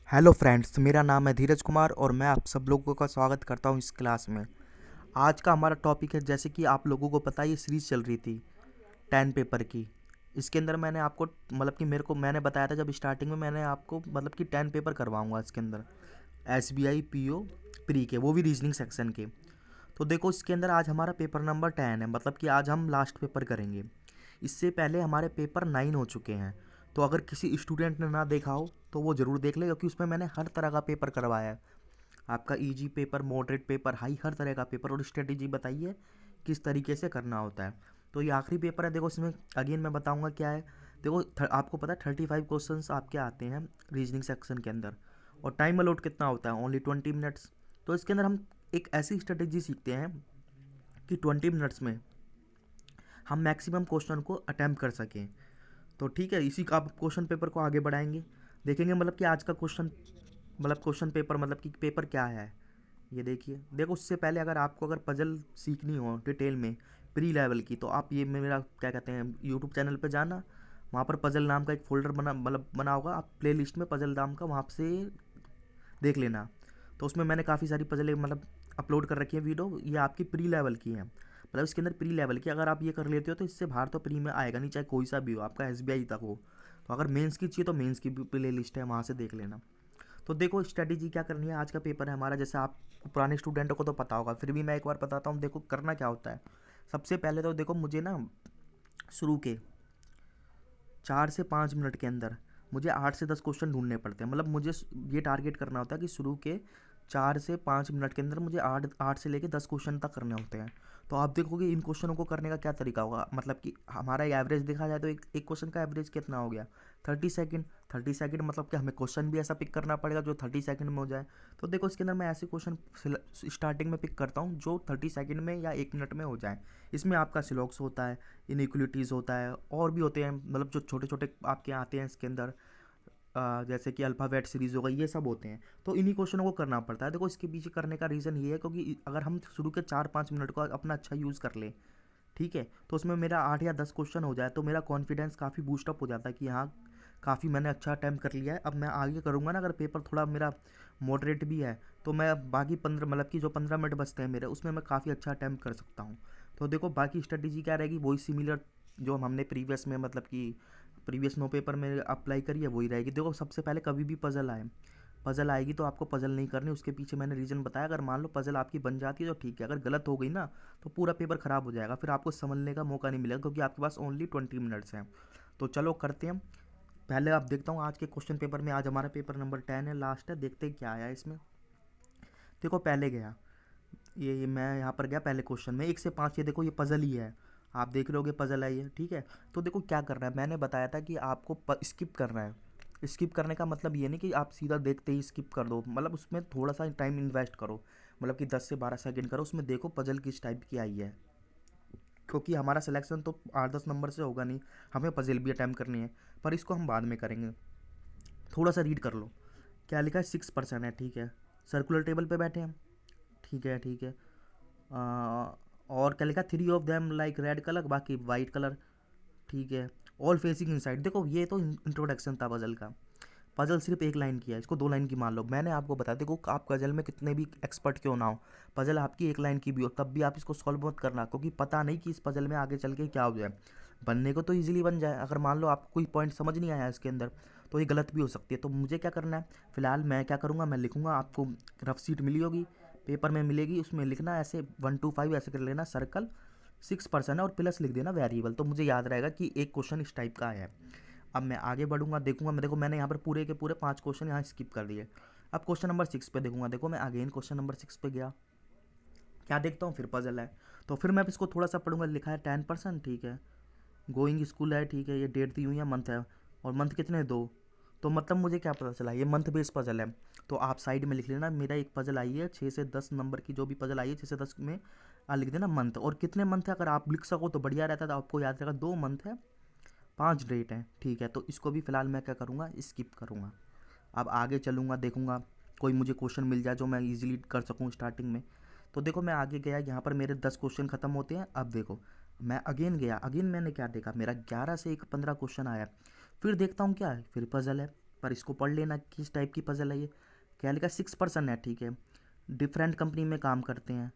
Hello friends, मेरा नाम है धीरज कुमार और मैं आप सब लोगों का स्वागत करता हूं इस क्लास में। आज का हमारा टॉपिक है, जैसे कि आप लोगों को पता है, ये सीरीज़ चल रही थी 10 पेपर की। इसके अंदर मैंने आपको मतलब कि मैंने बताया था जब स्टार्टिंग में, मैंने आपको मतलब कि 10 पेपर करवाऊंगा इसके अंदर, एसबीआई पीओ प्री के, वो भी रीजनिंग सेक्शन के। तो देखो, इसके अंदर आज हमारा पेपर नंबर 10 है, मतलब कि आज हम लास्ट पेपर करेंगे। इससे पहले हमारे पेपर 9 हो चुके हैं। तो अगर किसी स्टूडेंट ने ना देखा हो तो वो ज़रूर देख ले, क्योंकि उसमें मैंने हर तरह का पेपर करवाया है। आपका easy paper, moderate paper, high, हर तरह का पेपर, और स्ट्रेटेजी बताइए किस तरीके से करना होता है। तो ये आखिरी पेपर है। देखो, इसमें अगेन मैं बताऊंगा क्या है। देखो, आपको पता है 35 क्वेश्चन आपके आते हैं रीजनिंग सेक्शन के अंदर, और टाइम अलाउट कितना होता है, ओनली 20 मिनट्स। तो इसके अंदर हम एक ऐसी स्ट्रेटेजी सीखते हैं कि 20 मिनट्स में हम मैक्सिमम क्वेश्चन को अटैम्प्ट कर सकें। तो ठीक है, इसी का आप क्वेश्चन पेपर को आगे बढ़ाएंगे, देखेंगे मतलब कि आज का क्वेश्चन पेपर, मतलब कि पेपर क्या है। ये देखिए, देखो, उससे पहले अगर आपको अगर पजल सीखनी हो डिटेल में, प्री लेवल की, तो आप ये मेरा क्या कहते हैं, यूट्यूब चैनल पे जाना। वहाँ पर पजल नाम का एक फोल्डर बना होगा, आप प्ले लिस्ट में पजल नाम का वहाँ से देख लेना। तो उसमें मैंने काफ़ी सारी पजलें मतलब अपलोड कर रखी है वीडियो। ये आपकी प्री लेवल की है, मतलब इसके अंदर प्री लेवल की अगर आप ये कर लेते हो तो इससे बाहर तो प्री में आएगा नहीं, चाहे कोई सा भी हो, आपका एसबीआई तक हो। तो अगर मेंस की चाहिए तो मेंस की भी प्ले लिस्ट है, वहाँ से देख लेना। तो देखो, स्ट्रेटेजी क्या करनी है। आज का पेपर है हमारा, जैसे आप पुराने स्टूडेंटों को तो पता होगा, फिर भी मैं एक बार बताता हूँ। देखो, करना क्या होता है। सबसे पहले तो देखो, मुझे ना शुरू के 4 से 5 मिनट के अंदर मुझे 8 से 10 क्वेश्चन ढूंढने पड़ते हैं। मतलब मुझे ये टारगेट करना होता है कि शुरू के 4 से 5 मिनट के अंदर मुझे आठ आठ से लेके 10 क्वेश्चन तक करने होते हैं। तो आप देखोगे इन क्वेश्चनों को करने का क्या तरीका होगा। मतलब कि हमारा एवरेज देखा जाए तो एक क्वेश्चन का एवरेज कितना हो गया, 30 सेकेंड। 30 सेकेंड मतलब कि हमें क्वेश्चन भी ऐसा पिक करना पड़ेगा जो 30 सेकेंड में हो जाए। तो देखो, इसके अंदर मैं ऐसे क्वेश्चन स्टार्टिंग में पिक करता हूँ जो 30 सेकेंड में या 1 मिनट में हो जाए। इसमें आपका सिलॉक्स होता है, इनइक्वलिटीज़ होता है, और भी होते हैं, मतलब जो छोटे छोटे आपके आते हैं इसके अंदर, जैसे कि अल्फ़ाबेट सीरीज़ हो गई, ये सब होते हैं। तो इन्हीं क्वेश्चनों को करना पड़ता है। देखो, इसके पीछे करने का रीज़न ये है क्योंकि अगर हम शुरू के 4-5 मिनट को अपना अच्छा यूज़ कर लें, ठीक है, तो उसमें मेरा 8 या 10 क्वेश्चन हो जाए तो मेरा कॉन्फिडेंस काफ़ी बूस्टअप हो जाता है कि हाँ, काफ़ी मैंने अच्छा अटैम्प्ट कर लिया है। अब मैं आगे करूँगा ना, अगर पेपर थोड़ा मेरा मॉडरेट भी है, तो मैं बाकी 15, मतलब कि जो 15 मिनट बचते हैं मेरे, उसमें मैं काफ़ी अच्छा अटैम्प्ट कर सकता हूँ। तो देखो, बाकी स्ट्रेटेजी क्या रहेगी, वही सिमिलर जो हमने प्रीवियस में, मतलब कि प्रीवियस 9 पेपर में अप्लाई करी है, वही रहेगी। देखो, सबसे पहले कभी भी पज़ल आएगी तो आपको पज़ल नहीं करनी। उसके पीछे मैंने रीज़न बताया। अगर मान लो पज़ल आपकी बन जाती है तो ठीक है, अगर गलत हो गई ना तो पूरा पेपर ख़राब हो जाएगा, फिर आपको संभलने का मौका नहीं मिलेगा, क्योंकि आपके पास ओनली 20 मिनट्स हैं। तो चलो करते हैं। पहले आप देखता हूँ आज के क्वेश्चन पेपर में। आज हमारा पेपर नंबर 10 है, लास्ट है, देखते हैं क्या आया इसमें। देखो, पहले गया, ये मैं यहाँ पर गया पहले क्वेश्चन में 1 से 5। ये देखो, ये पज़ल ही है, आप देख रहे होगे पज़ल है ये, ठीक है। तो देखो क्या करना है, मैंने बताया था कि आपको स्किप करना है। स्किप करने का मतलब ये नहीं कि आप सीधा देखते ही स्किप कर दो, मतलब उसमें थोड़ा सा टाइम इन्वेस्ट करो। मतलब कि 10 से 12 सेकंड करो, उसमें देखो पजल किस टाइप की आई है, क्योंकि हमारा सिलेक्शन तो 8-10 नंबर से होगा नहीं, हमें पजल भी अटैम्प्ट करनी है। पर इसको हम बाद में करेंगे। थोड़ा सा रीड कर लो, क्या लिखा है, 6% है, ठीक है। सर्कुलर टेबल पे बैठे हैं, ठीक है, ठीक है। और क्या लिखा, 3 of them like red colour, बाकी वाइट कलर, ठीक है। All facing inside. देखो, ये तो इंट्रोडक्शन था पजल का। पजल सिर्फ एक लाइन की है, इसको 2 लाइन की मान लो। मैंने आपको बताया, देखो, आप पजल में कितने भी एक्सपर्ट क्यों ना हो, पजल आपकी 1 लाइन की भी हो, तब भी आप इसको सॉल्व मत करना, क्योंकि पता नहीं कि इस पजल में आगे चल के क्या हो जाए। बनने को तो ईजिली बन जाए, अगर मान लो आपको कोई पॉइंट समझ नहीं आया इसके अंदर, तो ये गलत भी हो सकती है। तो मुझे क्या करना है, फिलहाल मैं क्या करूँगा, मैं लिखूँगा। आपको रफ शीट मिली होगी, पेपर में मिलेगी, उसमें लिखना ऐसे 1 to 5 ऐसे कर लेना, सर्कल 6% है, और प्लस लिख देना वेरिएबल, तो मुझे याद रहेगा कि एक क्वेश्चन इस टाइप का आया है। अब मैं आगे बढ़ूंगा, देखूंगा। मैं देखो, मैंने यहाँ पर पूरे के पूरे 5 क्वेश्चन यहाँ स्किप कर दिए। अब क्वेश्चन नंबर 6 पे देखूंगा। देखो, मैं अगेन क्वेश्चन नंबर 6 पे गया, क्या देखता हूँ, फिर पजल है। तो फिर मैं इसको थोड़ा सा पढ़ूंगा। लिखा है 10%, ठीक है। गोइंग स्कूल है, ठीक है। ये डेट दी हुई है, मंथ है, और मंथ कितने, 2। तो मतलब मुझे क्या पता चला, ये मंथ बेस्ड पजल है। तो आप साइड में लिख लेना, मेरा एक पजल आई है 6 से 10 नंबर की, जो भी पजल आई है 6 से 10 में लिख देना मंथ, और कितने मंथ है अगर आप लिख सको तो बढ़िया रहता है। तो आपको याद रहेगा 2 मंथ है, 5 डेट हैं, ठीक है। तो इसको भी फिलहाल मैं क्या करूँगा, स्किप करूँगा। अब आगे चलूँगा, देखूँगा कोई मुझे क्वेश्चन मिल जाए जो मैं इजीली कर सकूँ स्टार्टिंग में। तो देखो, मैं आगे गया, यहाँ पर मेरे 10 क्वेश्चन ख़त्म होते हैं। अब देखो, मैं अगेन गया, अगेन मैंने क्या देखा, मेरा 11 से एक 15 क्वेश्चन आया। फिर देखता हूँ क्या है, फिर पजल है। पर इसको पढ़ लेना किस टाइप की पजल है ये। क्या लिखा, 6 पर्सन है, ठीक है, डिफरेंट कंपनी में काम करते हैं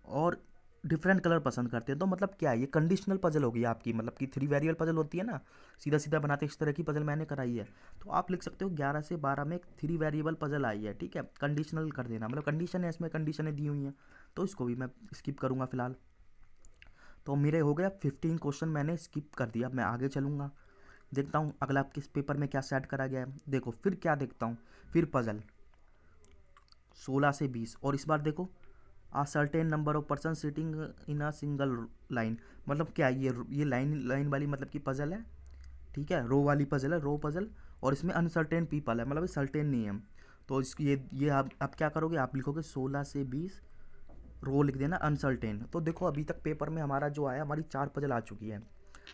और डिफरेंट कलर पसंद करते हैं। तो मतलब क्या है, ये कंडीशनल पजल होगी आपकी, मतलब कि 3 वेरिएबल पजल होती है ना, सीधा सीधा बनाते, इस तरह की पजल मैंने कराई है। तो आप लिख सकते हो 11 से 12 में एक 3 वेरिएबल पजल आई है, ठीक है, कंडीशनल कर देना, मतलब कंडीशन है, इसमें कंडीशनें दी हुई हैं, तो इसको भी मैं स्किप करूँगा फिलहाल। तो मेरे हो गया 15 क्वेश्चन मैंने स्किप कर दिया। अब मैं आगे चलूँगा, देखता हूँ अगला किस पेपर में क्या सेट करा गया है। देखो फिर क्या देखता हूँ, फिर पजल 16 से 20, और इस बार देखो a certain number of person sitting in a single line. मतलब क्या है, ये लाइन लाइन वाली मतलब कि पजल है, ठीक है, रो वाली पजल है, रो पजल, और इसमें अनसर्टेन पीपल है, मतलब ये सर्टेन नहीं है। तो इसकी ये आप क्या करोगे, आप लिखोगे 16 से 20, रो लिख देना अनसर्टेन। तो देखो अभी तक पेपर में हमारा जो आया, हमारी 4 पजल आ चुकी है।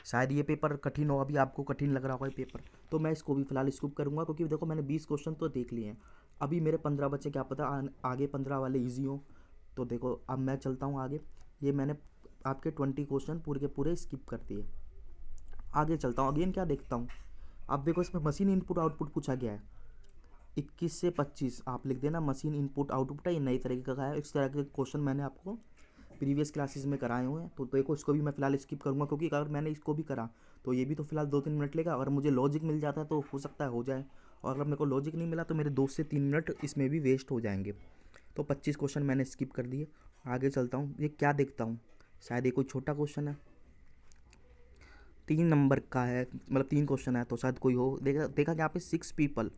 शायद ये पेपर कठिन हो, अभी आपको कठिन लग रहा होगा ये पेपर, तो मैं इसको भी फिलहाल स्किप करूँगा, क्योंकि देखो मैंने 20 क्वेश्चन तो देख लिए हैं, अभी मेरे 15 बच्चे, क्या पता आगे 15 वाले ईजी हो। तो देखो अब मैं चलता हूँ आगे, ये मैंने आपके 20 क्वेश्चन पूरे के पूरे स्किप कर दिए। आगे चलता हूँ, अगेन क्या देखता हूँ, अब देखो इसमें मशीन इनपुट आउटपुट पूछा गया है। 21 से 25 आप लिख देना, मशीन इनपुट आउटपुट है, ये नई तरीके का है। इस तरह के क्वेश्चन मैंने आपको प्रीवियस क्लासेस में कराए हुए हैं। तो देखो इसको भी मैं फिलहाल स्किप करूँगा, क्योंकि अगर मैंने इसको भी करा तो ये भी तो फिलहाल 2-3 मिनट लेगा। अगर मुझे लॉजिक मिल जाता है तो हो सकता है हो जाए, और अगर मेरे को लॉजिक नहीं मिला तो मेरे 2 से 3 मिनट इसमें भी वेस्ट हो जाएंगे। तो 25 क्वेश्चन मैंने स्किप कर दिए। आगे चलता हूँ, ये क्या देखता हूँ, शायद ये कोई छोटा क्वेश्चन है, 3 नंबर का है, मतलब 3 क्वेश्चन है, तो शायद कोई हो। देखा देखा यहाँ पे 6 पीपल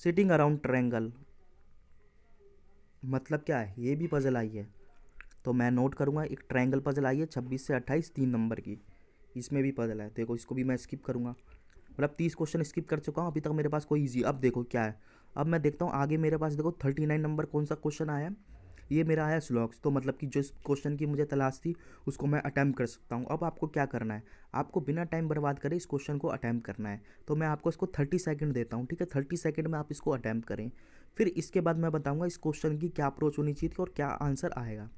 सिटिंग अराउंड ट्रायंगल, मतलब क्या है, ये भी पजल आई है। तो मैं नोट करूँगा, एक ट्रायंगल पजल आई है 26 से 28, 3 नंबर की, इसमें भी पजल है। देखो इसको भी मैं स्किप करूँगा, मतलब 30 क्वेश्चन स्किप कर चुका हूँ अभी तक, मेरे पास कोई ईजी। अब देखो क्या है, अब मैं देखता हूँ आगे मेरे पास, देखो 39 नंबर कौन सा क्वेश्चन आया है, ये मेरा आया स्लॉग्स। तो मतलब कि जो इस क्वेश्चन की मुझे तलाश थी उसको मैं अटैम्प्ट कर सकता हूँ। अब आपको क्या करना है, आपको बिना टाइम बर्बाद करे इस क्वेश्चन को अटैम्प्ट करना है। तो मैं आपको इसको 30 सेकंड देता हूँ, ठीक है, 30 सेकंड में आप इसको अटैम्प्ट करें। फिर इसके बाद मैं बताऊँगा इस क्वेश्चन की क्या अप्रोच होनी चाहिए थी और क्या आंसर आएगा।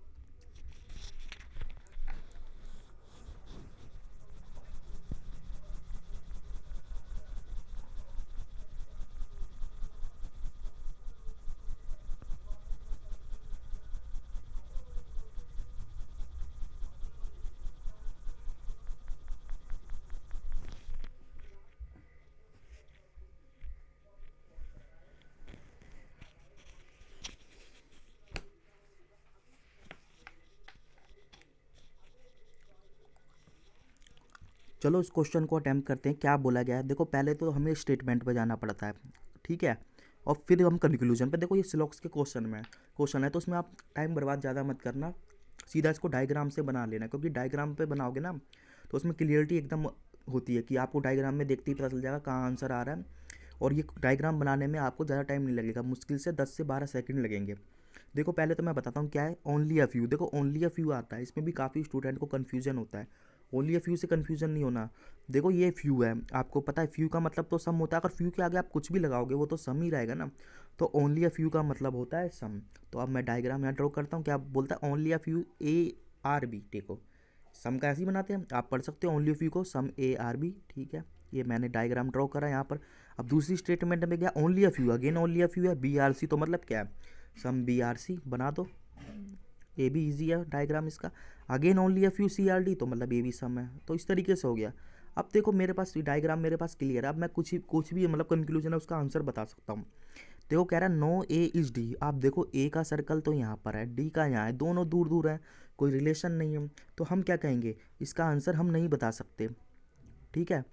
चलो इस क्वेश्चन को अटैम्प्ट करते हैं, क्या बोला गया है। देखो पहले तो हमें स्टेटमेंट पे जाना पड़ता है, ठीक है, और फिर हम कंक्लूजन पे। देखो ये सिलॉक्स के क्वेश्चन है तो उसमें आप टाइम बर्बाद ज़्यादा मत करना, सीधा इसको डायग्राम से बना लेना, क्योंकि डायग्राम पे बनाओगे ना तो उसमें क्लियरिटी एकदम होती है, कि आपको डायग्राम में देखते ही पता चल जाएगा कहाँ आंसर आ रहा है। और ये डायग्राम बनाने में आपको ज़्यादा टाइम नहीं लगेगा, मुश्किल से 10 से 12 सेकंड लगेंगे। देखो पहले तो मैं बताता हूँ क्या है ओनली अ फ्यू। देखो ओनली अ फ्यू आता है, इसमें भी काफ़ी स्टूडेंट को कन्फ्यूजन होता है। ओनली अ फ्यू से कन्फ्यूजन नहीं होना। देखो ये फ्यू है, आपको पता है फ्यू का मतलब तो सम होता है, अगर फ्यू के आगे आप कुछ भी लगाओगे वो तो सम ही रहेगा ना। तो ओनली अ फ्यू का मतलब होता है सम। तो अब मैं डायग्राम यहाँ ड्रॉ करता हूँ, क्या बोलता है ओनली अ फ्यू ARB। देखो सम का ऐसे ही बनाते हैं, आप पढ़ सकते हो ओनली अ फ्यू को सम ARB, ठीक है। ये मैंने डायग्राम ड्रॉ करा यहाँ पर। अब दूसरी स्टेटमेंट में गया only a few, again only a few है BRC, तो मतलब क्या है सम BRC बना दो, ये भी इजी है डायग्राम इसका। Again only a few CRD, तो मतलब ये भी सम है। तो इस तरीके से हो गया। अब देखो मेरे पास डायग्राम मेरे पास क्लियर है, अब मैं कुछ भी मतलब कंक्लूजन है उसका आंसर बता सकता हूँ। देखो कह रहा है नो A इज D। आप देखो A का सर्कल तो यहाँ पर है, D का यहाँ है, दोनों दूर दूर है, कोई रिलेशन नहीं है। तो हम क्या कहेंगे, इसका आंसर हम नहीं बता सकते, ठीक है।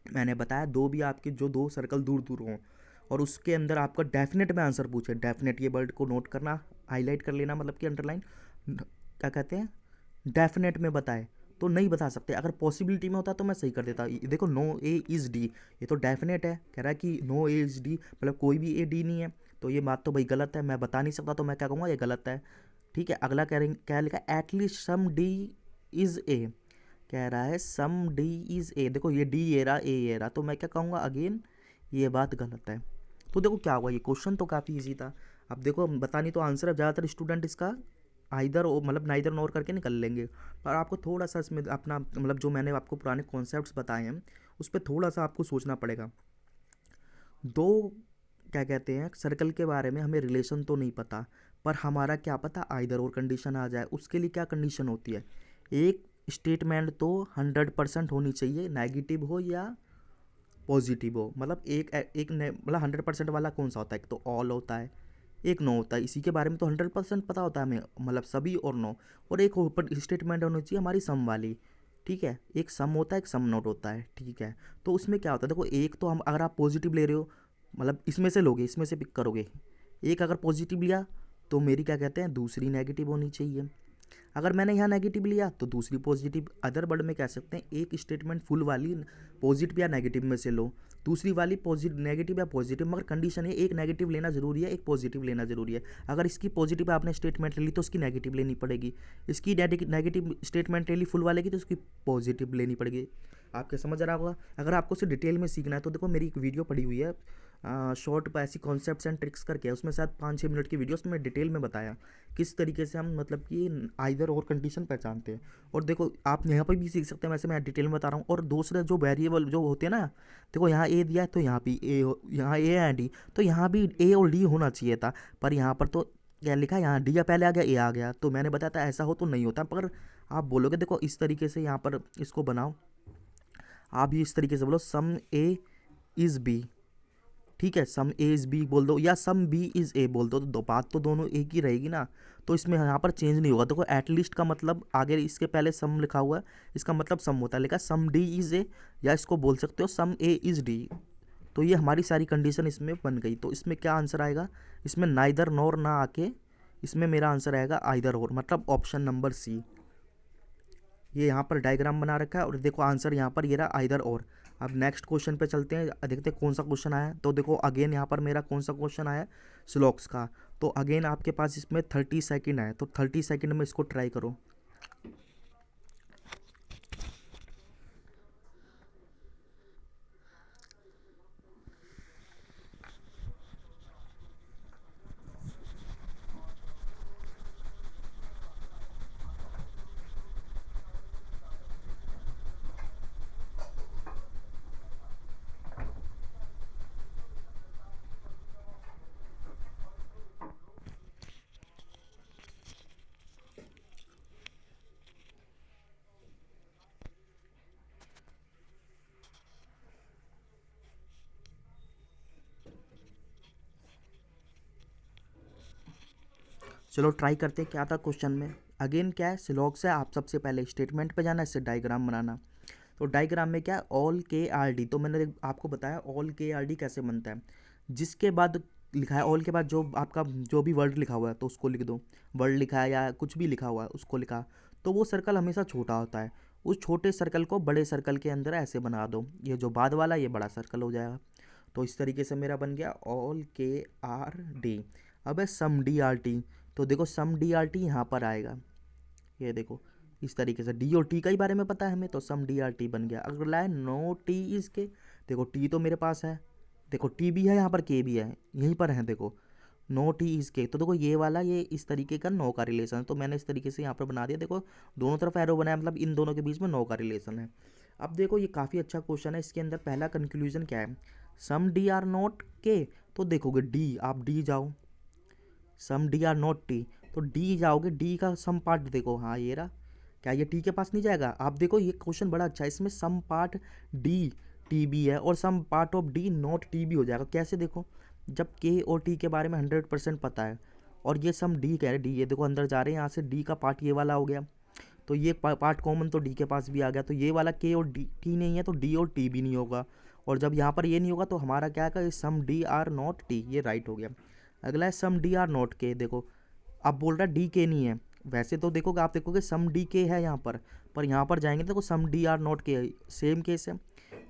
मैंने बताया दो भी आपके जो दो सर्कल दूर दूर हों और उसके अंदर आपका डेफिनेट में आंसर पूछे, डेफिनेट ये वर्ड को नोट करना, हाईलाइट कर लेना, मतलब कि अंडरलाइन, क्या कहते हैं, डेफिनेट में बताए तो नहीं बता सकते। अगर पॉसिबिलिटी में होता तो मैं सही कर देता। देखो नो A इज़ D, ये तो डेफिनेट है, कह रहा है कि नो A इज़ D, मतलब कोई भी A D नहीं है, तो ये बात तो भाई गलत है, मैं बता नहीं सकता, तो मैं क्या कहूँगा ये गलत है, ठीक है। अगला क्या लिखा, at least some D is A, कह रहा है सम D इज़ A। देखो ये D ये रहा, A ये रहा, तो मैं क्या कहूँगा अगेन ये बात गलत है। तो देखो क्या हुआ, ये क्वेश्चन तो काफ़ी इजी था। अब देखो बतानी तो आंसर, अब ज़्यादातर स्टूडेंट इसका आइदर मतलब नाइदर नॉर करके निकल लेंगे, पर आपको थोड़ा सा इसमें अपना मतलब जो मैंने आपको पुराने कॉन्सेप्ट्स बताए हैं उस पर थोड़ा सा आपको सोचना पड़ेगा। दो क्या कहते हैं सर्कल के बारे में हमें रिलेशन तो नहीं पता, पर हमारा क्या पता आइदर और कंडीशन आ जाए। उसके लिए क्या कंडीशन होती है, एक स्टेटमेंट तो 100% होनी चाहिए, नेगेटिव हो या पॉजिटिव हो। मतलब मतलब 100% वाला कौन सा होता है, एक तो ऑल होता है, एक नो होता है। इसी के बारे में तो 100% पता होता है हमें, मतलब सभी और नो। और एक ऊपर स्टेटमेंट होनी चाहिए हमारी सम वाली, ठीक है। एक सम होता है, एक सम नोट होता है, ठीक है। तो उसमें क्या होता है, देखो एक तो हम अगर आप पॉजिटिव ले रहे हो, मतलब इसमें से लोगे, इसमें से पिक करोगे। एक अगर पॉजिटिव लिया तो मेरी क्या कहते हैं दूसरी नेगेटिव होनी चाहिए। अगर मैंने यहाँ नेगेटिव लिया तो दूसरी पॉजिटिव। अदर वर्ड में कह सकते हैं एक स्टेटमेंट फुल वाली पॉजिटिव या नेगेटिव में से लो, दूसरी वाली पॉजिटिव नेगेटिव या पॉजिटिव, मगर कंडीशन है एक नेगेटिव लेना जरूरी है, एक पॉजिटिव लेना जरूरी है। अगर इसकी पॉजिटिव आपने स्टेटमेंट ले ली तो उसकी नेगेटिव लेनी पड़ेगी, इसकी नेगेटिव स्टेटमेंट ले ली फुल वाले की तो उसकी पॉजिटिव लेनी पड़ेगी। आपके समझ रहा होगा। अगर आपको उसे डिटेल में सीखना है तो देखो मेरी एक वीडियो पड़ी हुई है शॉर्ट ऐसी कॉन्सेप्ट्स एंड ट्रिक्स करके, उसमें शायद 5-6 मिनट की वीडियो, उसमें मैं डिटेल में बताया किस तरीके से हम मतलब कि आइदर और कंडीशन पहचानते हैं। और देखो आप यहाँ पर भी सीख सकते हैं, वैसे मैं डिटेल में बता रहा हूँ। और दूसरे जो वेरिएबल जो होते हैं ना, देखो यहाँ ए दिया है तो यहाँ भी ए, यहाँ ए है डी, तो यहाँ भी ए और डी होना चाहिए था, पर यहाँ पर तो क्या लिखा है, यहाँ डी या पहले आ गया ए आ गया। तो मैंने बताया था ऐसा हो तो नहीं होता, पर आप बोलोगे देखो इस तरीके से यहाँ पर इसको बनाओ, आप भी इस तरीके से बोलो सम ए इज़ बी, ठीक है। सम ए इज़ बी बोल दो या सम बी इज़ ए बोल दो, तो बात तो दोनों एक ही रहेगी ना। तो इसमें यहाँ पर चेंज नहीं होगा। देखो एटलीस्ट का मतलब आगे इसके पहले सम लिखा हुआ है, इसका मतलब सम होता है, लिखा सम डी इज़ ए, या इसको बोल सकते हो सम ए इज़ डी। तो ये हमारी सारी कंडीशन इसमें बन गई। तो इसमें क्या आंसर आएगा, इसमें नाइदर नॉर ना आके इसमें मेरा आंसर आएगा आइदर और, मतलब ऑप्शन नंबर सी। ये यहाँ पर डायग्राम बना रखा है और देखो आंसर यहाँ पर ये रहा आइदर और। अब नेक्स्ट क्वेश्चन पे चलते हैं, देखते हैं कौन सा क्वेश्चन आया है। तो देखो अगेन यहाँ पर मेरा कौन सा क्वेश्चन आया है, स्लॉक्स का। तो अगेन आपके पास इसमें 30 सेकंड है, तो 30 सेकंड में इसको ट्राई करो। चलो ट्राई करते हैं क्या था क्वेश्चन में। अगेन क्या है, स्लॉक्स है। आप सबसे पहले स्टेटमेंट पे जाना है, इससे डायग्राम बनाना। तो डायग्राम में क्या है, ऑल के आर डी। तो मैंने आपको बताया ऑल के आर डी कैसे बनता है। जिसके बाद लिखा है ऑल के बाद जो आपका जो भी वर्ड लिखा हुआ है तो उसको लिख दो। वर्ड लिखा है या कुछ भी लिखा हुआ है उसको लिखा, तो वो सर्कल हमेशा छोटा होता है। उस छोटे सर्कल को बड़े सर्कल के अंदर ऐसे बना दो, ये जो बाद वाला ये बड़ा सर्कल हो जाएगा। तो इस तरीके से मेरा बन गया ऑल के आर डी। अब है सम डी आर टी। तो देखो सम डी आर टी यहाँ पर आएगा, ये देखो इस तरीके से। डी और टी का ही बारे में पता है हमें, तो सम डी आर टी बन गया। अगला है नो टी इज के। देखो टी तो मेरे पास है, देखो टी भी है यहाँ पर, के भी है, यहीं पर है देखो नो टी इज के। तो देखो ये वाला ये इस तरीके का नो का रिलेशन है, तो मैंने इस तरीके से यहाँ पर बना दिया। देखो दोनों तरफ एरो बनाया, मतलब इन दोनों के बीच में नो का रिलेशन है। अब देखो ये काफ़ी अच्छा क्वेश्चन है। इसके अंदर पहला कंक्लूजन क्या है, सम डी आर नॉट के। तो देखोगे डी, आप डी जाओ, सम डी आर नॉट टी, तो डी जाओगे, डी का सम पार्ट देखो, हाँ ये रहा। क्या ये टी के पास नहीं जाएगा। आप देखो ये क्वेश्चन बड़ा अच्छा है, इसमें सम पार्ट डी टी भी है और some part of D not T भी हो जाएगा। कैसे देखो, जब के और टी के बारे में 100% पता है, और ये सम डी कह रहे, डी ये देखो अंदर जा रहे हैं, यहाँ से डी का पार्ट ये वाला हो गया, तो ये पार्ट कॉमन तो डी के पास भी आ गया। तो ये वाला के और डी टी नहीं है तो डी और टी भी नहीं होगा। और जब यहाँ पर ये नहीं होगा तो हमारा क्या है, सम डी आर नॉट टी, ये राइट हो गया। अगला है सम डी आर नॉट के। देखो अब बोल रहा है डी के नहीं है, वैसे तो देखोगे आप देखोगे सम डी के है यहाँ पर यहाँ पर जाएंगे तो देखो सम डी आर नॉट के, सेम केस है।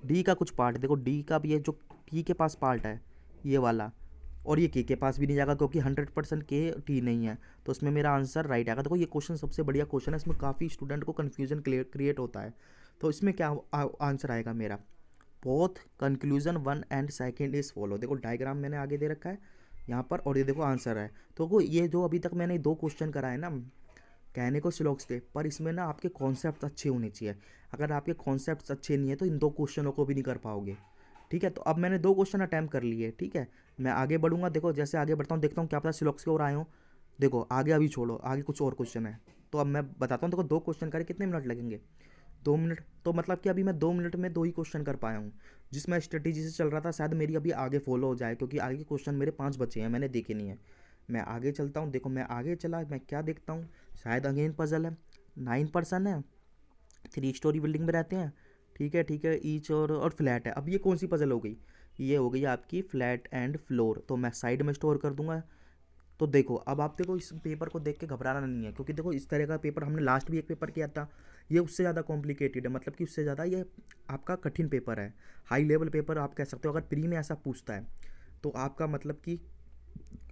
डी का कुछ पार्ट देखो, डी का भी ये जो टी के पास पार्ट है ये वाला, और ये के पास भी नहीं जाएगा क्योंकि 100% के टी नहीं है, तो इसमें मेरा आंसर राइट आएगा। देखो ये क्वेश्चन सबसे बढ़िया क्वेश्चन है, इसमें काफ़ी स्टूडेंट को कन्फ्यूजन क्रिएट होता है। तो इसमें क्या आंसर आएगा मेरा, both conclusion 1 and second is follow. देखो डायग्राम मैंने आगे दे रखा है यहाँ पर, और ये देखो आंसर है। तो वो ये जो अभी तक मैंने 2 क्वेश्चन कराए ना, कहने को स्लॉक्स थे, पर इसमें ना आपके कॉन्सेप्ट अच्छे होने चाहिए। अगर आपके कॉन्सेप्ट अच्छे नहीं है तो इन 2 क्वेश्चनों को भी नहीं कर पाओगे। ठीक है, तो अब मैंने 2 क्वेश्चन अटेम्प्ट कर लिए, ठीक है। मैं आगे बढ़ूँगा, देखो जैसे आगे बढ़ता हूँ देखता हूँ क्या पता सिलॉक्स की ओर आए हों। देखो आगे अभी छोड़ो, आगे कुछ और क्वेश्चन है। तो अब मैं बताता हूँ, देखो 2 क्वेश्चन करे कितने मिनट लगेंगे? 2 मिनट। तो मतलब कि अभी मैं 2 मिनट में 2 ही क्वेश्चन कर पाया हूँ। जिस मैं स्ट्रेटेजी से चल रहा था शायद मेरी अभी आगे फॉलो हो जाए, क्योंकि आगे के क्वेश्चन मेरे 5 बचे हैं, मैंने देखे नहीं है। मैं आगे चलता हूँ, देखो मैं आगे चला, मैं क्या देखता हूँ, शायद अगेन पजल है। 9 पर्सन है, 3 स्टोरी बिल्डिंग में रहते हैं, ठीक है, ईच और फ्लैट है। अब ये कौन सी पजल हो गई? ये हो गई आपकी फ्लैट एंड फ्लोर, तो मैं साइड में स्टोर कर दूंगा। तो देखो अब आप देखो इस पेपर को देख के घबराना नहीं है, क्योंकि देखो इस तरह का पेपर हमने लास्ट भी एक पेपर किया था, ये उससे ज़्यादा कॉम्प्लिकेटेड है, मतलब कि उससे ज़्यादा ये आपका कठिन पेपर है, हाई लेवल पेपर आप कह सकते हो। अगर प्री में ऐसा पूछता है तो आपका मतलब कि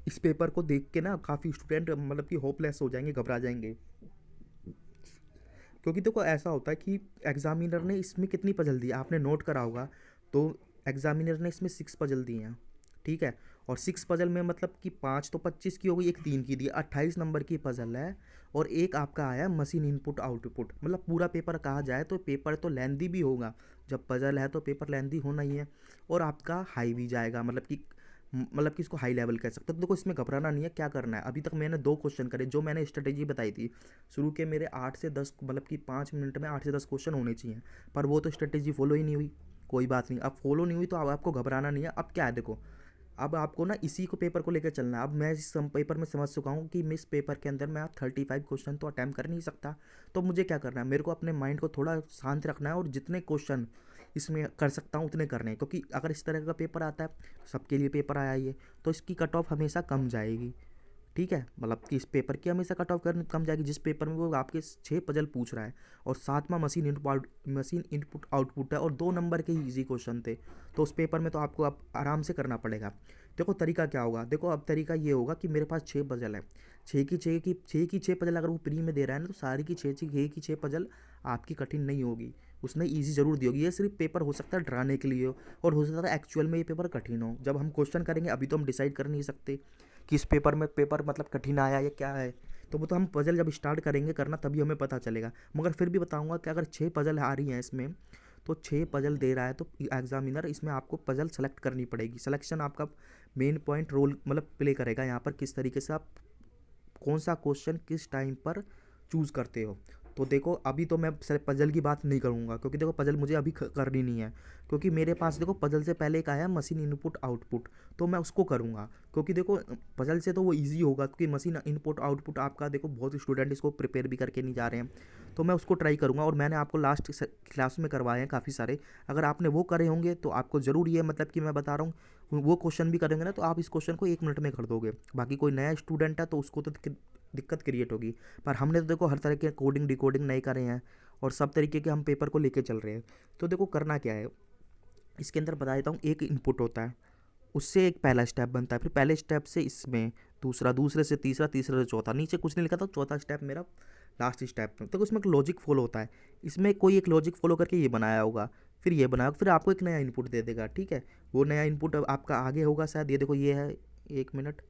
इस पेपर को देख के ना काफ़ी स्टूडेंट मतलब कि होपलेस हो जाएंगे, घबरा जाएंगे। क्योंकि देखो ऐसा होता है कि एग्जामिनर ने इसमें कितनी पजल दी आपने नोट करा होगा, तो एग्जामिनर ने इसमें 6 पजल दी हैं, ठीक है। और 6 पजल में मतलब कि 5 तो 25 की हो गई, एक 3 की दी, 28 नंबर की पजल है। और एक आपका आया मशीन इनपुट आउटपुट, मतलब पूरा पेपर कहा जाए तो पेपर तो लेंदी भी होगा, जब पजल है तो पेपर लेंदी होना ही है। और आपका हाई भी जाएगा, मतलब कि इसको हाई लेवल कह सकते हो। तो देखो इसमें घबराना नहीं है, क्या करना है, अभी तक मैंने 2 क्वेश्चन करे, जो मैंने स्ट्रेटेजी बताई थी शुरू के, मेरे 8 से 10 मतलब कि 5 मिनट में 8 से 10 क्वेश्चन होने चाहिए, पर वो तो स्ट्रेटेजी फॉलो ही नहीं हुई। कोई बात नहीं, अब फॉलो नहीं हुई तो अब आपको घबराना नहीं है। अब क्या है देखो, अब आपको ना इसी को पेपर को लेकर चलना है। अब मैं इस पेपर में समझ चुका हूँ कि इस पेपर के अंदर मैं आप 35 क्वेश्चन तो अटैम्प्ट कर नहीं सकता। तो मुझे क्या करना है, मेरे को अपने माइंड को थोड़ा शांत रखना है और जितने क्वेश्चन इसमें कर सकता हूँ उतने करने हैं, क्योंकि अगर इस तरह का पेपर आता है तो सबके लिए पेपर आया ही है, तो इसकी कट ऑफ हमेशा कम जाएगी, ठीक है। मतलब कि इस पेपर की हमेशा कट ऑफ कर कम जाएगी जिस पेपर में वो आपके 6 पजल पूछ रहा है, और 7वां मशीन इनपुट आउटपुट है, और 2 नंबर के ही इजी क्वेश्चन थे। तो उस पेपर में तो आपको आप आराम से करना पड़ेगा। देखो तरीका क्या होगा, देखो अब तरीका ये होगा कि मेरे पास 6 पजल है, 6 पजल अगर वो फ्री में दे रहा है ना, तो सारी की 6 पजल आपकी कठिन नहीं होगी, उसने ईजी जरूर दी होगी। ये सिर्फ पेपर हो सकता है डराने के लिए हो, और हो सकता है एक्चुअल में ये पेपर कठिन हो। जब हम क्वेश्चन करेंगे अभी तो हम डिसाइड कर नहीं सकते कि इस पेपर में पेपर मतलब कठिन आया या क्या है। तो वो तो हम पजल जब स्टार्ट करेंगे करना तभी हमें पता चलेगा। मगर फिर भी बताऊंगा कि अगर 6 पजल आ रही हैं इसमें, तो 6 पजल दे रहा है तो एग्जामिनर इसमें आपको पजल सेलेक्ट करनी पड़ेगी। सिलेक्शन आपका मेन पॉइंट रोल मतलब प्ले करेगा यहाँ पर, किस तरीके से आप कौन सा क्वेश्चन किस टाइम पर चूज़ करते हो। तो देखो अभी तो मैं पजल की बात नहीं करूँगा, क्योंकि देखो पजल मुझे अभी करनी नहीं है, क्योंकि मेरे पास देखो पजल से पहले एक आया मशीन इनपुट आउटपुट, तो मैं उसको करूँगा। क्योंकि देखो पजल से तो वो इजी होगा, क्योंकि मशीन इनपुट आउटपुट आपका देखो बहुत स्टूडेंट इसको प्रिपेयर भी करके नहीं जा रहे हैं, तो मैं उसको ट्राई करूँगा। और मैंने आपको लास्ट क्लास में करवाए हैं काफ़ी सारे, अगर आपने वो करे होंगे तो आपको ज़रूर ये मतलब कि मैं बता रहा हूँ वो क्वेश्चन भी करेंगे ना, तो आप इस क्वेश्चन को 1 मिनट में कर दोगे। बाकी कोई नया स्टूडेंट है तो उसको तो दिक्कत क्रिएट होगी। पर हमने तो देखो हर तरह के कोडिंग डिकोडिंग नहीं करे हैं, और सब तरीके के हम पेपर को लेके चल रहे हैं। तो देखो करना क्या है, इसके अंदर बता देता हूँ। एक इनपुट होता है, उससे एक पहला स्टेप बनता है, फिर पहले स्टेप से इसमें दूसरा, दूसरे से तीसरा, तीसरे से चौथा, नीचे कुछ नहीं लिखा था, चौथा स्टेप मेरा लास्ट स्टेप। तो उसमें एक लॉजिक फॉलो होता है, इसमें कोई एक लॉजिक फॉलो करके ये बनाया होगा, फिर ये बनाया होगा, फिर आपको एक नया इनपुट दे देगा, ठीक है। वो नया इनपुट आपका आगे होगा शायद, ये देखो ये है, 1 मिनट,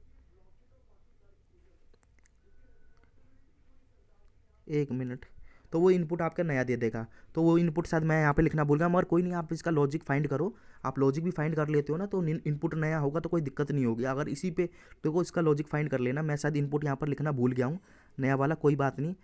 1 मिनट। तो वो इनपुट आपका नया दे देगा, तो वो इनपुट शायद मैं यहाँ पे लिखना भूल गया, मगर कोई नहीं, आप इसका लॉजिक फाइंड करो। आप लॉजिक भी फाइंड कर लेते हो ना, तो इनपुट नया होगा तो कोई दिक्कत नहीं होगी। अगर इसी पे देखो इसका लॉजिक फाइंड कर लेना, मैं शायद इनपुट यहाँ पर लिखना भूल गया हूँ नया वाला, कोई बात नहीं।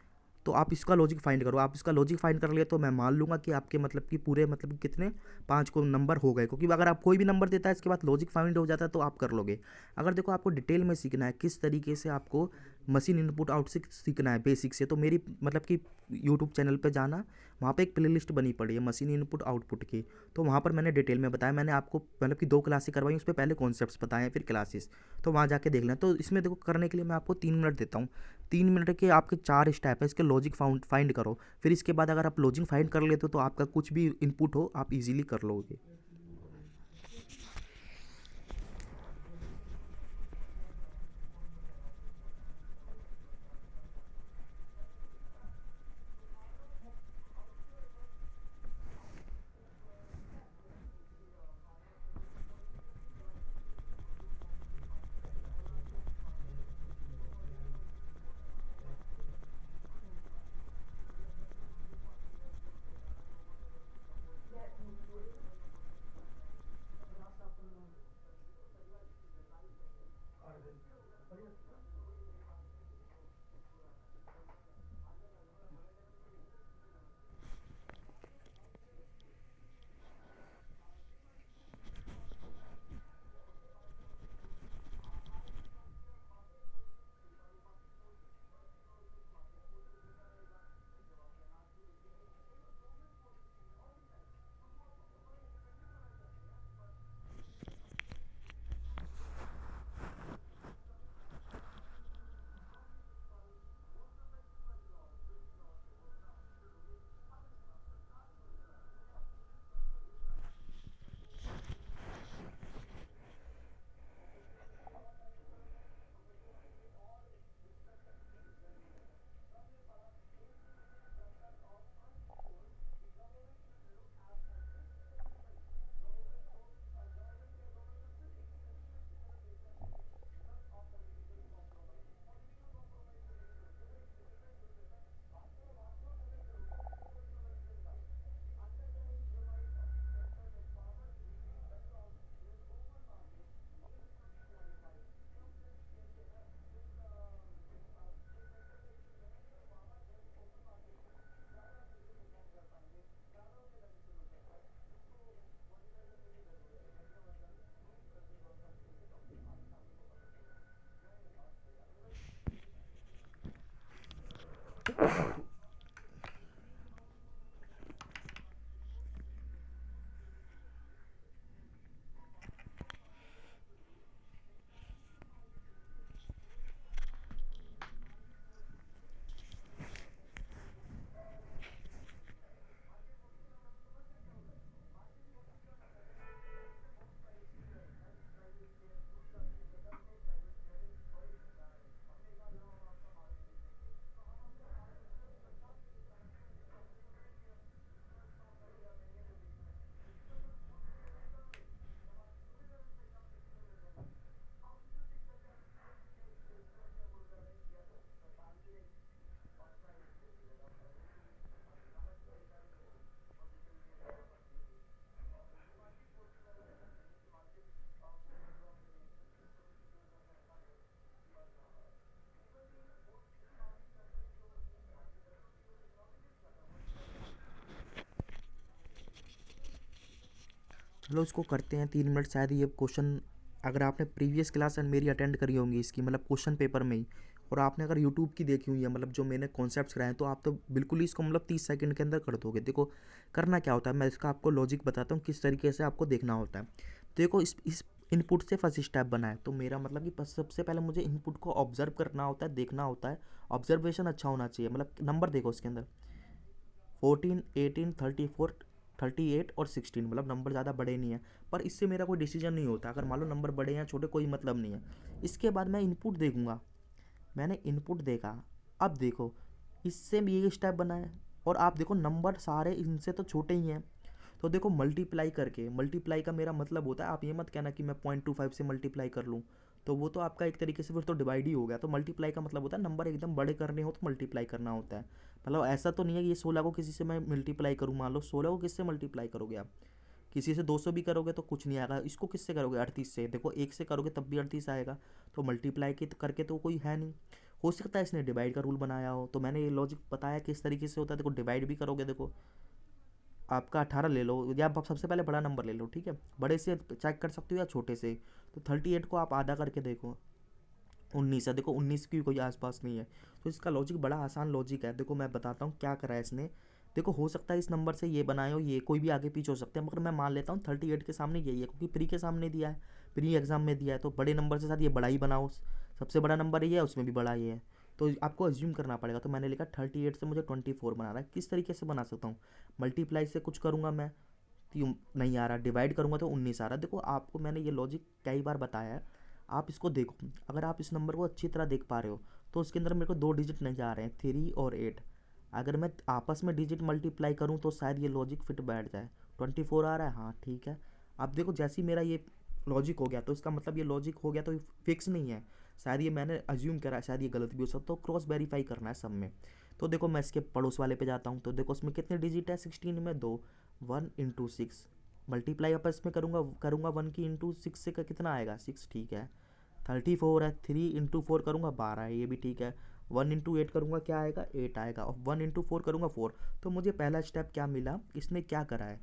तो आप इसका लॉजिक फाइंड करो, आप इसका लॉजिक फाइंड कर लिए तो मैं मान लूँगा कि आपके मतलब कि पूरे मतलब कि कितने 5 को नंबर हो गए, क्योंकि अगर आप कोई भी नंबर देता है इसके बाद लॉजिक फाइंड हो जाता है तो आप कर लोगे। अगर देखो आपको डिटेल में सीखना है किस तरीके से आपको मशीन इनपुट आउट से सीखना है बेसिक से, तो मेरी मतलब कि यूट्यूब चैनल पे जाना, वहाँ पे एक प्लेलिस्ट बनी पड़ी है मशीन इनपुट आउटपुट की, तो वहाँ पर मैंने डिटेल में बताया। मैंने आपको मतलब कि 2 क्लासेस करवाई, उस पर पहले कॉन्सेप्ट्स बताए हैं फिर क्लासेस, तो वहाँ जाके देख लें। तो इसमें देखो करने के लिए मैं आपको 3 मिनट देता हूँ, 3 मिनट के आपके 4 स्टेप है, इसके लॉजिक फाइंड करो। फिर इसके बाद अगर आप लॉजिक फाइंड कर लेते हो तो आपका कुछ भी इनपुट हो आप इजीली कर लोगे। चलो इसको करते हैं 3 मिनट। शायद ये क्वेश्चन अगर आपने प्रीवियस क्लास एंड मेरी अटेंड करी होंगी इसकी, मतलब क्वेश्चन पेपर में ही, और आपने अगर यूट्यूब की देखी हुई है, मतलब जो मैंने कॉन्सेप्ट्स कराए हैं, तो आप तो बिल्कुल ही इसको मतलब 30 सेकंड के अंदर कर दोगे। देखो करना क्या होता है, मैं इसका आपको लॉजिक बताता हूँ किस तरीके से आपको देखना होता है। देखो इस इनपुट से फर्स्ट स्टेप बना है, तो मेरा मतलब कि सबसे पहले मुझे इनपुट को ऑब्जर्व करना होता है, देखना होता है। ऑब्जर्वेशन अच्छा होना चाहिए, मतलब नंबर देखो इसके अंदर 14, 18, 34, 38 और 16, मतलब नंबर ज़्यादा बड़े नहीं है। पर इससे मेरा कोई डिसीजन नहीं होता, अगर मान लो नंबर बड़े हैं छोटे कोई मतलब नहीं है। इसके बाद मैं इनपुट देखूंगा, मैंने इनपुट देखा। अब देखो इससे भी ये स्टेप बना है, और आप देखो नंबर सारे इनसे तो छोटे ही हैं। तो देखो मल्टीप्लाई करके, मल्टीप्लाई का मेरा मतलब होता है, आप ये मत कहना कि मैं 0.25 से मल्टीप्लाई कर लूँ, तो वो तो आपका एक तरीके से फिर तो डिवाइड ही हो गया। तो मल्टीप्लाई का मतलब होता है नंबर एकदम बड़े करने हो तो मल्टीप्लाई करना होता है। मतलब ऐसा तो नहीं है कि ये 16 को किसी से मैं मल्टीप्लाई करूँ। मान लो 16 को किससे मल्टीप्लाई करोगे आप, किसी से 200 भी करोगे तो कुछ नहीं आएगा। इसको किससे करोगे, 38 से। देखो एक से करोगे तब भी 38 आएगा। तो मल्टीप्लाई के करके तो कोई है नहीं। हो सकता है इसने डिवाइड का रूल बनाया हो, तो मैंने ये लॉजिक बताया किस तरीके से होता है। देखो डिवाइड भी करोगे, देखो आपका 18 ले लो, या आप सबसे पहले बड़ा नंबर ले लो, ठीक है, बड़े से चेक कर सकते हो या छोटे से। तो 38 को आप आधा करके देखो, 19 है। देखो 19 की कोई आसपास नहीं है। तो इसका लॉजिक बड़ा आसान लॉजिक है। देखो मैं बताता हूँ क्या करा है इसने। देखो हो सकता है इस नंबर से ये बनाए हो, ये कोई भी आगे पीछे हो सकते हैं, मगर मैं मान लेता हूँ 38 के सामने यही है, क्योंकि प्री के सामने दिया है, प्री एग्जाम में दिया है। तो बड़े नंबर से साथ ये बड़ा ही बनाओ, सबसे बड़ा नंबर ये है, उसमें भी बड़ा ये है। तो आपको अज्यूम करना पड़ेगा। तो मैंने लिखा 38 से मुझे 24 बनाना है। किस तरीके से बना सकता हूँ, मल्टीप्लाई से कुछ करूँगा मैं तो नहीं आ रहा, डिवाइड करूँगा तो 19 आ रहा। देखो आपको मैंने ये लॉजिक कई बार बताया है, आप इसको देखो। अगर आप इस नंबर को अच्छी तरह देख पा रहे हो, तो उसके अंदर मेरे को 2 डिजिट नहीं जा रहे हैं, 3 और 8। अगर मैं आपस में डिजिट मल्टीप्लाई करूँ तो शायद ये लॉजिक फिट बैठ जाए। 24 आ रहा है, हाँ ठीक है। अब देखो जैसे ही मेरा ये लॉजिक हो गया, तो इसका मतलब ये लॉजिक हो गया, तो फिक्स नहीं है। शायद ये मैंने अज्यूम करा, शायद ये गलत भी हो सकता, तो क्रॉस वेरीफाई करना है सब में। तो देखो मैं इसके पड़ोस वाले पे जाता हूँ, तो देखो उसमें कितने डिजिट है, 16 में 2, 1 × 6 मल्टीप्लाई आपस में करूँगा करूँगा 1 की इंटू 6 से कितना आएगा, 6, ठीक है। 34 है, 3 × 4 करूँगा 12 है, ये भी ठीक है। 1 × 8 करूँगा क्या आएगा, 8 आएगा। और 1 × 4 करूँगा 4। तो मुझे पहला स्टेप क्या मिला, इसने क्या करा है,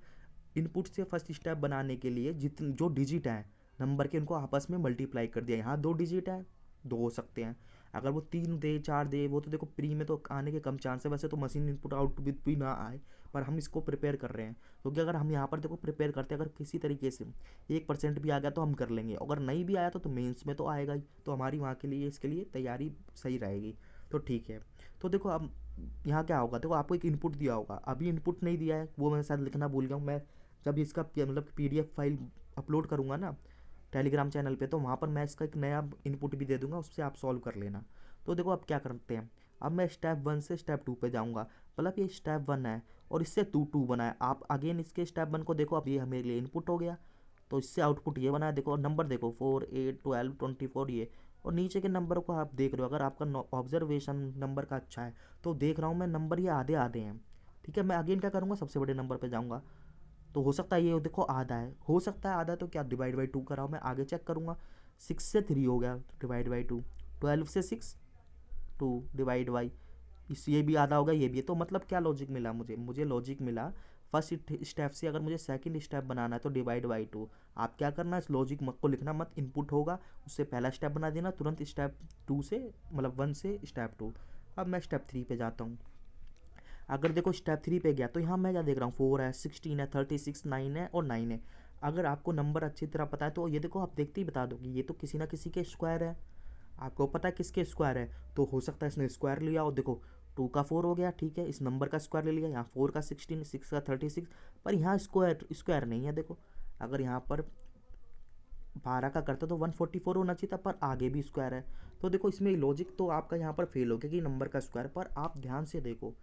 इनपुट से फर्स्ट स्टेप बनाने के लिए जितने जो डिजिट हैं नंबर के, उनको आपस में मल्टीप्लाई कर दिया। यहाँ 2 डिजिट है, 2 हो सकते हैं। अगर वो 3 दे 4 दे, वो तो देखो प्री में तो आने के कम चांस है। वैसे तो मशीन इनपुट आउटपुट भी ना आए, पर हम इसको प्रिपेयर कर रहे हैं, क्योंकि अगर हम यहाँ पर देखो प्रिपेयर करते हैं, अगर किसी तरीके से 1% भी आ गया तो हम कर लेंगे, अगर नहीं भी आया तो मेंस में तो आएगा ही। तो हमारी वहाँ के लिए इसके लिए तैयारी सही रहेगी। तो ठीक है। तो देखो अब यहाँ क्या होगा, देखो आपको एक इनपुट दिया होगा, अभी इनपुट नहीं दिया है, वो मैं शायद लिखना भूल गया हूँ। मैं जब इसका मतलब PDF फाइल अपलोड करूँगा ना टेलीग्राम चैनल पे, तो वहाँ पर मैं इसका एक नया इनपुट भी दे दूँगा, उससे आप सॉल्व कर लेना। तो देखो अब क्या करते हैं, अब मैं स्टेप 1 से स्टेप 2 पे जाऊँगा। मतलब ये स्टेप 1 है और इससे 2 बना है। आप अगेन इसके स्टेप 1 को देखो, अब ये मेरे लिए इनपुट हो गया, तो इससे आउटपुट ये बना है। देखो नंबर देखो 4, 8, 12, 24 ये, और नीचे के नंबर को आप देख रहे हो। अगर आपका ऑब्जर्वेशन नंबर का अच्छा है तो देख रहा हूँ मैं नंबर ये आधे आधे हैं, ठीक है। मैं अगेन क्या करूँगा, सबसे बड़े नंबर पे जाऊँगा। तो हो सकता है ये देखो आधा है, हो सकता है आधा, तो क्या डिवाइड बाई 2 कराओ। मैं आगे चेक करूँगा, 6 से 3 हो गया, डिवाइड बाई 2। 12 से 6, 2 डिवाइड बाई, इस ये भी आधा होगा, ये भी है। तो मतलब क्या लॉजिक मिला मुझे लॉजिक मिला फर्स्ट स्टेप से अगर मुझे सेकंड स्टेप बनाना है तो डिवाइड बाई 2। आप क्या करना, इस लॉजिक को लिखना मत, इनपुट होगा उससे पहला स्टेप बना देना तुरंत, स्टेप 2 से मतलब 1 से स्टेप 2। अब मैं स्टेप 3 पे जाता हूँ। अगर देखो स्टेप 3 पे गया तो यहाँ मैं क्या देख रहा हूँ, 4 है, 16 है, 36, 9 है और 9 है। अगर आपको नंबर अच्छी तरह पता है तो ये देखो आप देखते ही बता दो कि ये तो किसी ना किसी के स्क्वायर है। आपको पता है किसके स्क्वायर है, तो हो सकता है इसने स्क्वायर लिया हो। देखो 2 का 4 हो गया, ठीक है, इस नंबर का स्क्वायर ले लिया, यहाँ 4 का 16, 6 का 36, पर यहाँ स्क्वायर स्क्वायर नहीं है। देखो अगर यहाँ पर 12 का करता तो 144 होना चाहिए था, पर आगे भी स्क्वायर है। तो देखो इसमें लॉजिक तो आपका यहाँ पर फेल हो गया कि नंबर का स्क्वायर। पर आप ध्यान से देखो,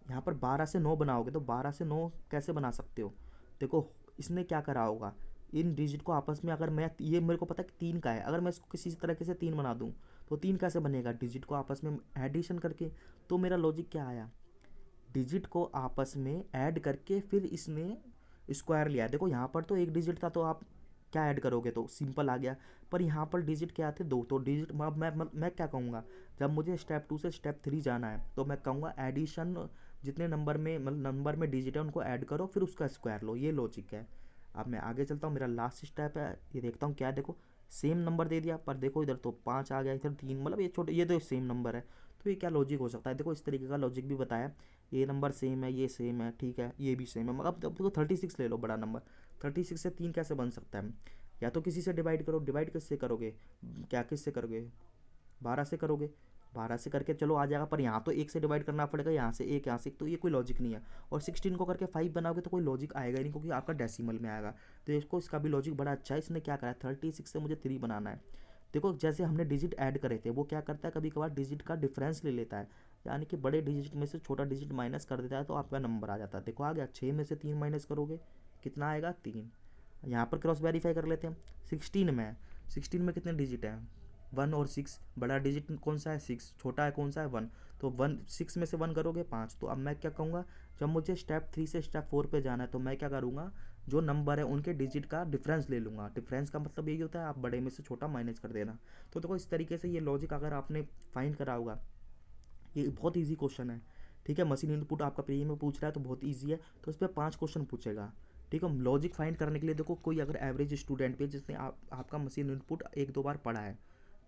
यहाँ पर 12 से 9 बनाओगे तो 12 से 9 कैसे बना सकते हो। देखो इसने क्या करा होगा, इन डिजिट को आपस में, अगर मैं ये मेरे को पता है कि 3 का है, अगर मैं इसको किसी तरीके से 3 बना दूँ तो 3 कैसे बनेगा, डिजिट को आपस में एडिशन करके। तो मेरा लॉजिक क्या आया, डिजिट को आपस में ऐड करके फिर इसने स्क्वायर लिया। देखो यहाँ पर तो एक डिजिट था तो आप क्या ऐड करोगे तो सिंपल आ गया, पर यहाँ पर डिजिट क्या आते दो, तो डिजिट अब मैं क्या कहूँगा, जब मुझे स्टेप 2 से स्टेप 3 जाना है तो मैं कहूँगा एडिशन, जितने नंबर में मतलब नंबर में डिजिट है उनको ऐड करो फिर उसका स्क्वायर लो, ये लॉजिक है। अब मैं आगे चलता हूँ, मेरा लास्ट स्टेप है, ये देखता हूँ क्या है। देखो सेम नंबर दे दिया, पर देखो इधर तो 5 आ गया, इधर 3, मतलब ये छोटे, ये तो सेम नंबर है। तो ये क्या लॉजिक हो सकता है, देखो इस तरीके का लॉजिक भी बताया। ये नंबर सेम है, ये सेम है, ठीक है, ये भी सेम है। मतलब अब देखो 36 ले लो बड़ा नंबर, 36 से 3 कैसे बन सकता है, या तो किसी से डिवाइड करो, डिवाइड किससे करोगे, क्या किससे करोगे, 12 से करोगे, 12 से करके चलो आ जाएगा, पर यहाँ तो 1 से डिवाइड करना पड़ेगा, यहाँ से 1, यहाँ से 1, तो ये कोई लॉजिक नहीं है। और 16 को करके 5 बनाओगे तो कोई लॉजिक आएगा ही नहीं, क्योंकि आपका डेसिमल में आएगा। तो इसको, इसका भी लॉजिक बड़ा अच्छा है। इसने क्या करा है, 36 से मुझे 3 बनाना है। देखो जैसे हमने डिजिट ऐड करे थे, वो क्या करता है, कभी कभार डिजिट का डिफरेंस ले लेता है, यानी कि बड़े डिजिट में से छोटा डिजिट माइनस कर देता है, तो आपका नंबर आ जाता है। देखो आ गया, 6 में से 3 माइनस करोगे कितना आएगा, 3। यहाँ पर क्रॉस वेरीफाई कर लेते हैं, 16 में है, 16 में कितने डिजिट हैं, 1 और 6। बड़ा डिजिट कौन सा है, 6, छोटा है कौन सा है, 1। तो 1, 6 में से 1 करोगे 5। तो अब मैं क्या कहूँगा, जब मुझे स्टेप 3 से स्टेप 4 पे जाना है तो मैं क्या करूँगा, जो नंबर है उनके डिजिट का डिफरेंस ले लूँगा। डिफरेंस का मतलब यही होता है आप बड़े में से छोटा माइनस कर देना। तो देखो इस तरीके से ये लॉजिक अगर आपने फाइंड करा होगा, ये बहुत ईजी क्वेश्चन है, ठीक है। मशीन इनपुट आपका प्री में पूछ रहा है तो बहुत ईजी है, तो इस पर 5 क्वेश्चन पूछेगा, ठीक है। लॉजिक फाइंड करने के लिए देखो कोई अगर एवरेज स्टूडेंट पे जिसने आपका मशीन इनपुट 1-2 बार पढ़ा है,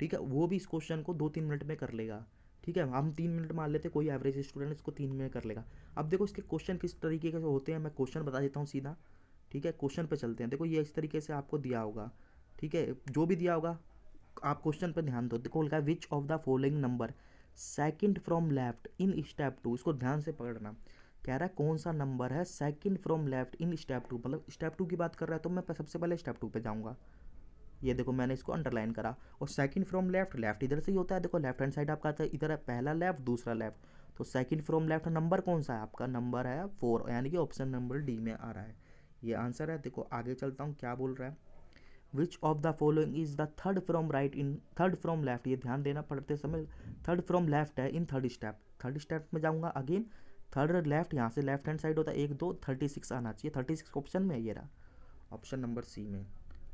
ठीक है, वो भी इस क्वेश्चन को 2-3 मिनट में कर लेगा, ठीक है। हम 3 मिनट मान लेते, कोई एवरेज स्टूडेंट इसको 3 मिनट कर लेगा। अब देखो इसके क्वेश्चन किस तरीके के होते हैं, मैं क्वेश्चन बता देता हूँ सीधा, ठीक है। क्वेश्चन पे चलते हैं। देखो ये इस तरीके से आपको दिया होगा, ठीक है, जो भी दिया होगा आप क्वेश्चन पर ध्यान दो। देखो लिखा है which of the following number second from left in step 2, इसको ध्यान से पकड़ना। कह रहा है कौन सा नंबर है second from left in step 2, मतलब स्टेप 2 की बात कर रहा है, तो मैं सबसे पहले स्टेप 2 पे जाऊंगा। ये देखो मैंने इसको अंडरलाइन करा। और सेकंड फ्रॉम लेफ्ट, लेफ्ट इधर से ही होता है, देखो लेफ्ट हैंड साइड आपका आता है, इधर है पहला लेफ्ट दूसरा लेफ्ट, तो सेकंड फ्रॉम लेफ्ट नंबर कौन सा है, आपका नंबर है 4, यानी कि ऑप्शन नंबर डी में आ रहा है, ये आंसर है। देखो आगे चलता हूँ क्या बोल रहा है, which of the following is the third from right in third from left, ये ध्यान देना पढ़ते समय, थर्ड फ्रॉम लेफ्ट है in third step. Third step में जाऊंगा अगेन, थर्ड लेफ्ट, यहाँ से लेफ्ट हैंड साइड होता है 1 2, 36 आना चाहिए, 36 ऑप्शन में ये रहा, ऑप्शन नंबर सी में।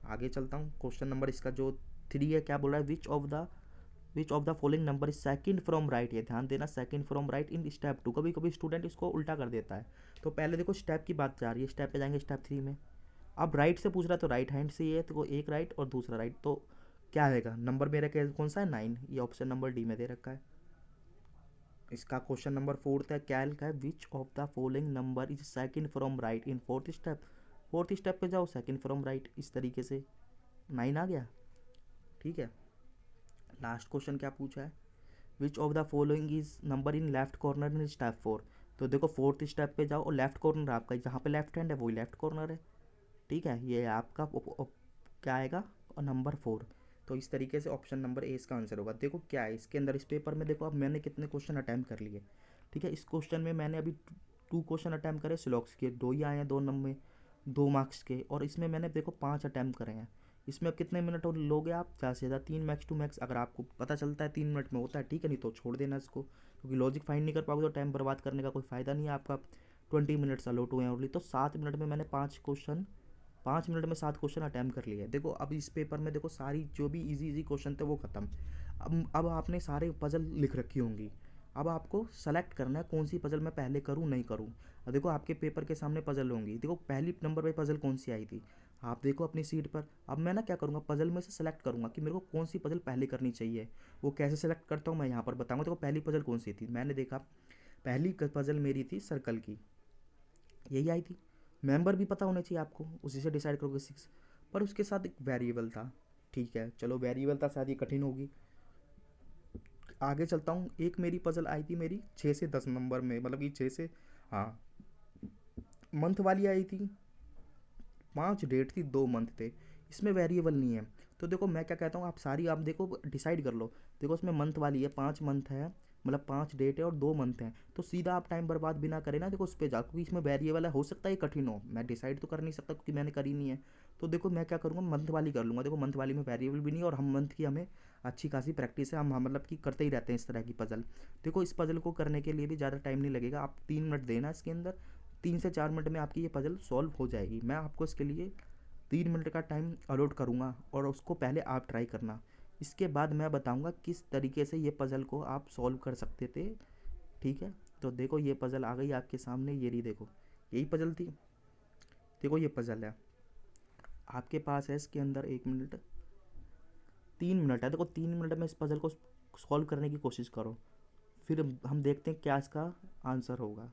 आगे चलता हूँ, क्वेश्चन नंबर इसका जो 3 है, क्या बोल रहा है, which of the following number is second from right, ये ध्यान देना, second from right in step 2। कभी कभी स्टूडेंट इसको उल्टा कर देता है, तो पहले देखो स्टेप की बात जा रही है, स्टेप पे जाएंगे स्टेप 3 में। अब राइट से पूछ रहा है तो राइट हैंड से ये है, तो एक राइट और दूसरा राइट, तो क्या आएगा, नंबर मेरा कौन सा है, 9, ये ऑप्शन नंबर डी में दे रखा है। इसका क्वेश्चन नंबर 4 है, क्या लिखा है, which of the following number is second from right in fourth step. Fourth step पे जाओ, सेकंड फ्रॉम राइट, इस तरीके से 9 आ गया, ठीक है। लास्ट क्वेश्चन क्या पूछा है, which of the following is number in left corner in step 4। तो देखो फोर्थ स्टेप पे जाओ और लेफ्ट कॉर्नर आपका जहाँ पे लेफ्ट हैंड है वही लेफ्ट कॉर्नर है, ठीक है, ये आपका क्या आएगा, और नंबर 4। तो इस तरीके से ऑप्शन नंबर ए इसका आंसर होगा। देखो क्या है इसके अंदर, इस पेपर में देखो अब मैंने कितने क्वेश्चन अटैम्प्ट कर लिए, ठीक है। इस क्वेश्चन में मैंने अभी 2 क्वेश्चन अटैम्प्ट करे सिलॉक्स के, 2 ही आए हैं 2 नंबर में, 2 मार्क्स के, और इसमें मैंने देखो 5 अटैम्प्ट करे हैं। इसमें अब कितने मिनट और लोगे आप, ज़्यादा से ज़्यादा 3 मैक्स टू मैक्स, अगर आपको पता चलता है 3 मिनट में होता है, ठीक है, नहीं तो छोड़ देना इसको, क्योंकि लॉजिक फाइंड नहीं कर पाओगे तो टाइम बर्बाद करने का कोई फ़ायदा नहीं है आपका। 20 मिनट्स अलोट हुए हैं ओनली, तो 7 मिनट में मैंने 5 मिनट में 7 क्वेश्चन अटैम्प्ट कर लिए। देखो अब इस पेपर में देखो सारी जो भी इजी क्वेश्चन थे वो ख़त्म। अब आपने सारे पजल लिख रखी होंगी, अब आपको सेलेक्ट करना है कौन सी पजल मैं पहले करूँ नहीं करूँ। और देखो आपके पेपर के सामने पजल होंगी, देखो पहली नंबर पे पजल कौन सी आई थी, आप देखो अपनी सीट पर। अब मैं ना क्या करूँगा, पजल में से सेलेक्ट करूँगा कि मेरे को कौन सी पजल पहले करनी चाहिए। वो कैसे सेलेक्ट करता हूँ मैं यहाँ पर बताऊँगा। देखो पहली पजल कौन सी थी, मैंने देखा पहली पजल मेरी थी सर्कल की, यही आई थी। मेंबर भी पता होने चाहिए आपको, उसी से डिसाइड करोगे 6। पर उसके साथ एक वेरिएबल था। ठीक है चलो, वेरिएबल था, शायद ये कठिन होगी। आगे चलता हूँ। एक मेरी पजल आई थी मेरी 6 से 10 नंबर में, मतलब कि 6 से, हाँ, मंथ वाली आई थी। 5 डेट थी, 2 मंथ थे। इसमें वेरिएबल नहीं है। तो देखो मैं क्या कहता हूँ, आप सारी आप देखो डिसाइड कर लो। देखो इसमें मंथ वाली है, 5 मंथ है, मतलब 5 डेट है और 2 मंथ हैं। तो सीधा आप टाइम बर्बाद बिना करे ना देखो उस पर जाओ, क्योंकि इसमें वेरिएबल है, हो सकता है ये कठिन हो, मैं डिसाइड तो कर नहीं सकता क्योंकि मैंने करी नहीं है। तो देखो मैं क्या करूँगा, मंथ वाली कर लूँगा। देखो मंथ वाली में वेरिएबल भी नहीं है और हम मंथ की हमें अच्छी खासी प्रैक्टिस है, हम मतलब कि करते ही रहते हैं इस तरह की पजल। देखो इस पजल को करने के लिए भी ज़्यादा टाइम नहीं लगेगा, आप 3 मिनट देना इसके अंदर। 3 से 4 मिनट में आपकी ये पजल सॉल्व हो जाएगी। मैं आपको इसके लिए 3 मिनट का टाइम अलॉट करूँगा और उसको पहले आप ट्राई करना। इसके बाद मैं बताऊँगा किस तरीके से ये पज़ल को आप सॉल्व कर सकते थे। ठीक है, तो देखो ये पज़ल आ गई आपके सामने, ये रही देखो, यही पज़ल थी। देखो ये पज़ल है आपके पास है, इसके अंदर 1 मिनट, 3 मिनट है। देखो 3 मिनट में इस पज़ल को सॉल्व करने की कोशिश करो, फिर हम देखते हैं क्या इसका आंसर होगा।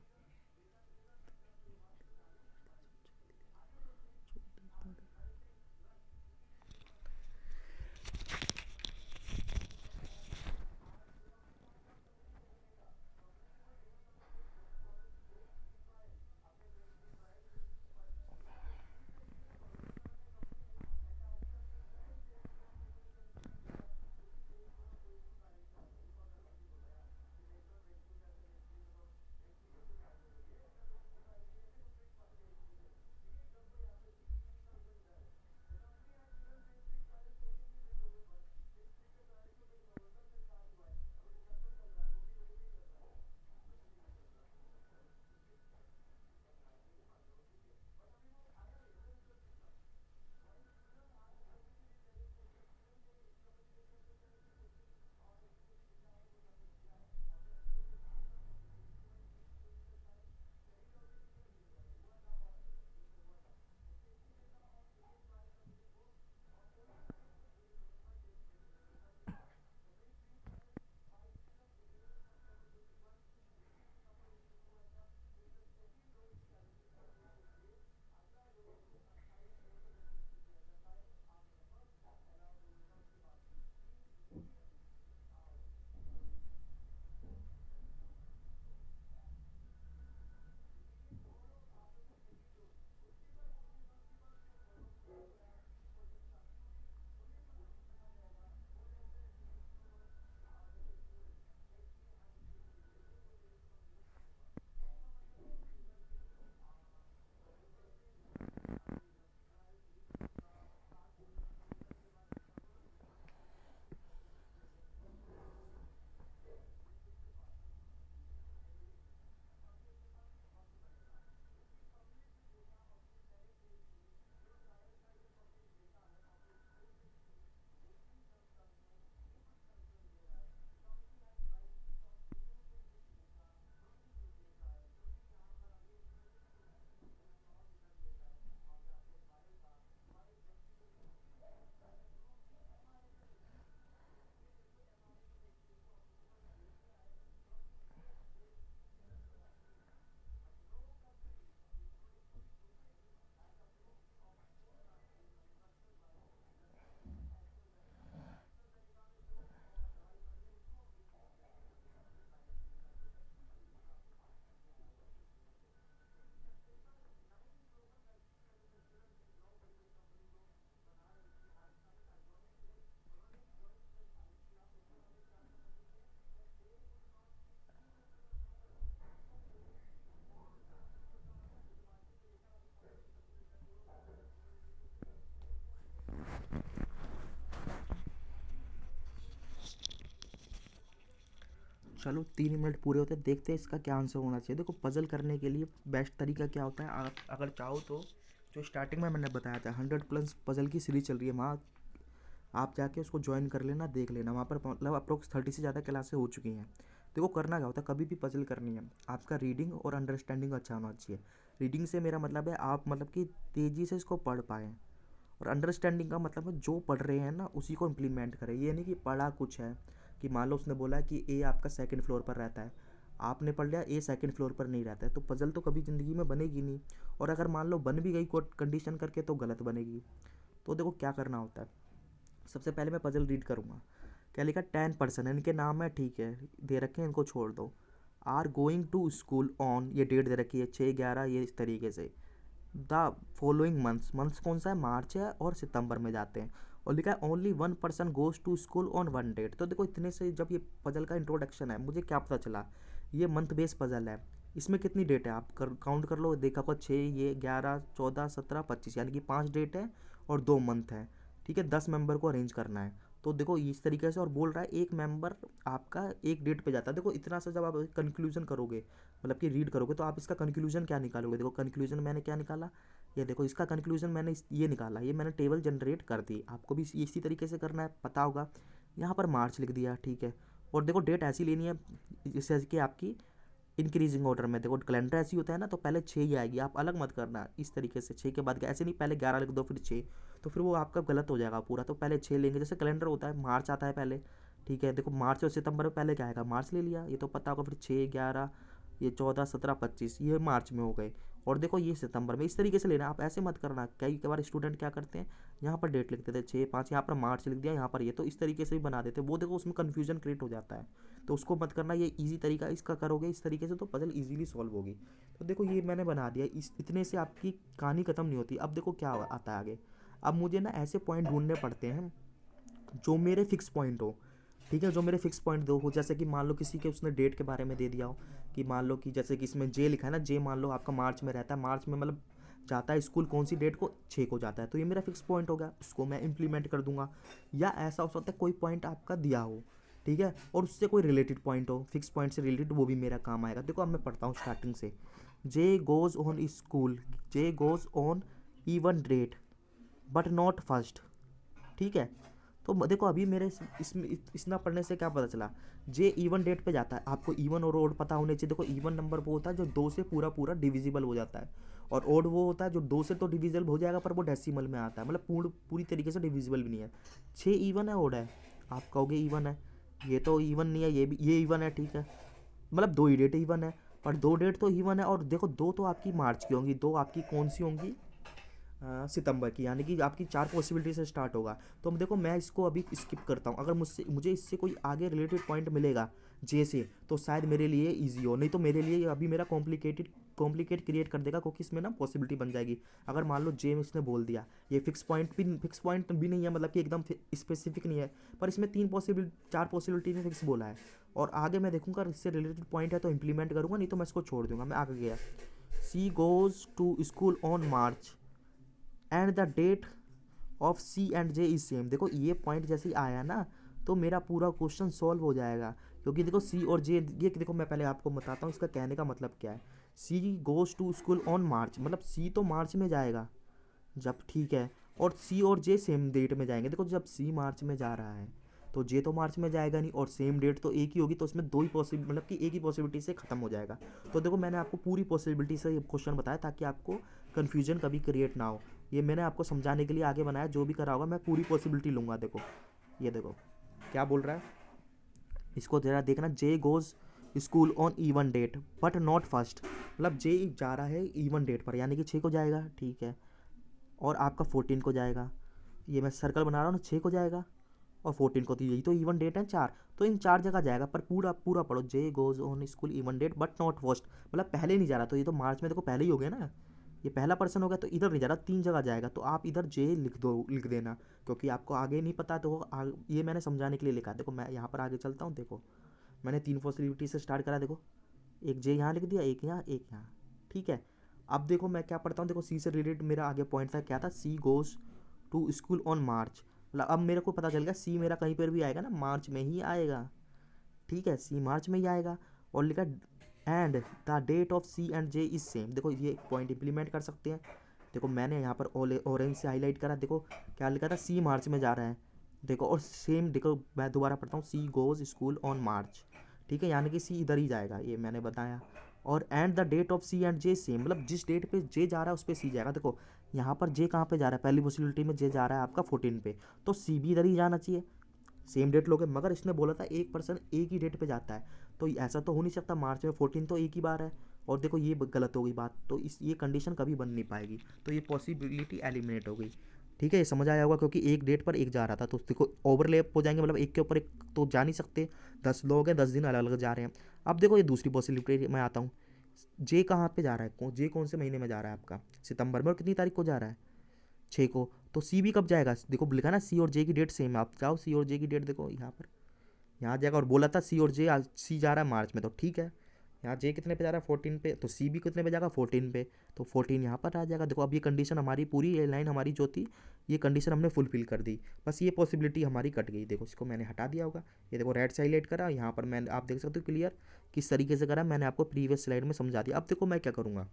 चलो 3 मिनट पूरे होते हैं, देखते हैं इसका क्या आंसर होना चाहिए। देखो पजल करने के लिए बेस्ट तरीका क्या होता है, आप अगर चाहो तो जो स्टार्टिंग में मैंने बताया था 100+ पजल की सीरीज चल रही है, वहाँ आप जाके उसको ज्वाइन कर लेना, देख लेना। वहाँ पर मतलब अप्रोक्स 30 से ज़्यादा क्लासें हो चुकी हैं। देखो करना क्या होता है, कभी भी पजल करनी है आपका रीडिंग और अंडरस्टैंडिंग अच्छा होना चाहिए। रीडिंग से मेरा मतलब है आप मतलब कि तेज़ी से इसको पढ़ पाएँ, और अंडरस्टैंडिंग का मतलब है जो पढ़ रहे हैं ना उसी को इम्प्लीमेंट करें। ये नहीं कि पढ़ा कुछ है, कि मान लो उसने बोला है कि ए आपका सेकंड फ्लोर पर रहता है, आपने पढ़ लिया ए सेकंड फ्लोर पर नहीं रहता है, तो पजल तो कभी ज़िंदगी में बनेगी नहीं। और अगर मान लो बन भी गई कोई कंडीशन करके तो गलत बनेगी। तो देखो क्या करना होता है, सबसे पहले मैं पजल रीड करूँगा। क्या लिखा, 10 पर्सन है, इनके नाम है, ठीक है, दे रखे हैं, इनको छोड़ दो। Are going to school on, ये डेट दे रखी है 6/11, ये इस तरीके से। द फॉलोइंग मंथ्स, मंथ्स कौन सा है, मार्च है और सितंबर में जाते हैं। और लिखा है only 1 person goes to school on 1 date. तो देखो इतने से जब ये पजल का इंट्रोडक्शन है, मुझे क्या पता चला, ये मंथ बेस्ड पजल है। इसमें कितनी डेट है आप काउंट कर लो, देखा को 6, ये 11, 14, 17, 25, यानी कि 5 डेट है और 2 मंथ है। ठीक है, 10 मेंबर को अरेंज करना है। तो देखो इस तरीके से, और बोल रहा है एक मेंबर आपका एक डेट पे जाता है। देखो इतना सा जब आप कंक्लूजन करोगे, मतलब कि रीड करोगे, तो आप इसका कंक्लूजन क्या निकालोगे। देखो कंक्लूजन मैंने क्या निकाला, ये देखो इसका कंक्लूजन मैंने ये निकाला, ये मैंने टेबल जनरेट कर दी। आपको भी इसी तरीके से करना है, पता होगा। यहाँ पर मार्च लिख दिया, ठीक है। और देखो डेट ऐसी लेनी है जैसे कि आपकी इंक्रीजिंग ऑर्डर में। देखो कैलेंडर ऐसी होता है ना, तो पहले 6 ही आएगी, आप अलग मत करना इस तरीके से। 6 के बाद ऐसे नहीं पहले 11 लिख दो फिर 6, तो फिर वो आपका गलत हो जाएगा पूरा। तो पहले 6 लेंगे, जैसे कैलेंडर होता है मार्च आता है पहले, ठीक है। देखो मार्च और सितंबर में पहले क्या आएगा, मार्च ले लिया, ये तो पता होगा। फिर 6, 11, ये 14, 17, 25, ये मार्च में हो गए। और देखो ये सितंबर में, इस तरीके से लेना, आप ऐसे मत करना। कई बार स्टूडेंट क्या करते हैं, यहाँ पर डेट लिखते थे 6, 5, यहाँ पर मार्च लिख दिया, यहाँ पर ये, तो इस तरीके से भी बना देते, वो देखो उसमें कन्फ्यूजन क्रिएट हो जाता है। तो उसको मत करना, ये इजी तरीका, इसका करोगे इस तरीके से तो पजल इजीली सॉल्व होगी। तो देखो ये मैंने बना दिया, इस इतने से आपकी कहानी खत्म नहीं होती। अब देखो क्या आता है आगे, अब मुझे ना ऐसे पॉइंट ढूंढने पड़ते हैं जो मेरे फिक्स पॉइंट हो, ठीक है, जो मेरे फिक्स पॉइंट दो हो। जैसे कि मान लो किसी के उसने डेट के बारे में दे दिया हो, कि मान लो कि जैसे कि इसमें जे लिखा है ना, जे मान लो आपका मार्च में रहता है, मार्च में मतलब जाता है स्कूल कौन सी डेट को, 6 को जाता है, तो ये मेरा फिक्स पॉइंट हो गया, उसको मैं इंप्लीमेंट कर दूंगा। या ऐसा हो सकता है कोई पॉइंट आपका दिया हो, ठीक है, और उससे कोई रिलेटेड पॉइंट हो, फिक्स पॉइंट से रिलेटेड, वो भी मेरा काम आएगा। देखो अब मैं पढ़ता हूँ स्टार्टिंग से, J goes on school, J goes on even date but not first, ठीक है। तो देखो अभी मेरे इसमें इतना पढ़ने से क्या पता चला, जे इवन डेट पे जाता है। आपको इवन और ओड पता होने चाहिए। देखो इवन नंबर वो होता है जो 2 से पूरा पूरा डिविजिबल हो जाता है, और ओड वो होता है जो 2 से तो डिविजिबल हो जाएगा पर वो डेसिमल में आता है, मतलब पूरी तरीके से डिविजिबल भी नहीं है। 6 इवन है, ओड है, आप कहोगे इवन है, ये तो इवन नहीं है, ये इवन है, ठीक है, मतलब 2 ही डेट इवन है, पर 2 डेट तो इवन है। और देखो 2 तो आपकी मार्च की होंगी, 2 आपकी कौन सी होंगी, सितंबर की, यानी कि आपकी 4 पॉसिबिलिटी से स्टार्ट होगा। तो अब देखो मैं इसको अभी स्किप करता हूँ, अगर मुझे इससे कोई आगे रिलेटेड पॉइंट मिलेगा जे से, तो शायद मेरे लिए इजी हो, नहीं तो मेरे लिए अभी मेरा कॉम्प्लिकेट क्रिएट कर देगा, क्योंकि इसमें ना पॉसिबिलिटी बन जाएगी। अगर मान लो जे में इसने बोल दिया, ये फिक्स पॉइंट भी नहीं है, मतलब कि एकदम स्पेसिफिक नहीं है, पर इसमें 4 पॉसिबिलिटी में फिक्स बोला है, और आगे मैं देखूंगा इससे रिलेटेड पॉइंट है तो इंप्लीमेंट करूँगा, नहीं तो मैं इसको छोड़ दूंगा। मैं आगे गया, C goes to school on March and the date of C and J is same. देखो ये पॉइंट जैसे ही आया ना, तो मेरा पूरा क्वेश्चन सॉल्व हो जाएगा, क्योंकि देखो सी और जे, ये देखो मैं पहले आपको बताता हूँ इसका कहने का मतलब क्या है। C goes to school on March, मतलब सी तो मार्च में जाएगा जब, ठीक है, और सी और जे सेम डेट में जाएंगे। देखो जब सी मार्च में जा रहा है तो जे तो मार्च में जाएगा नहीं, और सेम डेट तो एक ही होगी, तो इसमें 2 ही मतलब कि एक ही पॉसिबिलिटी से ख़त्म हो जाएगा। तो देखो मैंने आपको पूरी पॉसिबिलिटी से ये क्वेश्चन बताया ताकि आपको कन्फ्यूजन कभी क्रिएट ना हो। ये मैंने आपको समझाने के लिए आगे बनाया, जो भी करा होगा मैं पूरी पॉसिबिलिटी लूँगा। देखो ये देखो क्या बोल रहा है, इसको जरा देखना, J goes school on even date but not first, मतलब जे जा रहा है इवन डेट पर, यानी कि 6 को जाएगा, ठीक है, और आपका 14 को जाएगा। ये मैं सर्कल बना रहा हूँ ना, 6 को जाएगा और 14 को, तो यही तो इवन डेट है 4, तो इन 4 जगह जाएगा। पर पूरा पूरा पढ़ो, J goes on school even date but not first, मतलब पहले नहीं जा रहा, तो ये तो मार्च में देखो पहले ही हो गया ना, ये पहला पर्सन हो गया, तो इधर नहीं जा रहा, 3 जगह जाएगा, तो आप इधर जे लिख देना, क्योंकि आपको आगे नहीं पता, तो ये मैंने समझाने के लिए लिखा। देखो मैं यहाँ पर आगे चलता हूँ, देखो मैंने 3 पॉसिबिलिटी से स्टार्ट करा, देखो एक जे यहाँ लिख दिया, एक यहाँ, एक यहाँ, ठीक है। अब देखो मैं क्या पढ़ता हूँ, देखो सी से रिलेटेड मेरा आगे पॉइंट था, क्या था, C goes to school on March, मतलब अब मेरे को पता चल गया सी मेरा कहीं पर भी आएगा ना, मार्च में ही आएगा, ठीक है, सी मार्च में ही आएगा। और लिखा and the date of C and J is same, देखो ये पॉइंट इंप्लीमेंट कर सकते हैं। देखो मैंने यहाँ पर ऑरेंज से हाईलाइट करा, देखो क्या लिखा था, सी मार्च में जा रहा है, देखो, और सेम देखो मैं दोबारा पढ़ता हूँ, सी गोज स्कूल ऑन मार्च, ठीक है, यानी कि सी इधर ही जाएगा, ये मैंने बताया। और and the date of C and J same, मतलब जिस डेट पे जे जा रहा है उस पर सी जाएगा। देखो यहाँ पर जे कहाँ पे जा रहा है, पहली पॉसिबिलिटी में जे जा रहा है आपका 14 पे, तो सी भी इधर ही जाना चाहिए। सेम डेट लोगे, मगर इसने बोला था एक पर्सन एक ही डेट पे जाता है, तो ऐसा तो हो नहीं सकता, मार्च में 14 तो एक ही बार है। और देखो ये गलत हो गई बात, तो इस ये कंडीशन कभी बन नहीं पाएगी, तो ये पॉसिबिलिटी एलिमिनेट हो गई। ठीक है, ये समझ आया होगा, क्योंकि एक डेट पर एक जा रहा था, तो देखो ओवरलैप हो जाएंगे, मतलब एक के ऊपर एक तो जा नहीं सकते, 10 लोग हैं, 10 दिन अलग अलग जा रहे हैं। अब देखो ये दूसरी पॉसिबिलिटी मैं आता हूँ, जे कहाँ पे जा रहा है, जे कौन से महीने में जा रहा है आपका, सितंबर में, और कितनी तारीख को जा रहा है, 6 को, तो सी भी कब जाएगा, देखो लिखा ना सी और जे की डेट सेम है, आप जाओ सी और जे की डेट देखो यहाँ पर, यहाँ जाएगा, और बोला था सी और जे, सी जा रहा है मार्च में, तो ठीक है, यहाँ जे कितने पे जा रहा है 14 पे, तो सी भी कितने पे जाएगा 14 पे, तो 14 यहाँ पर आ जाएगा। देखो अब ये कंडीशन हमारी पूरी, ये लाइन हमारी जो थी, ये कंडीशन हमने फुलफिल कर दी, बस ये पॉसिबिलिटी हमारी कट गई। देखो इसको मैंने हटा दिया होगा, ये देखो रेड से हाईलाइट करा, यहाँ पर मैंने, आप देख सकते हो क्लियर किस तरीके से करा, मैंने आपको प्रीवियस स्लाइड में समझा दिया। अब देखो मैं क्या करूँगा,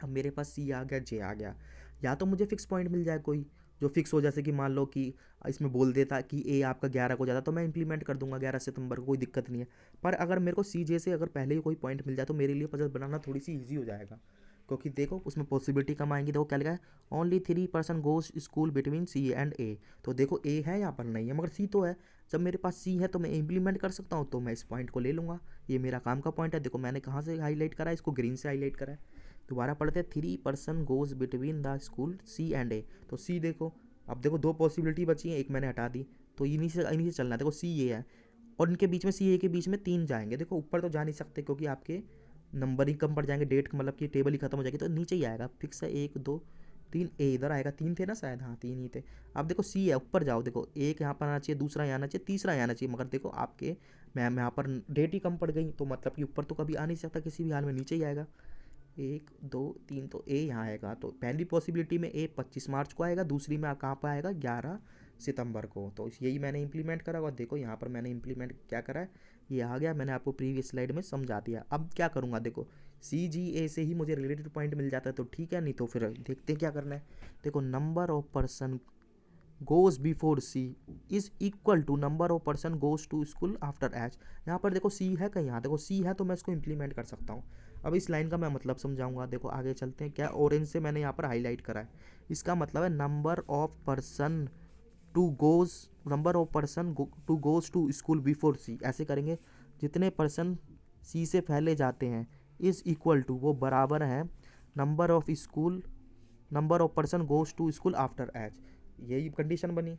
अब मेरे पास सी आ गया, जे आ गया, या तो मुझे फिक्स पॉइंट मिल जाए कोई जो फिक्स हो, जैसे कि मान लो कि इसमें बोल देता कि ए आपका 11 को जाता, तो मैं इंप्लीमेंट कर दूंगा 11 सितंबर को, कोई दिक्कत नहीं है। पर अगर मेरे को सी जे से अगर पहले ही कोई पॉइंट मिल जाए, तो मेरे लिए पजल बनाना थोड़ी सी ईजी हो जाएगा, क्योंकि देखो उसमें पॉसिबिलिटी कम आएंगी। देखो क्या लिखा है, only 3% goes school between C and A, तो देखो ए है यहाँ पर नहीं है, मगर सी तो है। जब मेरे पास सी है तो मैं इंप्लीमेंट कर सकता हूँ, तो मैं इस पॉइंट को ले लूँगा, ये मेरा काम का पॉइंट है। देखो मैंने कहाँ से हाईलाइट करा है, इसको ग्रीन से हाईलाइट करा है। दोबारा पढ़ते हैं, 3% goes between the school C and A, तो सी देखो, अब देखो दो पॉसिबिलिटी बची हैं, एक मैंने हटा दी, तो इन्हीं से चलना है। देखो सी ये है, और इनके बीच में सी ए के बीच में 3 जाएंगे, देखो ऊपर तो जा नहीं सकते क्योंकि आपके नंबर ही कम पड़ जाएंगे, डेट मतलब कि टेबल ही खत्म हो जाएगी, तो नीचे ही आएगा फिक्स है, 1 2 3, ए इधर आएगा, 3 थे ना शायद, हाँ 3 ही थे। अब देखो सी है, ऊपर जाओ, देखो एक यहाँ पर आना चाहिए, दूसरा यहाँ आना चाहिए, तीसरा यहाँ आना चाहिए, मगर देखो आपके मैम यहाँ पर डेट ही कम पड़ गई, तो मतलब कि ऊपर तो कभी आ नहीं सकता किसी भी हाल में, नीचे ही आएगा। 1 2 3, तो ए यहाँ आएगा, तो पहली पॉसिबिलिटी में ए 25 मार्च को आएगा, दूसरी में कहाँ पर आएगा 11 सितंबर को, तो यही मैंने इंप्लीमेंट करा। और देखो यहाँ पर मैंने इंप्लीमेंट क्या करा है, ये आ गया, मैंने आपको प्रीवियस स्लाइड में समझा दिया। अब क्या करूँगा, देखो सी जी ए से ही मुझे रिलेटेड पॉइंट मिल जाता है तो ठीक है, नहीं तो फिर देखते हैं क्या करना है। देखो number of person goes before C is equal to number of person goes to school after H. यहाँ पर देखो सी है कहीं, यहाँ देखो सी है, तो मैं इसको इंप्लीमेंट कर सकता हूँ। अब इस लाइन का मैं मतलब समझाऊंगा, देखो आगे चलते हैं, क्या ऑरेंज से मैंने यहाँ पर हाईलाइट करा है, इसका मतलब है number of person to goes, number of person to goes to school before C, ऐसे करेंगे, जितने पर्सन सी से पहले जाते हैं इज इक्वल टू, वो बराबर है number of school, number of person goes to school after H. यही कंडीशन बनी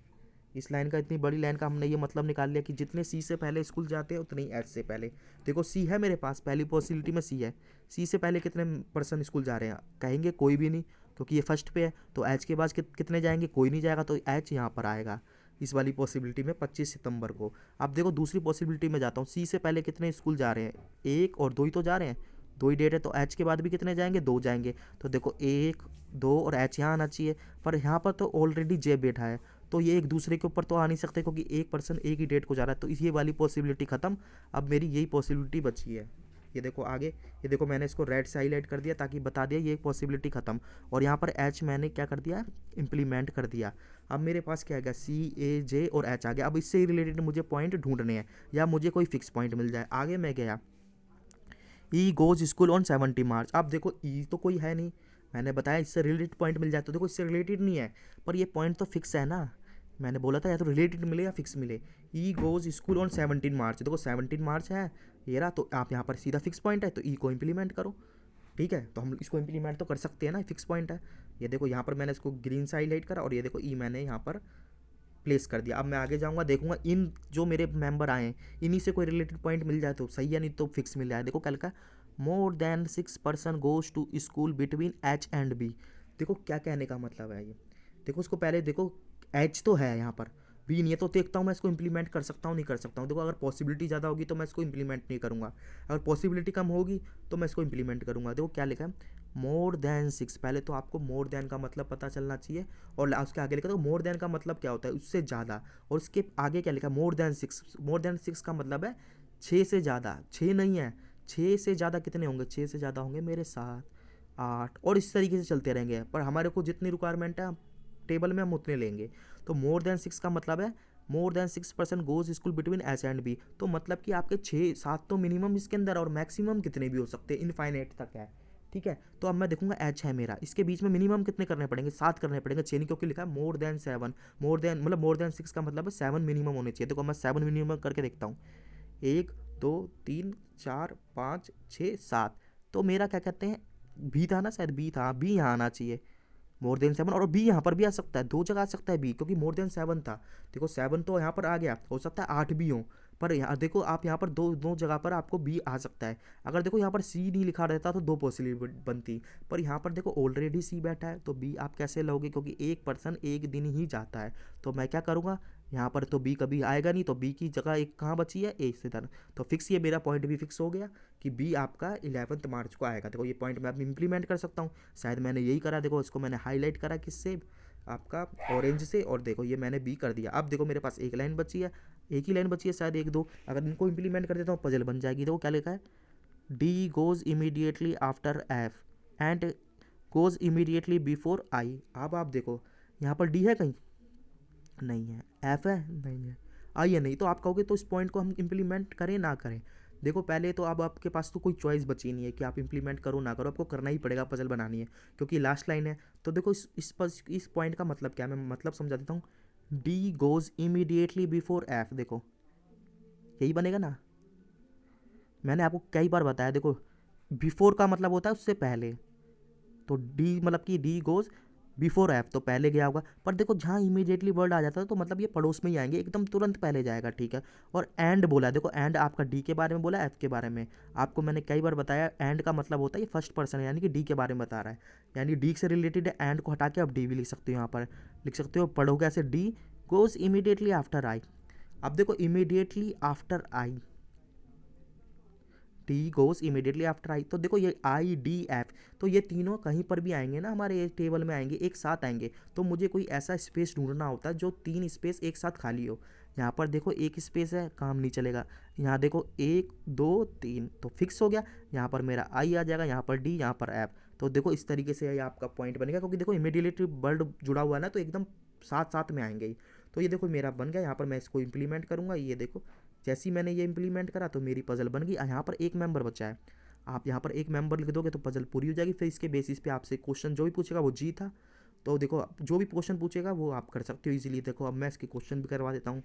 इस लाइन का, इतनी बड़ी लाइन का हमने ये मतलब निकाल लिया कि जितने सी से पहले स्कूल जाते हैं उतने ही एच से पहले। देखो सी है मेरे पास, पहली पॉसिबिलिटी में सी है, सी से पहले कितने पर्सन स्कूल जा रहे हैं, कहेंगे कोई भी नहीं, क्योंकि ये फर्स्ट पे है, तो एच के बाद कितने जाएंगे, कोई नहीं जाएगा, तो एच यहाँ पर आएगा इस वाली पॉसिबिलिटी में 25 सितंबर को। अब देखो दूसरी पॉसिबिलिटी में जाता हूँ, सी से पहले कितने स्कूल जा रहे हैं, 1 और 2 ही तो जा रहे हैं, 2 ही डेट है, तो एच के बाद भी कितने जाएंगे, 2 जाएंगे, तो देखो 1 2 और एच यहाँ आना चाहिए, पर यहाँ पर तो ऑलरेडी जे बैठा है, तो ये एक दूसरे के ऊपर तो आ नहीं सकते, क्योंकि एक पर्सन एक ही डेट को जा रहा है, तो ये वाली पॉसिबिलिटी खत्म। अब मेरी यही पॉसिबिलिटी बची है, ये देखो आगे, ये देखो मैंने इसको रेड से हाईलाइट कर दिया ताकि बता दिया ये एक पॉसिबिलिटी खत्म, और यहाँ पर एच मैंने क्या कर दिया, इंप्लीमेंट कर दिया। अब मेरे पास क्या आ गया, सी ए जे और एच आ गया। अब इससे रिलेटेड मुझे पॉइंट ढूंढने हैं, या मुझे कोई फिक्स पॉइंट मिल जाए। आगे मैं गया, ई गोज स्कूल ऑन 70 मार्च। अब देखो ई तो कोई है नहीं, मैंने बताया इससे रिलेटेड पॉइंट मिल जाए, तो देखो इससे रिलेटेड नहीं है, पर ये पॉइंट तो फिक्स है ना, मैंने बोला था या तो रिलेटेड मिले या फिक्स मिले। ई गोज स्कूल ऑन 17 मार्च, देखो 17 मार्च है ये रहा, तो आप यहाँ पर सीधा फिक्स पॉइंट है, तो ई को इम्प्लीमेंट करो। ठीक है, तो हम इसको इम्प्लीमेंट तो कर सकते हैं ना, फिक्स पॉइंट है। ये देखो यहाँ पर मैंने इसको ग्रीन से हाईलाइट करा, और ये देखो ई मैंने यहाँ पर प्लेस कर दिया। अब मैं आगे जाऊँगा, देखूंगा इन जो मेरे मेंबर आए हैं इन्हीं से कोई रिलेटेड पॉइंट मिल जाए तो सही है, नहीं तो फिक्स मिल जाए। देखो कल का, more than 6 person goes to school between H and B. देखो क्या कहने का मतलब है ये, देखो उसको पहले देखो, एच तो है यहाँ पर, बी नहीं है, तो देखता हूँ मैं इसको इंप्लीमेंट कर सकता हूँ नहीं कर सकता हूँ। देखो अगर पॉसिबिलिटी ज़्यादा होगी तो मैं इसको इंप्लीमेंट नहीं करूँगा, अगर पॉसिबिलिटी कम होगी तो मैं इसको इंप्लीमेंट करूँगा। देखो क्या लिखा है, मोर देन 6, पहले तो आपको मोर देन का मतलब पता चलना चाहिए, और उसके आगे लिखा, तो मोर देन का मतलब क्या होता है, उससे ज़्यादा, और उसके आगे क्या लिखा, मोर देन 6, मोर देन 6 का मतलब है 6 से ज़्यादा, 6 नहीं है, 6 से ज़्यादा कितने होंगे, 6 से ज़्यादा होंगे मेरे 7 8, और इस तरीके से चलते रहेंगे, पर हमारे को जितनी रिक्वायरमेंट है टेबल में हम उतने लेंगे। तो मोर देन 6 का मतलब है more than 6% goes school between H and B, तो मतलब कि आपके 6 7 तो मिनिमम इसके अंदर, और मैक्सिमम कितने भी हो सकते हैं, इनफाइनाइट तक है। ठीक है। तो अब मैं देखूंगा एच है मेरा, इसके बीच में मिनिमम कितने करने पड़ेंगे, 7 करने पड़ेंगे, चेन क्योंकि लिखा है मोर देन 7, मोर देन मतलब मोर देन 6 का मतलब है 7 मिनिमम होने चाहिए। देखो मैं 7 मिनिमम करके देखता हूँ, 1 2 3 4 5 6 7। तो मेरा क्या कहते हैं, बी था ना शायद, बी था, बी यहाँ आना चाहिए मोर देन 7, और बी यहाँ पर भी आ सकता है, दो जगह आ सकता है बी, क्योंकि मोर देन 7 था। देखो 7 तो यहाँ पर आ गया, हो सकता है 8 भी हो, पर यहाँ देखो आप यहाँ पर दो दो जगह पर आपको बी आ सकता है। अगर देखो यहाँ पर सी नहीं लिखा रहता तो दो पॉसिबिलिटी बनती, पर यहाँ पर देखो ऑलरेडी सी बैठा है, तो बी आप कैसे लोगे, क्योंकि एक पर्सन एक दिन ही जाता है। तो मैं क्या करूँगा, यहाँ पर तो बी कभी आएगा नहीं, तो बी की जगह एक कहाँ बची है, ए से तरह, तो फिक्स, ये मेरा पॉइंट भी फिक्स हो गया कि बी आपका 11 मार्च को आएगा। देखो ये पॉइंट मैं अब इंप्लीमेंट कर सकता हूँ, शायद मैंने यही करा। देखो इसको मैंने हाईलाइट करा किससे, आपका ऑरेंज से, और देखो ये मैंने बी कर दिया। अब देखो मेरे पास एक लाइन बची है, एक ही लाइन बची है शायद, एक दो, अगर इनको इंप्लीमेंट कर देता हूँ पजल बन जाएगी। देखो क्या लिखा है, D goes immediately after F and goes immediately before I. अब आप देखो यहाँ पर डी है कहीं, नहीं है, एफ है नहीं है, आई है नहीं, तो आप कहोगे तो इस पॉइंट को हम इम्प्लीमेंट करें ना करें। देखो पहले तो अब आपके पास तो कोई चॉइस बची नहीं है कि आप इम्प्लीमेंट करो ना करो, आपको करना ही पड़ेगा, पजल बनानी है, क्योंकि लास्ट लाइन है। तो देखो इस पॉइंट का मतलब क्या है, मैं मतलब समझा देता हूँ, D goes immediately before F, देखो यही बनेगा ना। मैंने आपको कई बार बताया, देखो बिफोर का मतलब होता है उससे पहले, तो डी मतलब कि डी गोज बिफोर एफ, तो पहले गया होगा। पर देखो जहाँ इमीडिएटली वर्ड आ जाता है तो मतलब ये पड़ोस में ही आएंगे, एकदम तुरंत पहले जाएगा, ठीक है। और एंड बोला, देखो एंड आपका डी के बारे में बोला, एफ के बारे में। आपको मैंने कई बार बताया एंड का मतलब होता है ये फर्स्ट पर्सन है, यानी कि डी के बारे में बता रहा है, यानी डी से रिलेटेड है। एंड को हटा के आप डी भी लिख सकते हो, यहाँ पर लिख सकते हो, पढ़ोगे ऐसे, D goes immediately after I. अब देखो immediately after I, T goes immediately after I, तो देखो ये आई डी एफ, तो ये तीनों कहीं पर भी आएंगे ना, हमारे टेबल में आएंगे, एक साथ आएंगे। तो मुझे कोई ऐसा स्पेस ढूंढना होता है जो 3 स्पेस एक साथ खाली हो। यहाँ पर देखो एक स्पेस है, काम नहीं चलेगा। यहाँ देखो 1 2 3, तो फिक्स हो गया। यहाँ पर मेरा आई आ जाएगा, यहाँ पर डी, यहाँ पर एफ। तो देखो इस तरीके से ये आपका पॉइंट बनेगा, क्योंकि देखो इमीडिएटली वर्ड जुड़ा हुआ है ना, तो एकदम साथ साथ में आएंगे ही। तो ये देखो मेरा बन गया, यहाँ पर मैं इसको इम्प्लीमेंट करूँगा, ये देखो जैसे ही मैंने ये इंप्लीमेंट करा तो मेरी पजल बन गई। यहाँ पर एक मेंबर बचा है, आप यहाँ पर एक मेंबर लिख दोगे तो पजल पूरी हो जाएगी। फिर इसके बेसिस पे आपसे क्वेश्चन जो भी पूछेगा वो जी था, तो देखो जो भी क्वेश्चन पूछेगा वो आप कर सकते हो इजीली। देखो अब मैं इसके क्वेश्चन भी करवा देता हूँ।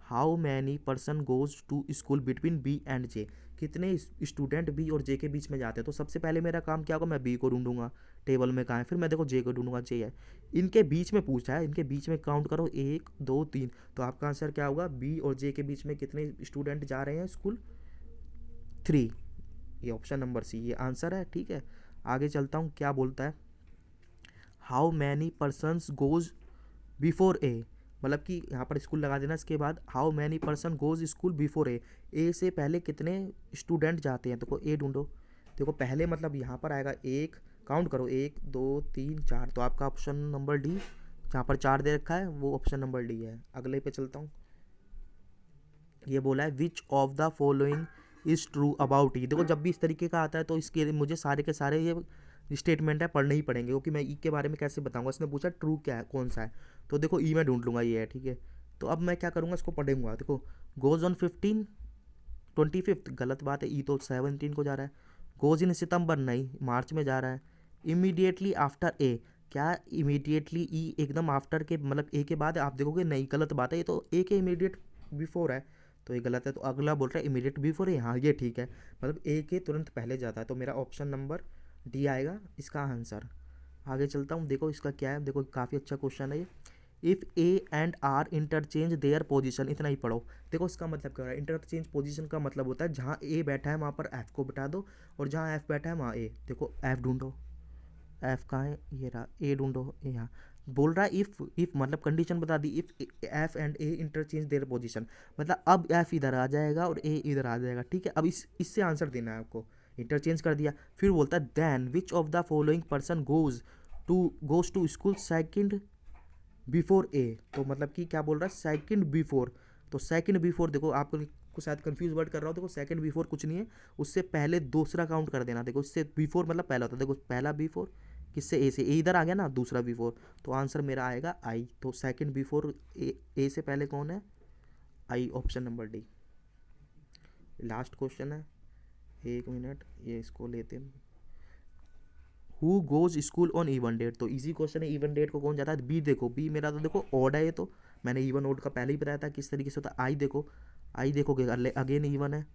How many person goes to school between B and J, कितने स्टूडेंट बी और जे के बीच में जाते हैं। तो सबसे पहले मेरा काम क्या होगा, मैं बी को ढूंढूंगा, टेबल में कहाँ है, फिर मैं देखो जे को ढूंढूंगा, जे है, इनके बीच में पूछा है, इनके बीच में काउंट करो 1 2 3, तो आपका आंसर क्या होगा, बी और जे के बीच में कितने स्टूडेंट जा रहे हैं स्कूल, 3। ये ऑप्शन नंबर सी ये आंसर है, ठीक है। आगे चलता हूँ, क्या बोलता है, how many persons goes before A, मतलब कि यहाँ पर स्कूल लगा देना, इसके बाद how many person goes school before A से पहले कितने स्टूडेंट जाते हैं। देखो ए ढूंढो, देखो पहले मतलब यहाँ पर आएगा, एक काउंट करो 1 2 3 4, तो आपका ऑप्शन नंबर डी, जहाँ पर 4 दे रखा है वो ऑप्शन नंबर डी है। अगले पे चलता हूँ, ये बोला है which of the following is true about E. देखो जब भी इस तरीके का आता है तो इसके लिए मुझे सारे के सारे ये स्टेटमेंट है पढ़ने ही पड़ेंगे, क्योंकि मैं ई के बारे में कैसे बताऊंगा। इसने पूछा ट्रू क्या है, कौन सा है, तो देखो ई मैं ढूंढ लूँगा, ये है, ठीक है। तो अब मैं क्या करूँगा, इसको पढ़ूंगा। देखो गोज ऑन 25 गलत बात है, ई तो 17 को जा रहा है। गोज इन सितंबर, नहीं मार्च में जा रहा है। इमीडिएटली आफ्टर ए, क्या इमीडिएटली ई एकदम आफ्टर के मतलब ए के बाद आप देखोगे, नहीं गलत बात है, ये तो ए के इमीडिएट बिफोर है, तो ये गलत है। तो अगला बोल रहा है इमीडिएट बिफोर है, हाँ ये ठीक है, मतलब ए के तुरंत पहले जाता है, तो मेरा ऑप्शन नंबर डी आएगा इसका आंसर। आगे चलता हूँ, देखो इसका क्या है, देखो काफ़ी अच्छा क्वेश्चन है ये। If A and R interchange their position, इतना ही पढ़ो। देखो इसका मतलब क्या हो रहा है, इंटरचेंज पोजीशन का मतलब होता है जहाँ ए बैठा है वहाँ पर एफ को बिठा दो, और जहाँ एफ बैठा है वहाँ ए। देखो एफ ढूंढो, एफ कहाँ है, ये रहा, ए ढूंढो, यहाँ बोल रहा है इफ़ मतलब कंडीशन बता दी, if F and A interchange their position, मतलब अब एफ इधर आ जाएगा और ए इधर आ जाएगा, ठीक है। अब इससे आंसर देना है आपको, इंटरचेंज कर दिया। फिर बोलता है then which of the following person goes to school second before A, तो मतलब कि क्या बोल रहा है, सेकंड बिफोर। तो सेकंड बिफोर देखो आपको शायद कंफ्यूज वर्ड कर रहा हो, देखो सेकंड बिफोर कुछ नहीं है, उससे पहले दूसरा काउंट कर देना। देखो इससे बिफोर मतलब पहला होता है, देखो पहला बिफोर किससे, ए से, ए इधर आ गया ना, दूसरा बिफोर, तो आंसर मेरा आएगा आई। तो सेकंड बिफोर ए से पहले कौन है, I, option number D. Last question है, 1 मिनट ये इसको लेते हैं। Who goes school on even date, तो इजी क्वेश्चन है, इवन डेट को कौन जाता है। बी देखो, बी मेरा तो देखो ऑड है, ये तो मैंने इवन ऑड का पहले ही बताया था किस तरीके से होता है। आई देखो, आई देखोगे अगेन इवन है,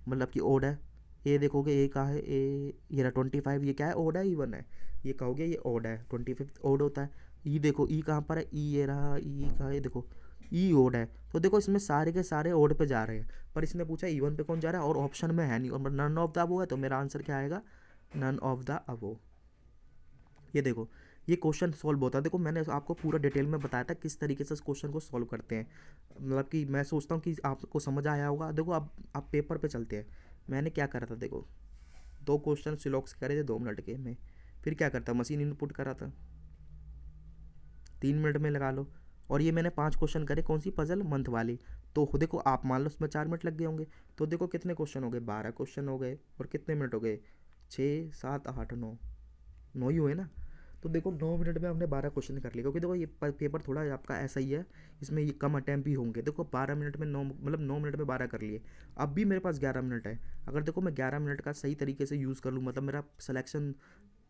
मतलब कि ओड है। ए देखोगे, ए कहाँ है, ए ये रहा 25, ये क्या है, ओड है इवन है, ये कहोगे ये ओड है, 25 ओड होता है। ई देखो, ई कहाँ पर है, ई ये रहा, ई कहाँ है, देखो ई ओड है। तो देखो इसमें सारे के सारे ओड पे जा रहे हैं, पर इसने पूछा इवन पे कौन जा रहा है, और ऑप्शन में है नहीं, और नन ऑफ द अबो है, तो मेरा आंसर क्या आएगा, नन ऑफ द अबो। ये देखो, ये क्वेश्चन सॉल्व होता है। देखो मैंने आपको पूरा डिटेल में बताया था किस तरीके से इस क्वेश्चन को सॉल्व करते हैं, मतलब कि मैं सोचता हूँ कि आपको समझ आया होगा। देखो अब पेपर पे चलते हैं। मैंने क्या करा था, देखो 2 क्वेश्चन सिलॉक्स करे थे 2 मिनट के में, फिर क्या करता, मशीन इनपुट करा था, 3 मिनट में लगा लो। और ये मैंने 5 क्वेश्चन करे, कौन सी, पजल मंथ वाली। तो देखो आप मान लो उसमें 4 मिनट लग गए होंगे, तो देखो कितने क्वेश्चन हो गए, 12 क्वेश्चन हो गए, और कितने मिनट हो गए, 6 7 8 9, 9 ही हुए ना। तो देखो 9 मिनट में हमने 12 क्वेश्चन कर लिए, क्योंकि देखो ये पेपर थोड़ा आपका ऐसा ही है, इसमें ये कम अटैम्प्ट भी होंगे। देखो 12 मिनट में 9, मतलब 9 मिनट में 12 कर लिए। अब भी मेरे पास 11 मिनट है, अगर देखो मैं 11 मिनट का सही तरीके से यूज़ कर लूँ, मतलब मेरा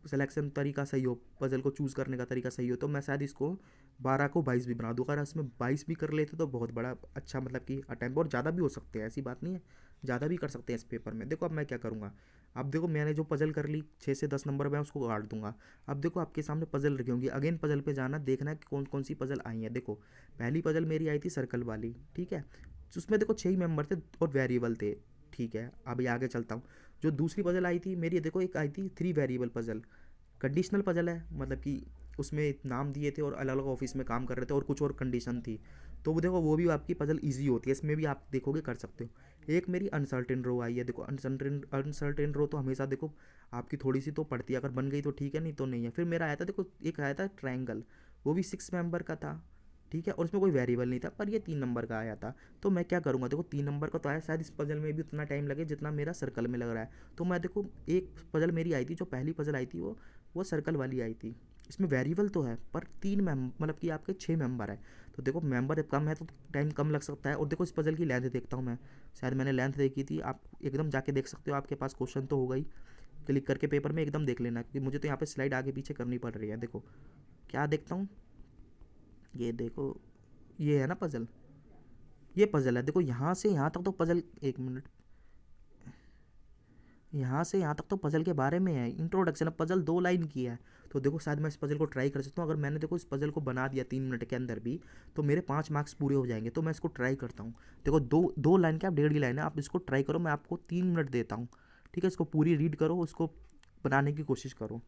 सिलेक्शन तरीका सही हो, पजल को चूज़ करने का तरीका सही हो, तो मैं शायद इसको 12 को 22 भी बना दूँ। अगर इसमें 22 भी कर लेते तो बहुत बड़ा अच्छा, मतलब कि अटैम्प्ट, और ज़्यादा भी हो सकते हैं, ऐसी बात नहीं है, ज़्यादा भी कर सकते हैं इस पेपर में। देखो अब मैं क्या करूँगा, अब देखो मैंने जो पजल कर ली 6 से 10 नंबर मैं उसको काट दूंगा। अब देखो आपके सामने पजल रखी होंगी, अगेन पजल पे जाना, देखना है कि कौन कौन सी पजल आई है। देखो पहली पजल मेरी आई थी सर्कल वाली, ठीक है, उसमें देखो 6 ही मेंबर थे और वेरिएबल थे, ठीक है। अभी आगे चलता हूँ, जो दूसरी पजल आई थी मेरी, देखो एक आई थी 3 वेरिएबल पजल, कंडीशनल पजल है, मतलब कि उसमें नाम दिए थे और अलग अलग ऑफिस में काम कर रहे थे और कुछ और कंडीशन थी। तो वो देखो वो भी आपकी पजल इजी होती है, इसमें भी आप देखोगे कर सकते हो। एक मेरी अनसर्टेन रो आई है, देखो अनसर्टेन रो तो हमेशा देखो आपकी थोड़ी सी तो पड़ती है, अगर बन गई तो ठीक है, नहीं तो नहीं है। फिर मेरा आया था, देखो एक आया था ट्रायंगल, वो भी 6 मेंबर का था, ठीक है, और उसमें कोई वेरिएबल नहीं था, पर ये 3 नंबर का आया था। तो मैं क्या करूँगा, देखो 3 नंबर का तो आया, शायद इस पजल में भी उतना टाइम लगे जितना मेरा सर्कल में लग रहा है। तो मैं देखो, एक पजल मेरी आई थी, जो पहली पजल आई थी वो सर्कल वाली आई थी। इसमें वेरिएबल तो है पर 3 मतलब कि आपके 6 मेंबर है, तो देखो मेंबर कम है तो टाइम कम लग सकता है। और देखो इस पजल की लेंथ देखता हूँ मैं, शायद मैंने लेंथ देखी थी, आप एकदम जाके देख सकते हो, आपके पास क्वेश्चन तो होगा ही, क्लिक करके पेपर में एकदम देख लेना, क्योंकि मुझे तो यहाँ पे स्लाइड आगे पीछे करनी पड़ रही है। देखो क्या देखता हूँ, ये देखो, ये है ना पजल, ये पजल है। देखो यहाँ से यहाँ तक तो पजल, 1 मिनट, यहाँ से यहाँ तक तो पजल के बारे में है, इंट्रोडक्शन। अब पजल 2 लाइन की है, तो देखो शायद मैं इस पजल को ट्राई कर सकता हूँ। अगर मैंने देखो इस पजल को बना दिया 3 मिनट के अंदर भी, तो मेरे 5 मार्क्स पूरे हो जाएंगे। तो मैं इसको ट्राई करता हूँ। देखो 2 लाइन क्या, 1.5 ही लाइन है, आप इसको ट्राई करो, मैं आपको 3 मिनट देता हूँ, ठीक है। इसको पूरी रीड करो, उसको बनाने की कोशिश करो।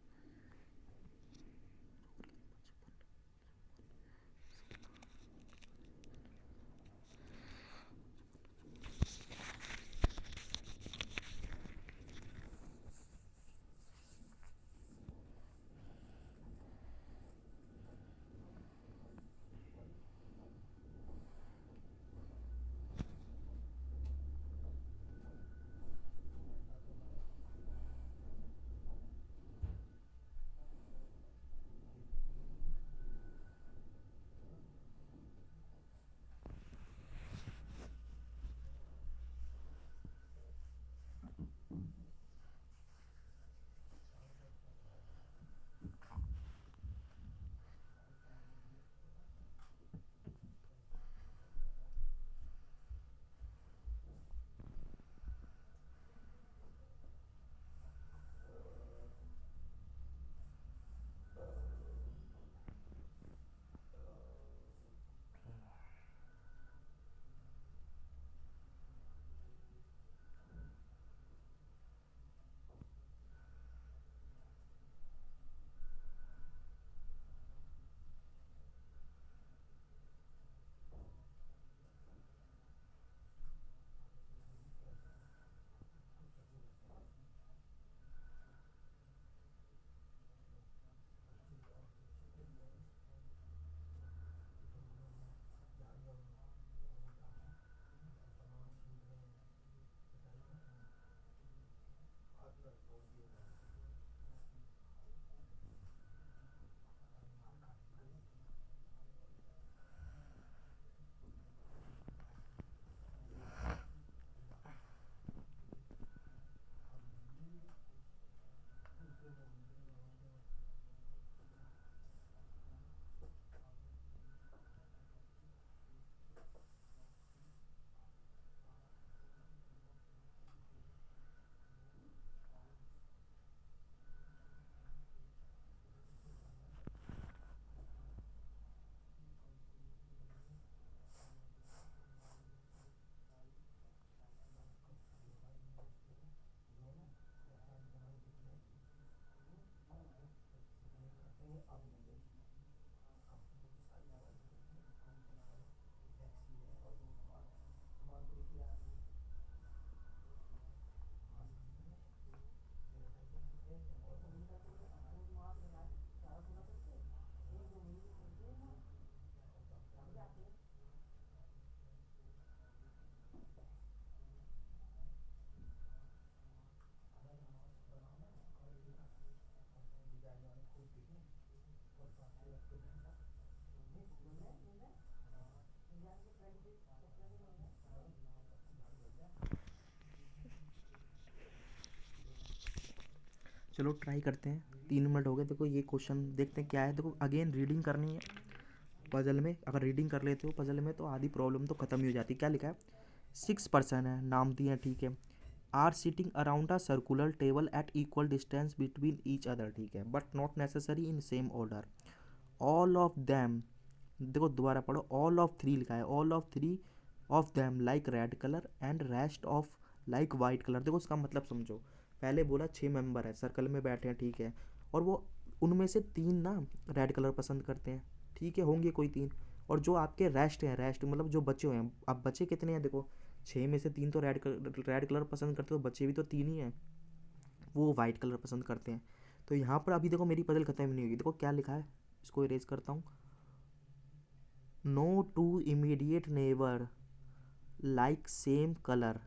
चलो ट्राई करते हैं। 3 मिनट हो गए। देखो ये क्वेश्चन देखते हैं क्या है। देखो अगेन रीडिंग करनी है पजल में। अगर रीडिंग कर लेते हो पजल में तो आधी प्रॉब्लम तो ख़त्म ही हो जाती है। क्या लिखा है? 6 पर्सन है, नाम दिए हैं, ठीक है। Are sitting around a circular table at equal distance between each other, ठीक है, but not necessary in same order. All of them, देखो दोबारा पढ़ो, ऑल ऑफ थ्री लिखा है, all of three of them like red colour and rest of like white colour. देखो इसका मतलब समझो। पहले बोला 6 मेंबर है, सर्कल में बैठे हैं, ठीक है, और वो उनमें से 3 ना रेड कलर पसंद करते हैं, ठीक है, होंगे कोई 3। और जो आपके रेस्ट हैं, रेस्ट मतलब जो बचे हुए हैं, अब बचे कितने हैं देखो, 6 में से 3 तो रेड कलर पसंद करते हो, बचे भी तो 3 ही हैं, वो वाइट कलर पसंद करते हैं। तो यहाँ पर अभी देखो मेरी पजल खत्म नहीं होगी। देखो क्या लिखा है, इसको इरेज करता हूँ। No two immediate neighbour like same colour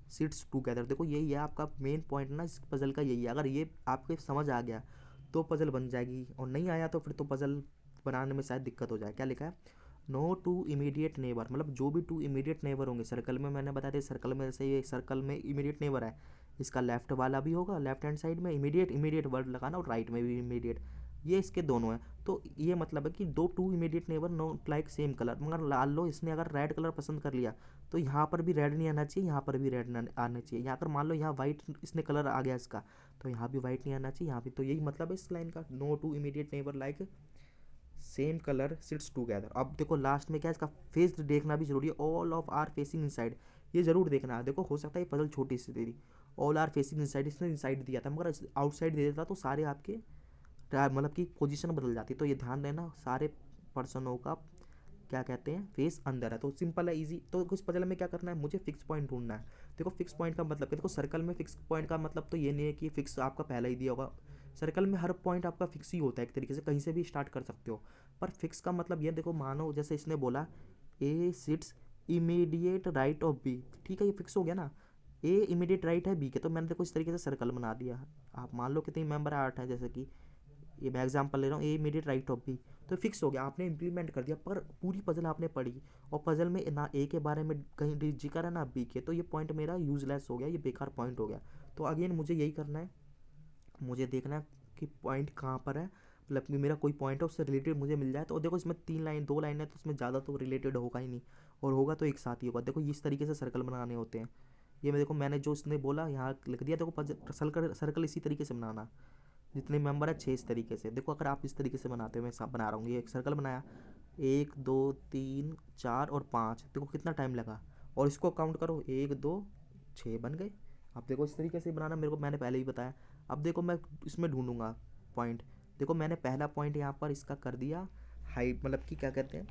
sits together. देखो यही है आपका मेन पॉइंट ना इस पजल का, यही है। अगर ये आपके समझ आ गया तो पजल बन जाएगी, और नहीं आया तो फिर तो पजल बनाने में शायद दिक्कत हो जाए। क्या लिखा है? नो टू इमीडिएट नेबर, मतलब जो भी 2 इमीडिएट नेबर होंगे सर्कल में, मैंने बता दिया सर्कल में, जैसे ये सर्कल में इमीडिएट नेबर है, इसका लेफ्ट वाला भी होगा, लेफ्ट हैंड साइड में इमीडिएट, इमीडिएट वर्ड लगाना, और राइट में भी इमीडिएट, ये इसके दोनों हैं। तो ये मतलब है कि 2 immediate neighbour not like same colour, मगर मान लो इसने अगर रेड कलर पसंद कर लिया तो यहाँ पर भी रेड नहीं आना चाहिए, यहाँ पर भी रेड ना आना चाहिए। यहाँ पर मान लो यहाँ वाइट इसने कलर आ गया इसका, तो यहाँ भी वाइट नहीं आना चाहिए, यहाँ भी। तो यही मतलब है इस लाइन का, no two immediate neighbour like same colour sits together. अब देखो लास्ट में क्या है, इसका फेस देखना भी जरूरी है। All of are facing inside, ये जरूर देखना है। देखो हो सकता है ये पजल छोटी सी दे दी, ऑल आर फेसिंग इनसाइड, इसने इनसाइड दिया था, मगर आउटसाइड दे देता तो सारे आपके मतलब कि पोजीशन बदल जाती। तो ये ध्यान देना, सारे पर्सनों का क्या कहते हैं, फेस अंदर है। तो सिंपल है, इजी। तो इस पजल में क्या करना है, मुझे फिक्स पॉइंट ढूंढना है। देखो फिक्स पॉइंट का मतलब क्या, देखो सर्कल में फिक्स पॉइंट का मतलब तो ये नहीं है कि फिक्स आपका पहले ही दिया होगा। सर्कल में हर पॉइंट आपका फिक्स ही होता है, एक तरीके से कहीं से भी स्टार्ट कर सकते हो। पर फिक्स का मतलब ये, देखो मानो जैसे इसने बोला A sits immediate right of B, ठीक है, ये फिक्स हो गया ना। ए इमीडिएट राइट है बी के, तो मैंने देखो इस तरीके से सर्कल बना दिया। आप मान लो कितने मेंबर है, 8 है, जैसे कि ये मैं एग्जांपल ले रहा हूँ, ए इमीडिएट राइट ऑफ बी, तो फिक्स हो गया, आपने इंप्लीमेंट कर दिया। पर पूरी पजल आपने पढ़ी और पजल में ना ए के बारे में कहीं जिक्र है ना बी के, तो ये पॉइंट मेरा यूजलेस हो गया, ये बेकार पॉइंट हो गया। तो अगेन मुझे यही करना है, मुझे देखना है कि पॉइंट कहाँ पर है, मतलब कि मेरा कोई पॉइंट है उससे रिलेटेड मुझे मिल जाए। तो देखो इसमें 3 लाइन 2 लाइन है, तो उसमें ज़्यादा तो रिलेटेड होगा ही नहीं, और होगा तो एक साथ ही होगा। देखो इस तरीके से सर्कल बनाने होते हैं। ये मैं देखो मैंने जो इसने बोला यहाँ लिख दिया। देखो सर्कल सर्कल इसी तरीके से बनाना, जितने मेंबर है 6 इस तरीके से। देखो अगर आप इस तरीके से बनाते हो, मैं सब बना रहा हूँ, ये एक सर्कल बनाया, 1 2 3 4 और 5, देखो कितना टाइम लगा, और इसको काउंट करो, 1 2 6 बन गए। अब देखो इस तरीके से बनाना, मेरे को मैंने पहले ही बताया। अब देखो मैं इसमें ढूंढूंगा पॉइंट। देखो मैंने पहला पॉइंट यहाँ पर इसका कर दिया हाइट, मतलब कि क्या कहते हैं,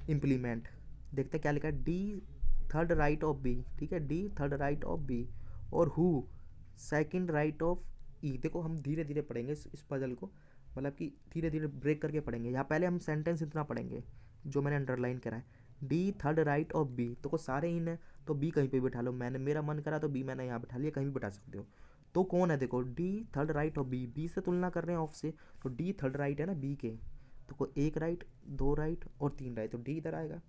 इम्प्लीमेंट। देखते हैं क्या लिखा है, D third right of B, ठीक है, D third right of B, और who second right of E. देखो हम धीरे धीरे पढ़ेंगे इस पजल को, मतलब कि धीरे धीरे ब्रेक करके पढ़ेंगे। यहाँ पहले हम सेंटेंस इतना पढ़ेंगे जो मैंने अंडरलाइन करा है, D third right of B. तो को सारे इन है, तो बी कहीं पे बिठा लो, मैंने मेरा मन करा तो बी मैंने यहाँ बिठा लिया, कहीं भी बिठा सकते हो। तो कौन है, देखो D third right of B, B से तुलना कर रहे हैं ऑफ से, तो डी थर्ड राइट है ना बी के, तो को 1 राइट 2 राइट और 3 राइट, तो डी इधर आएगा,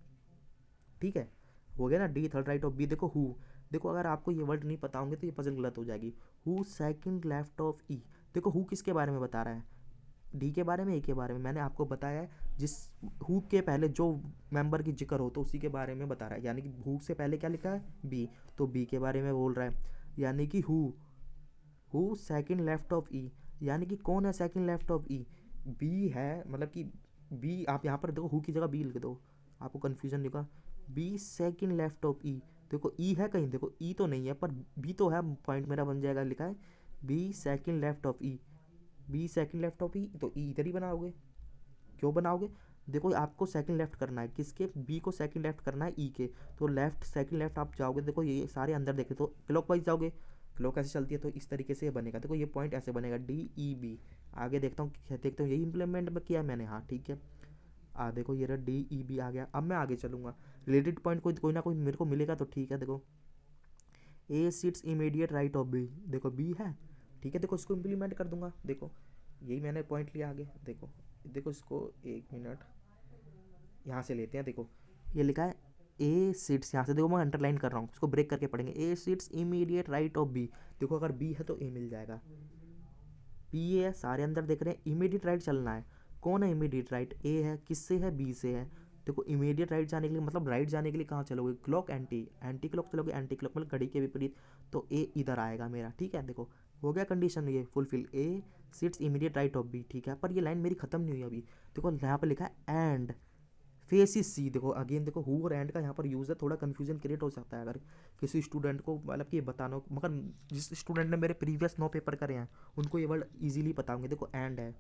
ठीक है, हो गया ना। D third right of B. देखो हु, देखो अगर आपको ये वर्ड नहीं पता होंगे तो ये पजल गलत हो जाएगी। Who second left of E, देखो हु किसके बारे में बता रहा है, डी के बारे में, ए के बारे में। मैंने आपको बताया है जिस हु के पहले जो मेंबर की जिक्र हो तो उसी के बारे में बता रहा है, यानी कि हु से पहले क्या लिखा है, बी, तो बी के बारे में बोल रहा है। यानी कि who second left of E, यानी कि कौन है second left of E, B है, मतलब कि बी। आप यहाँ पर देखो हु की जगह बी लिख दो, आपको कन्फ्यूजन नहीं होगा। B second left of E, देखो ई है कहीं, देखो ई तो नहीं है पर बी तो है, पॉइंट मेरा बन जाएगा, लिखा है B second left of E, B second left of E, तो ई इधर ही बनाओगे। क्यों बनाओगे, देखो आपको सेकंड लेफ्ट करना है, किसके, बी को सेकंड लेफ्ट करना है ई के, तो लेफ्ट सेकंड लेफ्ट आप जाओगे, देखो ये सारे अंदर देखे तो क्लॉक वाइज जाओगे, क्लॉक ऐसे चलती है, तो इस तरीके से ये बनेगा। देखो ये पॉइंट ऐसे बनेगा, डी ई बी। आगे देखता हूँ, देखते हूँ यही इंप्लीमेंट में किया मैंने, हाँ ठीक है। देखो ये रहा डी ई बी आ गया। अब मैं आगे चलूँगा, रिलेटेड पॉइंट कोई कोई ना कोई मेरे को मिलेगा तो ठीक है। देखो A sits immediate right of B, देखो बी है, ठीक है, देखो इसको इम्प्लीमेंट कर दूंगा। देखो यही मैंने पॉइंट लिया आगे, देखो देखो इसको 1 मिनट यहाँ से लेते हैं। देखो ये लिखा है ए सिट्स, यहाँ से देखो मैं अंडरलाइन कर रहा हूँ, इसको ब्रेक करके पढ़ेंगे। A sits immediate right of B, देखो अगर बी है तो ए मिल जाएगा, पी ए है, सारे अंदर देख रहे हैं, इमीडिएट राइट चलना है। कौन है इमीडिएट राइट? ए है। किससे है? बी से है। देखो इमीडिएट राइट जाने के लिए मतलब राइट जाने के लिए कहाँ चलोगे? क्लॉक एंटी एंटी क्लॉक चलोगे, एंटी क्लॉक मतलब घड़ी के विपरीत, तो ए इधर आएगा मेरा, ठीक है। देखो हो गया कंडीशन ये fulfil, A sits immediate right of B, ठीक है। पर ये लाइन मेरी खत्म नहीं हुई अभी। देखो यहाँ पर लिखा है एंड फेस इज सी। देखो अगेन देखो हु और एंड का यहाँ पर यूज़ है, थोड़ा कन्फ्यूजन क्रिएट हो सकता है अगर किसी स्टूडेंट को मतलब कि ये बताना हो, मगर जिस स्टूडेंट ने मेरे प्रीवियस 9 पेपर करे हैं उनको ये वर्ड इजीली पता होंगे। देखो एंड है,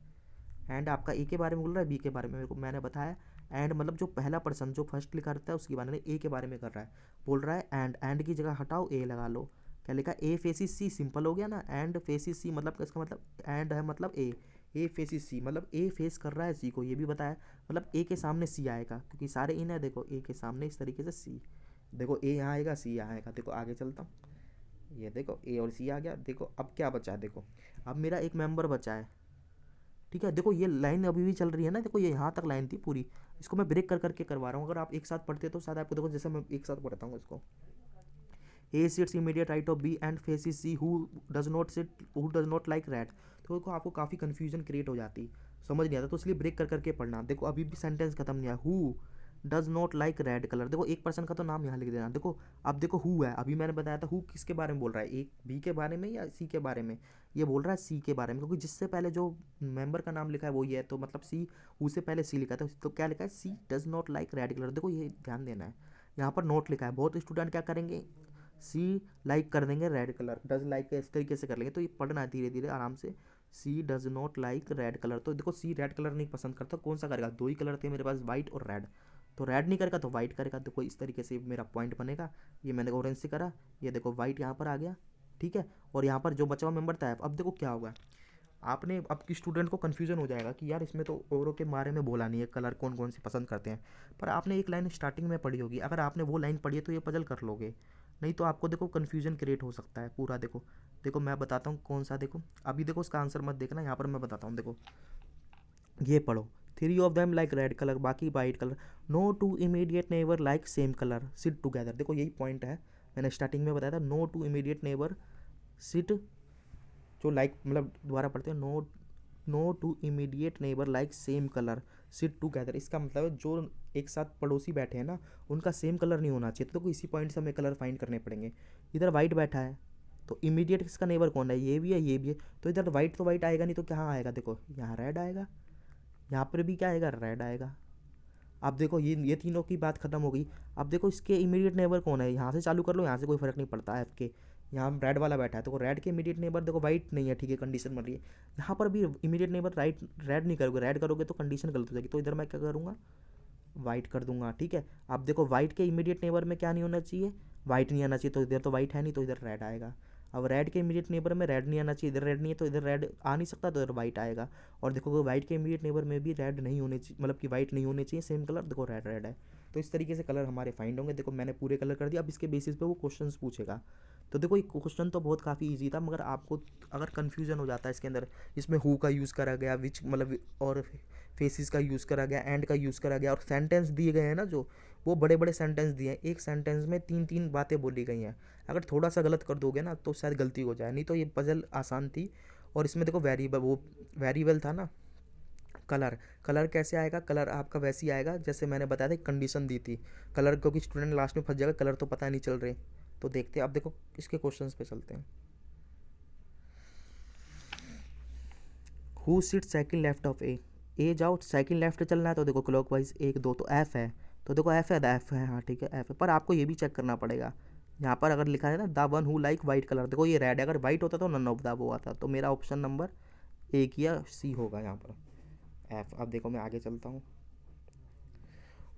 एंड आपका ए के बारे में बोल रहा है, बी के बारे में, मेरे को मैंने बताया एंड मतलब जो पहला पर्सन जो फर्स्ट लिखा रहता है उसके बारे में, ए के बारे में कर रहा है, बोल रहा है एंड की जगह हटाओ ए लगा लो। क्या लिखा? ए फेसिस सी, सिंपल हो गया ना। एंड फेसिस सी मतलब इसका मतलब एंड है मतलब ए फेसिस सी मतलब ए फेस कर रहा है सी को, ये भी बताया। मतलब ए के सामने सी आएगा क्योंकि सारे इन है। देखो ए के सामने इस तरीके से सी, देखो ए यहाँ आएगा, सी यहाँ आएगा। देखो आगे चलता हूँ, ये देखो ए और सी आ गया। देखो अब क्या बचा है? देखो अब मेरा एक मेंबर बचा है, ठीक है। देखो ये लाइन अभी भी चल रही है ना, देखो ये यहाँ तक लाइन थी पूरी, इसको मैं ब्रेक कर करके करवा रहा हूँ। अगर आप एक साथ पढ़ते तो शायद आपको, देखो जैसे मैं एक साथ पढ़ता हूँ इसको, A sits immediate right of B and faces C who does not like red, तो देखो आपको काफ़ी कन्फ्यूजन क्रिएट हो जाती, समझ नहीं आता, तो इसलिए ब्रेक कर करके पढ़ना। देखो अभी भी सेंटेंस खत्म नहीं है, who does not like red colour. देखो एक पर्सन का तो नाम यहाँ लिख देना। देखो अब देखो हु है, अभी मैंने बताया था हु किसके बारे में बोल रहा है, एक बी के बारे में या सी के बारे में? ये बोल रहा है सी के बारे में, क्योंकि जिससे पहले जो मेंबर का नाम लिखा है वो ये है, तो मतलब सी, हु से पहले सी लिखा था, तो क्या लिखा है? C does not like red colour. देखो ये ध्यान देना है, यहाँ पर नोट लिखा है। बहुत स्टूडेंट क्या करेंगे, सी लाइक कर देंगे रेड कलर, डज लाइक इस तरीके से कर लेंगे, तो ये पढ़ना है धीरे धीरे आराम से। C does not like red colour, तो देखो सी रेड कलर नहीं पसंद करता, कौन सा करेगा? दो ही कलर थे मेरे पास, वाइट और रेड, तो रेड नहीं करेगा तो वाइट करेगा। देखो इस तरीके से मेरा पॉइंट बनेगा। ये मैंने ऑरेंज से करा, ये देखो वाइट यहाँ पर आ गया, ठीक है। और यहाँ पर जो बचा हुआ मेंबर था, अब देखो क्या होगा, आपने अब की स्टूडेंट को कन्फ्यूजन हो जाएगा कि यार इसमें तो औरों के बारे में बोला नहीं है, कलर कौन कौन से पसंद करते हैं, पर आपने एक लाइन स्टार्टिंग में पढ़ी होगी, अगर आपने वो लाइन पढ़ी है तो ये पजल कर लोगे, नहीं तो आपको देखो कन्फ्यूजन क्रिएट हो सकता है पूरा। देखो देखो मैं बताता हूँ कौन सा, देखो अभी देखो उसका आंसर मत देखना, यहाँ पर मैं बताता हूँ। देखो ये पढ़ो, three of them like red colour, बाकी white colour, no two immediate neighbour like same colour, sit together. देखो यही पॉइंट है, मैंने स्टार्टिंग में बताया था, no two immediate neighbour sit, जो लाइक मतलब दोबारा पढ़ते हैं, no two immediate neighbour like same colour sit together. इसका मतलब है जो एक साथ पड़ोसी बैठे हैं ना उनका सेम कलर नहीं होना चाहिए, तो देखो इसी पॉइंट से हमें कलर फाइंड करने पड़ेंगे। इधर वाइट बैठा है तो इमीडिएट इसका नेबर कौन है? ये भी है, ये भी है, तो इधर वाइट तो वाइट आएगा नहीं, तो क्या आएगा? देखो यहाँ रेड आएगा, यहाँ पर भी क्या आएगा? रेड आएगा। अब देखो ये तीनों की बात खत्म हो गई। अब देखो इसके इमीडिएट नेबर कौन है, यहाँ से चालू कर लो, यहाँ से कोई फर्क नहीं पड़ता। एफ के यहाँ रेड वाला बैठा है, तो रेड के इमीडिएट नेबर देखो वाइट नहीं है, ठीक है, कंडीशन बन रही है। यहाँ पर भी इमीडिएट नेबर राइट रेड नहीं करोगे, रेड करोगे तो कंडीशन गलत हो जाएगी, तो इधर मैं क्या करूँगा? वाइट कर दूंगा, ठीक है। अब देखो वाइट के इमीडिएट नेबर में क्या नहीं होना चाहिए? वाइट नहीं आना चाहिए, तो इधर तो वाइट है नहीं, तो इधर रेड आएगा। अब रेड के इमीडिएट नेबर में रेड नहीं आना चाहिए, इधर रेड नहीं है, तो इधर रेड आ नहीं सकता, तो इधर वाइट आएगा। और देखो वाइट के इमीडिएट नेबर में भी रेड नहीं होने चाहिए, मतलब कि वाइट नहीं होने चाहिए सेम कलर, देखो रेड रेड है। तो इस तरीके से कलर हमारे फाइंड होंगे। देखो मैंने पूरे कलर कर दिया, अब इसके बेसिस पे वो क्वेश्चन पूछेगा। तो देखो ये क्वेश्चन तो बहुत काफ़ी ईजी था, मगर आपको अगर कन्फ्यूजन हो जाता है इसके अंदर, इसमें हु का यूज़ करा गया, विच मतलब और फेसिस का यूज़ करा गया, एंड का यूज़ करा गया, और सेंटेंस दिए गए हैं ना जो, वो बड़े बड़े सेंटेंस दिए हैं, एक सेंटेंस में तीन तीन बातें बोली गई हैं। अगर थोड़ा सा गलत कर दोगे ना तो शायद गलती हो जाए, नहीं तो ये पजल आसान थी। और इसमें देखो वेरिएबल, वो वेरिएबल था ना, कलर, कलर कैसे आएगा? कलर आपका वैसे ही आएगा जैसे मैंने बताया था, कंडीशन दी थी कलर, क्योंकि स्टूडेंट लास्ट में फंस जाएगा, कलर तो पता नहीं चल रहे। तो देखते हैं, अब देखो इसके क्वेश्चंस पे चलते हैं। Who seat second left of A जाओ, सेकंड लेफ्ट चलना है तो देखो क्लॉक वाइज 1 2, तो एफ है, तो देखो एफ है, एफ है, हाँ ठीक है एफ है। पर आपको ये भी चेक करना पड़ेगा, यहाँ पर अगर लिखा है ना the one who like white colour, देखो ये रेड है, अगर वाइट होता तो नन ऑफ द वो आता, तो मेरा ऑप्शन नंबर एक या सी होगा यहाँ पर एफ। अब देखो मैं आगे चलता हूँ,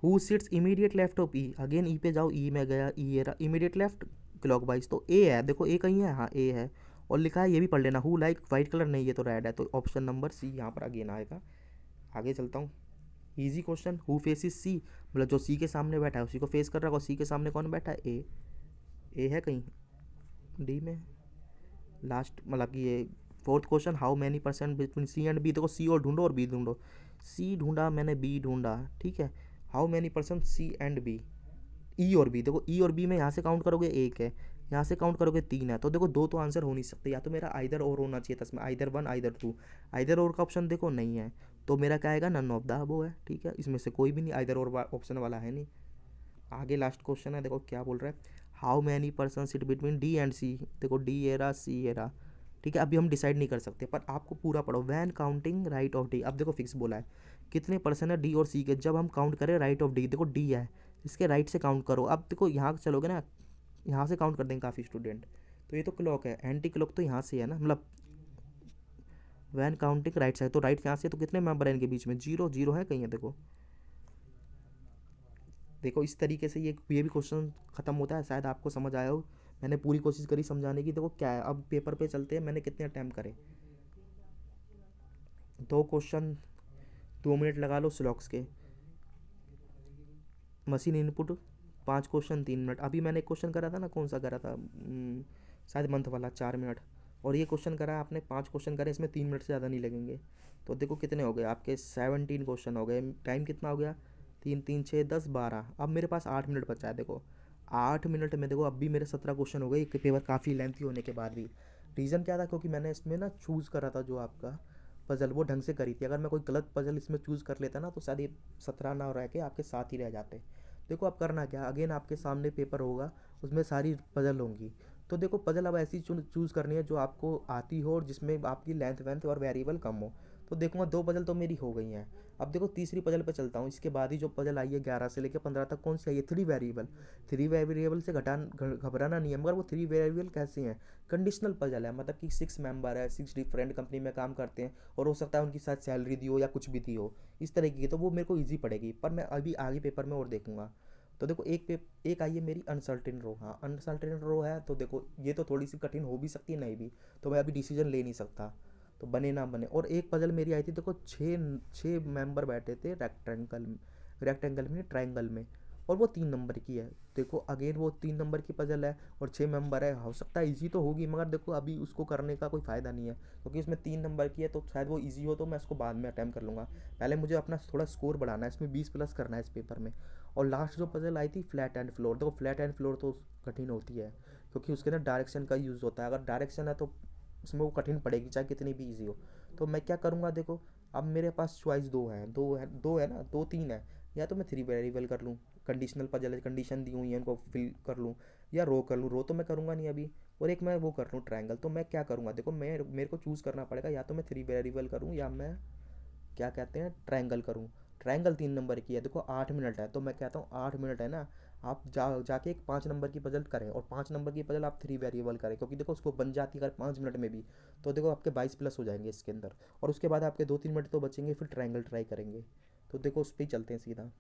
who sits immediate left of E, again E पे जाओ, ई में गया, ई रहा इमीडिएट लेफ्ट क्लॉक वाइज, तो ए है, देखो ए कहीं है, हाँ ए है, और लिखा है ये भी पढ़ लेना, हु लाइक वाइट कलर, नहीं ये तो रेड है, तो ऑप्शन नंबर सी यहाँ पर अगेन आएगा। आगे चलता हूँ, इजी क्वेश्चन, हु फेसिस सी, मतलब जो सी के सामने बैठा है उसी को फेस कर रहा है, और सी के सामने कौन बैठा है? ए है कहीं डी में लास्ट, मतलब कि ये fourth question, how many persons between C and B, देखो सी और ढूंढो और बी ढूंढो, सी ढूंढा मैंने, बी ढूंढा, ठीक है। How many percent C and B, E और बी, देखो ई और बी में यहाँ से काउंट करोगे एक है, यहाँ से काउंट करोगे 3 है, तो देखो 2 तो आंसर हो नहीं सकते, या तो मेरा आइदर और होना चाहिए था इसमें, आइदर 1 आइदर 2। आइदर और का ऑप्शन देखो नहीं है, तो मेरा क्या आएगा, नन ऑफ द अबव है। ठीक है, इसमें से कोई भी नहीं, आइदर और ऑप्शन वाला है नहीं। आगे लास्ट क्वेश्चन है, देखो क्या बोल रहा है, how many person sit between D and C. देखो डी ए रहा, सी ए रहा। ठीक है, अभी हम डिसाइड नहीं कर सकते, पर आपको पूरा पढ़ो। When counting right of D, अब देखो फिक्स बोला है, कितने पर्सन है डी और सी के, जब हम काउंट करें राइट ऑफ डी, देखो डी है, इसके राइट से काउंट करो। अब देखो यहाँ चलोगे ना, यहाँ से काउंट कर देंगे काफ़ी स्टूडेंट, तो ये तो क्लॉक है, एंटी क्लॉक तो यहाँ से है ना, मतलब वैन काउंटिंग राइट साइड, तो राइट यहाँ से, तो कितने मेंबर हैं इनके बीच में, जीरो जीरो है कहीं है, देखो देखो इस तरीके से ये भी क्वेश्चन ख़त्म होता है। शायद आपको समझ आया हो, मैंने पूरी कोशिश करी समझाने की। देखो क्या है, अब पेपर पे चलते हैं, मैंने कितने अटैम्प्ट करे, 2 क्वेश्चन 2 मिनट लगा लो स्लॉक्स के, मशीन इनपुट 5 क्वेश्चन 3 मिनट। अभी मैंने एक क्वेश्चन करा था ना, कौन सा करा था, शायद मंथ वाला, 4 मिनट। और ये क्वेश्चन करा आपने, 5 क्वेश्चन करे, इसमें 3 मिनट से ज़्यादा नहीं लगेंगे। तो देखो कितने हो गए आपके, 17 क्वेश्चन हो गए, टाइम कितना हो गया, 3 3 6 10 12। अब मेरे पास 8 मिनट बचा है। देखो 8 मिनट में देखो, अब भी मेरे 17 क्वेश्चन हो गए, एक पेपर काफ़ी लेंथी होने के बाद भी। रीज़न क्या था, क्योंकि मैंने इसमें ना चूज़ करा था जो आपका पज़ल, वो ढंग से करी थी। अगर मैं कोई गलत पज़ल इसमें चूज़ कर लेता ना, तो शायद ये 17 ना रह के आपके साथ ही रह जाते। देखो अब करना क्या, अगेन आपके सामने पेपर होगा, उसमें सारी पज़ल होंगी। तो देखो पज़ल अब ऐसी चूज़ करनी है जो आपको आती हो, और जिसमें आपकी लेंथ वेंथ और वेरिएबल कम हो। तो देखूँगा 2 पज़ल तो मेरी हो गई हैं। अब देखो तीसरी पज़ल पे चलता हूँ, इसके बाद ही जो पज़ल आई है 11 से लेकर 15 तक, कौन सी आई है, 3 वेरिएबल। 3 वेरिएबल से घबराना नहीं है, मगर वो 3 वेरिएबल कैसे हैं, कंडीशनल पज़ल है, मतलब कि 6 मेंबर है, 6 डिफरेंट कंपनी में काम करते हैं, और हो सकता है उनकी शायद सैलरी दी हो या कुछ भी दी हो, इस तरीके की, तो वो मेरे को ईजी पड़ेगी। पर मैं अभी आगे पेपर में और देखूंगा। तो देखो एक आई है मेरी अनसर्टेन रो। हाँ अनसर्टेन रो है, तो देखो ये तो थोड़ी सी कठिन हो भी सकती है, नहीं भी, तो मैं अभी डिसीजन ले नहीं सकता, तो बने ना बने। और एक पजल मेरी आई थी, देखो 6 मेंबर बैठे थे रेक्टेंगल, रेक्टेंगल में, ट्रायंगल में, और वो 3 नंबर की है। देखो अगेन वो 3 नंबर की पजल है, और 6 मेंबर है, हो सकता है ईजी तो होगी, मगर देखो अभी उसको करने का कोई फ़ायदा नहीं है, क्योंकि इसमें 3 नंबर की है, तो शायद वो ईजी हो, तो मैं इसको बाद में अटैम्प्ट कर लूँगा। पहले मुझे अपना थोड़ा स्कोर बढ़ाना है, इसमें 20 प्लस करना है इस पेपर में। और लास्ट जो पजल आई थी फ्लैट एंड फ्लोर, देखो फ्लैट एंड फ्लोर तो कठिन होती है, क्योंकि उसके ना डायरेक्शन का यूज़ होता है। अगर डायरेक्शन है तो उसमें वो कठिन पड़ेगी, चाहे कितनी भी ईजी हो। तो मैं क्या करूँगा, देखो अब मेरे पास चॉइस दो है ना, 2 3 है। या तो मैं 3 वेरिएबल कर लूँ, कंडीशनल पजल है, कंडीशन दी हुई है, उनको फिल कर लूँ, या रो कर लूँ, रो तो मैं करूँगा नहीं अभी। और एक मैं वो कर लूँ ट्रायंगल। तो मैं क्या करूँगा, देखो मैं मेरे को चूज़ करना पड़ेगा, या तो मैं 3 वेरिएबल करूँ, या मैं क्या कहते हैं ट्रायंगल करूँ। ट्रायंगल 3 नंबर की है, देखो 8 मिनट है, तो मैं कहता हूँ 8 मिनट है ना, आप जाके एक 5 नंबर की पजल करें, और 5 नंबर की पजल आप 3 वेरिएबल करें, क्योंकि देखो उसको बन जाती है अगर 5 मिनट में भी, तो देखो आपके 22 प्लस हो जाएंगे इसके अंदर। और उसके बाद आपके 2 3 मिनट तो बचेंगे, फिर ट्रायंगल ट्राई करेंगे। तो देखो उस पर ही चलते हैं सीधा।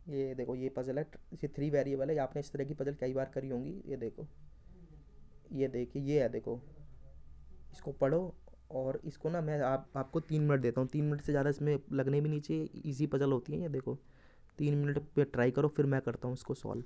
ये देखो ये पजल है, ये 3 वेरिएबल है, आपने इस तरह की पजल कई बार करी होंगी। ये देखो, ये देखिए, ये है देखो, इसको पढ़ो। और इसको ना मैं आपको 3 मिनट देता हूँ, 3 मिनट से ज़्यादा इसमें लगने भी नहीं चाहिए, ईजी पजल होती है ये देखो। 3 मिनट पे ट्राई करो, फिर मैं करता हूँ इसको सॉल्व।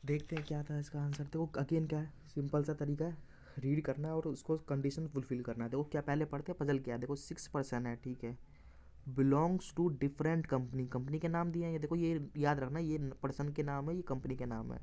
देखते हैं क्या था इसका आंसर। देखो अगेन क्या है, सिंपल सा तरीका है, रीड करना है और उसको कंडीशन फुलफिल करना है। देखो क्या पहले पढ़ते हैं पजल क्या है। देखो 6% है, ठीक है, belongs to different company, company के नाम दिए हैं ये। देखो ये याद रखना, ये पर्सन के नाम है, ये कंपनी के नाम है।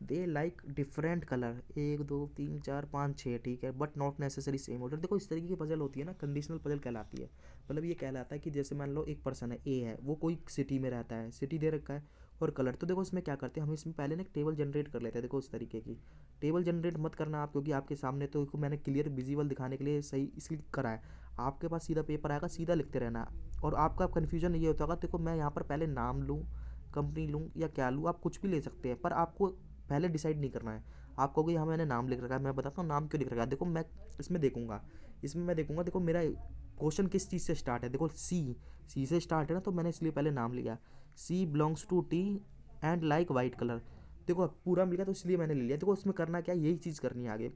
दे लाइक डिफरेंट कलर, 1 2 3 4 5 6, ठीक है, but not necessary same order. देखो इस तरीके की पजल होती है ना, कंडीशनल पजल कहलाती है। मतलब ये कहलाता है कि जैसे मान लो एक पर्सन है, ए है, वो कोई सिटी में रहता है, सिटी दे रखा है और कलर। तो देखो इसमें क्या करते हैं हम, इसमें पहले ना एक टेबल जनरेट कर लेते हैं। देखो इस तरीके की टेबल जनरेट मत करना आप, क्योंकि आपके सामने तो मैंने क्लियर विजिबल दिखाने के लिए सही इसलिए करा है। आपके पास सीधा पेपर आएगा, सीधा लिखते रहना। और आपका कन्फ्यूजन ये होता होगा, देखो मैं यहाँ पर पहले नाम लूँ, कंपनी लूँ या क्या लूँ, आप कुछ भी ले सकते हैं, पर आपको पहले डिसाइड नहीं करना है। आप कहोगे यहाँ मैंने नाम लिख रखा है, मैं बताता हूँ नाम क्यों लिख रखा है। देखो मैं इसमें देखूंगा, इसमें मैं देखूंगा, देखो मेरा क्वेश्चन किस चीज़ से स्टार्ट है। देखो सी से स्टार्ट है ना, तो मैंने इसलिए पहले नाम लिया। C belongs to T and like white colour. देखो अब पूरा मिल गया तो इसलिए मैंने ले लिया। देखो इसमें करना क्या है, यही चीज़ करनी है आगे।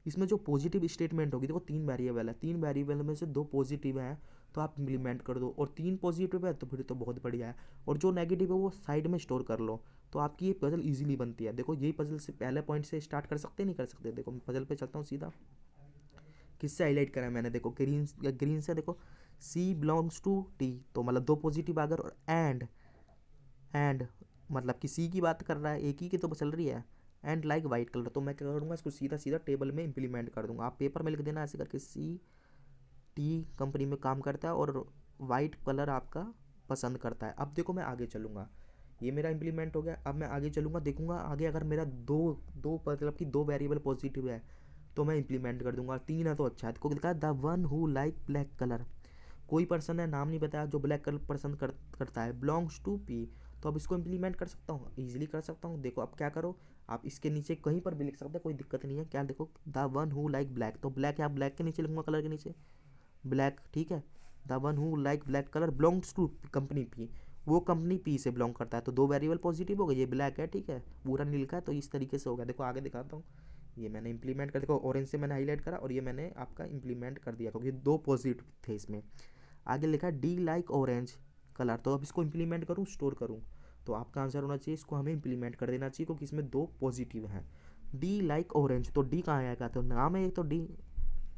इसमें जो पॉजिटिव स्टेटमेंट होगी, देखो 3 वेरिएबल है, 3 वेरिएबल में से 2 पॉजिटिव हैं, तो आप इम्प्लीमेंट कर दो। और 3 पॉजिटिव है तो फिर तो बहुत बढ़िया है। और जो नेगेटिव है वो साइड में स्टोर कर लो, तो आपकी ये पजल इजीली बनती है। देखो यही पजल से पहले पॉइंट से स्टार्ट कर सकते नहीं कर सकते। देखो मैं पजल पे चलता हूँ सीधा, किससे हाईलाइट करा है मैंने, देखो ग्रीन से। देखो सी बिलोंग्स टू टी, तो मतलब 2 पॉजिटिव आ गए। और एंड मतलब कि सी की बात कर रहा है, एक ही की तो चल रही है। एंड लाइक वाइट कलर, तो मैं क्या करूँगा, इसको सीधा सीधा टेबल में इंप्लीमेंट कर दूंगा। आप पेपर में लिख देना ऐसे करके, सी टी कंपनी में काम करता है और वाइट कलर आपका पसंद करता है। अब देखो मैं आगे चलूँगा, ये मेरा इम्प्लीमेंट हो गया। अब मैं आगे चलूँगा, देखूंगा आगे अगर मेरा दो दो मतलब कि 2 वेरिएबल पॉजिटिव है तो मैं इम्प्लीमेंट कर दूंगा। 3 है तो अच्छा है। तो लिखा है the one who like black colour, कोई पर्सन है, नाम नहीं बताया, जो ब्लैक कलर पसंद करता है, बिलोंग्स टू पी। तो अब इसको इम्प्लीमेंट कर सकता हूँ, ईजिली कर सकता हूँ। देखो अब क्या करो, आप इसके नीचे कहीं पर भी लिख सकते हैं, कोई दिक्कत नहीं है। क्या देखो, the one who like black, तो ब्लैक है, आप ब्लैक के नीचे लिखूंगा, कलर के नीचे ब्लैक, ठीक है। The one who like black colour belongs to company P, वो कंपनी पी से बिलोंग करता है। तो 2 वेरिएबल पॉजिटिव हो गए, ये ब्लैक है, ठीक है, पूरा नहीं लिखा है, तो इस तरीके से हो गया। देखो आगे दिखाता हूँ, ये मैंने इंप्लीमेंट कर, देखो ऑरेंज से मैंने हाईलाइट करा और ये मैंने आपका इंप्लीमेंट कर दिया, क्योंकि 2 पॉजिटिव थे इसमें। आगे लिखा है डी लाइक ऑरेंज कलर, तो अब इसको इंप्लीमेंट करूँ, स्टोर करूँ, तो आपका आंसर होना चाहिए इसको हमें इंप्लीमेंट कर देना चाहिए, क्योंकि इसमें 2 पॉजिटिव हैं। डी लाइक ऑरेंज, तो डी कहाँ आएगा, तो नाम है एक तो डी,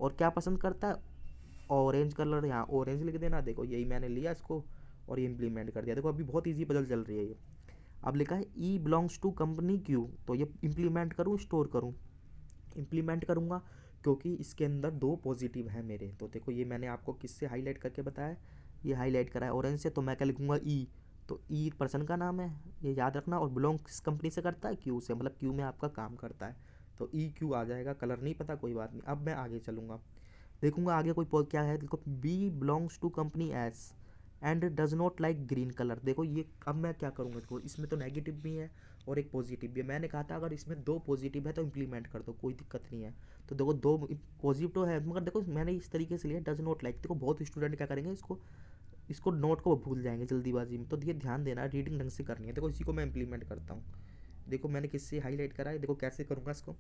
और क्या पसंद करता है, ऑरेंज कलर, यहाँ ऑरेंज लिख देना। देखो यही मैंने लिया इसको और ये इंप्लीमेंट कर दिया। देखो अभी बहुत ईजी पजल चल रही है ये। अब लिखा है ई बिलोंग्स टू कंपनी क्यू, तो ये इंप्लीमेंट करूँ, स्टोर करूँ, इंप्लीमेंट करूँगा, क्योंकि इसके अंदर 2 पॉजिटिव हैं मेरे। तो देखो ये मैंने आपको किससे हाईलाइट करके बताया, ये हाईलाइट करा है ऑरेंज से, तो मैं क्या लिखूँगा, ई। तो ई पर्सन का नाम है, ये याद रखना, और बिलोंग किस कंपनी से करता है, क्यू से, मतलब क्यू में आपका काम करता है। तो ई क्यू आ जाएगा, कलर नहीं पता कोई बात नहीं। अब मैं आगे चलूँगा, देखूंगा आगे कोई क्या है। देखो B belongs to company S and does not like green colour. देखो ये अब मैं क्या करूँगा, देखो इसमें तो नेगेटिव भी है और एक पॉजिटिव भी है। मैंने कहा था अगर इसमें 2 पॉजिटिव है तो इंप्लीमेंट कर दो, कोई दिक्कत नहीं है। तो देखो 2 पॉजिटिव तो है, मगर देखो मैंने इस तरीके से लिया, डज नॉट लाइक। देखो बहुत स्टूडेंट क्या करेंगे, इसको इसको नोट को भूल जाएंगे जल्दीबाजी में, तो ये ध्यान देना, रीडिंग ढंग से करनी है। देखो इसी को मैं इंप्लीमेंट करता हूँ। देखो मैंने किससे हाईलाइट करा है, देखो कैसे करूँगा इसको,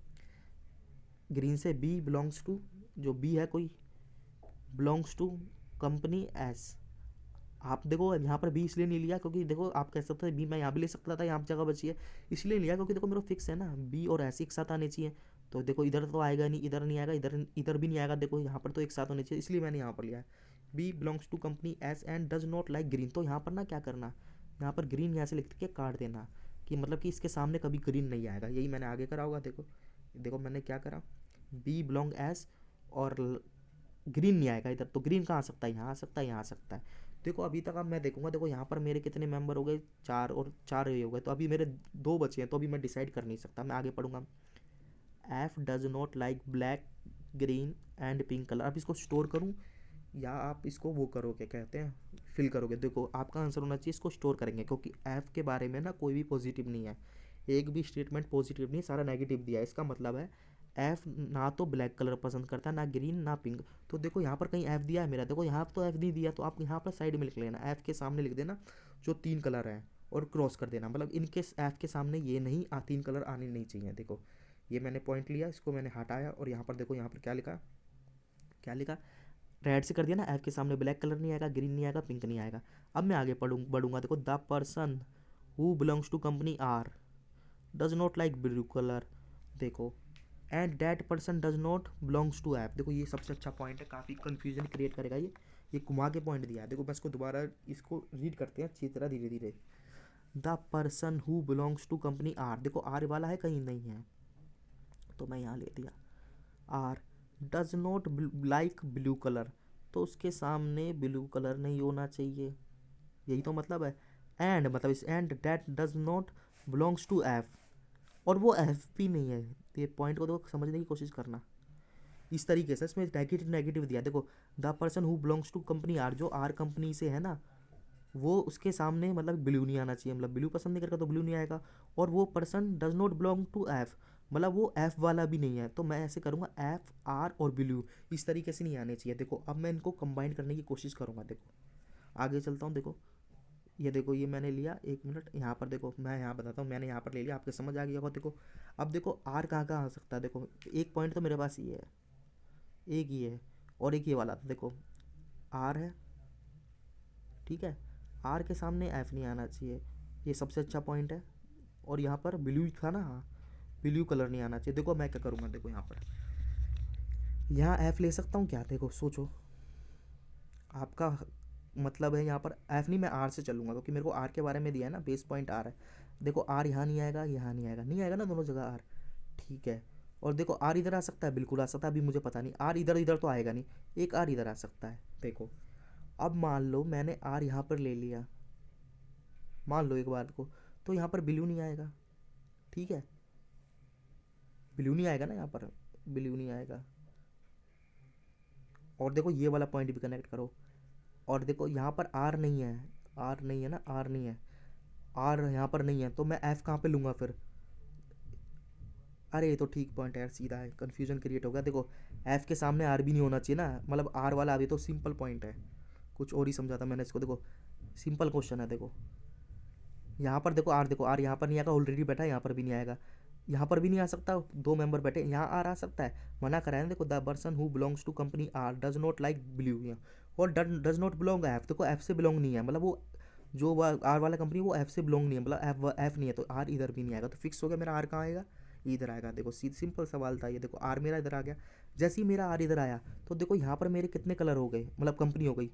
ग्रीन से। बी बिलोंग्स टू, जो बी है कोई, बिलोंग्स टू कंपनी एस। आप देखो यहाँ पर बी इसलिए नहीं लिया, क्योंकि देखो आप कह सकते थे बी, मैं यहाँ भी ले सकता था, यहाँ पर जगह बची है, इसलिए लिया क्योंकि देखो मेरा फिक्स है ना, बी और एस एक साथ आने चाहिए। तो देखो इधर तो आएगा नहीं, इधर नहीं आएगा, इधर इधर भी नहीं आएगा, देखो यहाँ पर तो एक साथ होने चाहिए, इसलिए मैंने यहाँ पर लिया है। B belongs to company S and does not like green, तो यहाँ पर ना क्या करना, यहाँ पर ग्रीन यहाँ से लिख के काट देना, कि मतलब कि इसके सामने कभी ग्रीन नहीं आएगा। यही मैंने आगे करा होगा। देखो देखो मैंने क्या करा, बी बिलोंग एस और ग्रीन नहीं आएगा इधर, तो ग्रीन कहाँ आ सकता है, यहाँ आ सकता है, यहाँ आ सकता है। देखो अभी तक अब मैं देखूंगा, देखो यहाँ पर मेरे कितने मेंबर हो गए, 4 और 4 ये हो गए, तो अभी मेरे 2 बचे हैं, तो अभी मैं डिसाइड कर नहीं सकता, मैं आगे पढ़ूंगा। F does not like black green and pink colour. अब इसको स्टोर करूँ या आप इसको वो करोगे, कहते हैं फिल करोगे। देखो आपका आंसर होना चाहिए इसको स्टोर करेंगे, क्योंकि एफ के बारे में ना कोई भी पॉजिटिव नहीं है, एक भी स्टेटमेंट पॉजिटिव नहीं, सारा नेगेटिव दिया है। इसका मतलब है एफ ना तो ब्लैक कलर पसंद करता है, ना ग्रीन ना पिंक। तो देखो यहाँ पर कहीं एफ दिया है मेरा, देखो यहाँ तो एफ नहीं दिया, तो आप यहाँ पर साइड में लिख लेना, एफ के सामने लिख देना जो 3 कलर हैं और क्रॉस कर देना, मतलब इनके एफ के सामने ये नहीं 3 कलर आने नहीं चाहिए। देखो ये मैंने पॉइंट लिया, इसको मैंने हटाया, और यहाँ पर देखो यहाँ पर क्या लिखा, क्या लिखा, रेड से कर दिया ना, एफ के सामने ब्लैक कलर नहीं आएगा, ग्रीन नहीं आएगा, पिंक नहीं आएगा। अब मैं आगे बढ़ूंगा। देखो the person who belongs to company R does not like blue colour, देखो and that person does not belongs to app, देखो ये सबसे अच्छा पॉइंट है, काफ़ी कन्फ्यूजन क्रिएट करेगा ये घुमा के पॉइंट दिया है। देखो बस को दोबारा इसको रीड करते हैं अच्छी तरह धीरे धीरे। The person who belongs to company R, देखो आर वाला है कहीं नहीं है तो मैं यहाँ ले दिया R, does not like blue colour, तो उसके सामने ब्लू कलर नहीं होना चाहिए, यही तो मतलब है। एंड मतलब इस and that does not belongs to F, और वो एफ भी नहीं है, तो ये पॉइंट को तो समझने की कोशिश करना। इस तरीके से इसमें नेगेटिव नेगेटिव दिया, देखो the person who belongs to company R, जो आर कंपनी से है ना, वो उसके सामने मतलब ब्लू नहीं आना चाहिए, मतलब ब्लू पसंद नहीं करेगा तो ब्लू नहीं आएगा। और वो person does not belong to F, मतलब वो एफ वाला भी नहीं है, तो मैं ऐसे करूँगा एफ आर और ब्लू, इस तरीके से नहीं आने चाहिए। देखो अब मैं इनको कंबाइन करने की कोशिश करूँगा, देखो आगे चलता हूँ। देखो ये देखो ये मैंने लिया, एक मिनट यहाँ पर देखो मैं यहाँ बताता हूँ, मैंने यहाँ पर ले लिया, आपके समझ आ गया होगा। देखो अब देखो आर कहाँ कहाँ आ सकता है, देखो एक पॉइंट तो मेरे पास ये है, एक ये है और एक ये वाला, तो देखो आर है, ठीक है, आर के सामने एफ नहीं आना चाहिए, ये सबसे अच्छा पॉइंट है। और यहाँ पर ब्लू था ना, हाँ ब्लू कलर नहीं आना चाहिए। देखो मैं क्या करूँगा, देखो यहाँ पर यहाँ एफ ले सकता हूँ क्या, देखो सोचो, आपका मतलब है यहाँ पर एफ नहीं, मैं आर से चलूँगा क्योंकि मेरे को आर के बारे में दिया है ना, बेस पॉइंट आर है। देखो आर यहाँ नहीं आएगा, यहाँ नहीं आएगा, नहीं आएगा ना दोनों जगह आर, ठीक है। और देखो आर इधर आ सकता है, बिल्कुल आ सकता है, अभी मुझे पता नहीं आर इधर इधर तो आएगा नहीं, एक आर इधर आ सकता है। देखो अब मान लो मैंने आर यहाँ पर ले लिया, मान लो एक बात को, तो यहाँ पर ब्लू नहीं आएगा, ठीक है, ब्लू नहीं आएगा ना यहाँ पर, ब्लू नहीं आएगा। और देखो ये वाला पॉइंट भी कनेक्ट करो, और देखो यहाँ पर आर नहीं है, आर नहीं है ना, आर नहीं है, आर यहाँ पर नहीं है, तो मैं एफ कहाँ पे लूँगा फिर। अरे ये तो ठीक पॉइंट है यार, सीधा है, कन्फ्यूजन क्रिएट हो गया। देखो एफ के सामने आर भी नहीं होना चाहिए ना, मतलब आर वाला, अभी तो सिंपल पॉइंट है, कुछ और ही समझा था मैंने इसको। देखो सिंपल क्वेश्चन है, देखो यहाँ पर देखो आर, देखो आर यहाँ पर नहीं आएगा, ऑलरेडी बैठा है, यहाँ पर भी नहीं आएगा, यहाँ पर भी नहीं आ सकता, दो मेंबर बैठे, यहाँ आर आ सकता है, मना करा है ना। देखो the person who belongs to company R does not like blue, यहाँ और डज नॉट बिलोंग एफ, देखो एफ से बिलोंग नहीं है, मतलब वो जो आर वाला कंपनी वो एफ से बिलोंग नहीं है, मतलब एफ नहीं है, तो आर इधर भी नहीं आएगा, तो फिक्स हो गया मेरा आर कहाँ आएगा, इधर आएगा। देखो सिंपल सवाल था ये, देखो आर मेरा इधर आ गया। जैसे ही मेरा आर इधर आया तो देखो यहाँ पर मेरे कितने कलर हो गए, मतलब कंपनी हो गई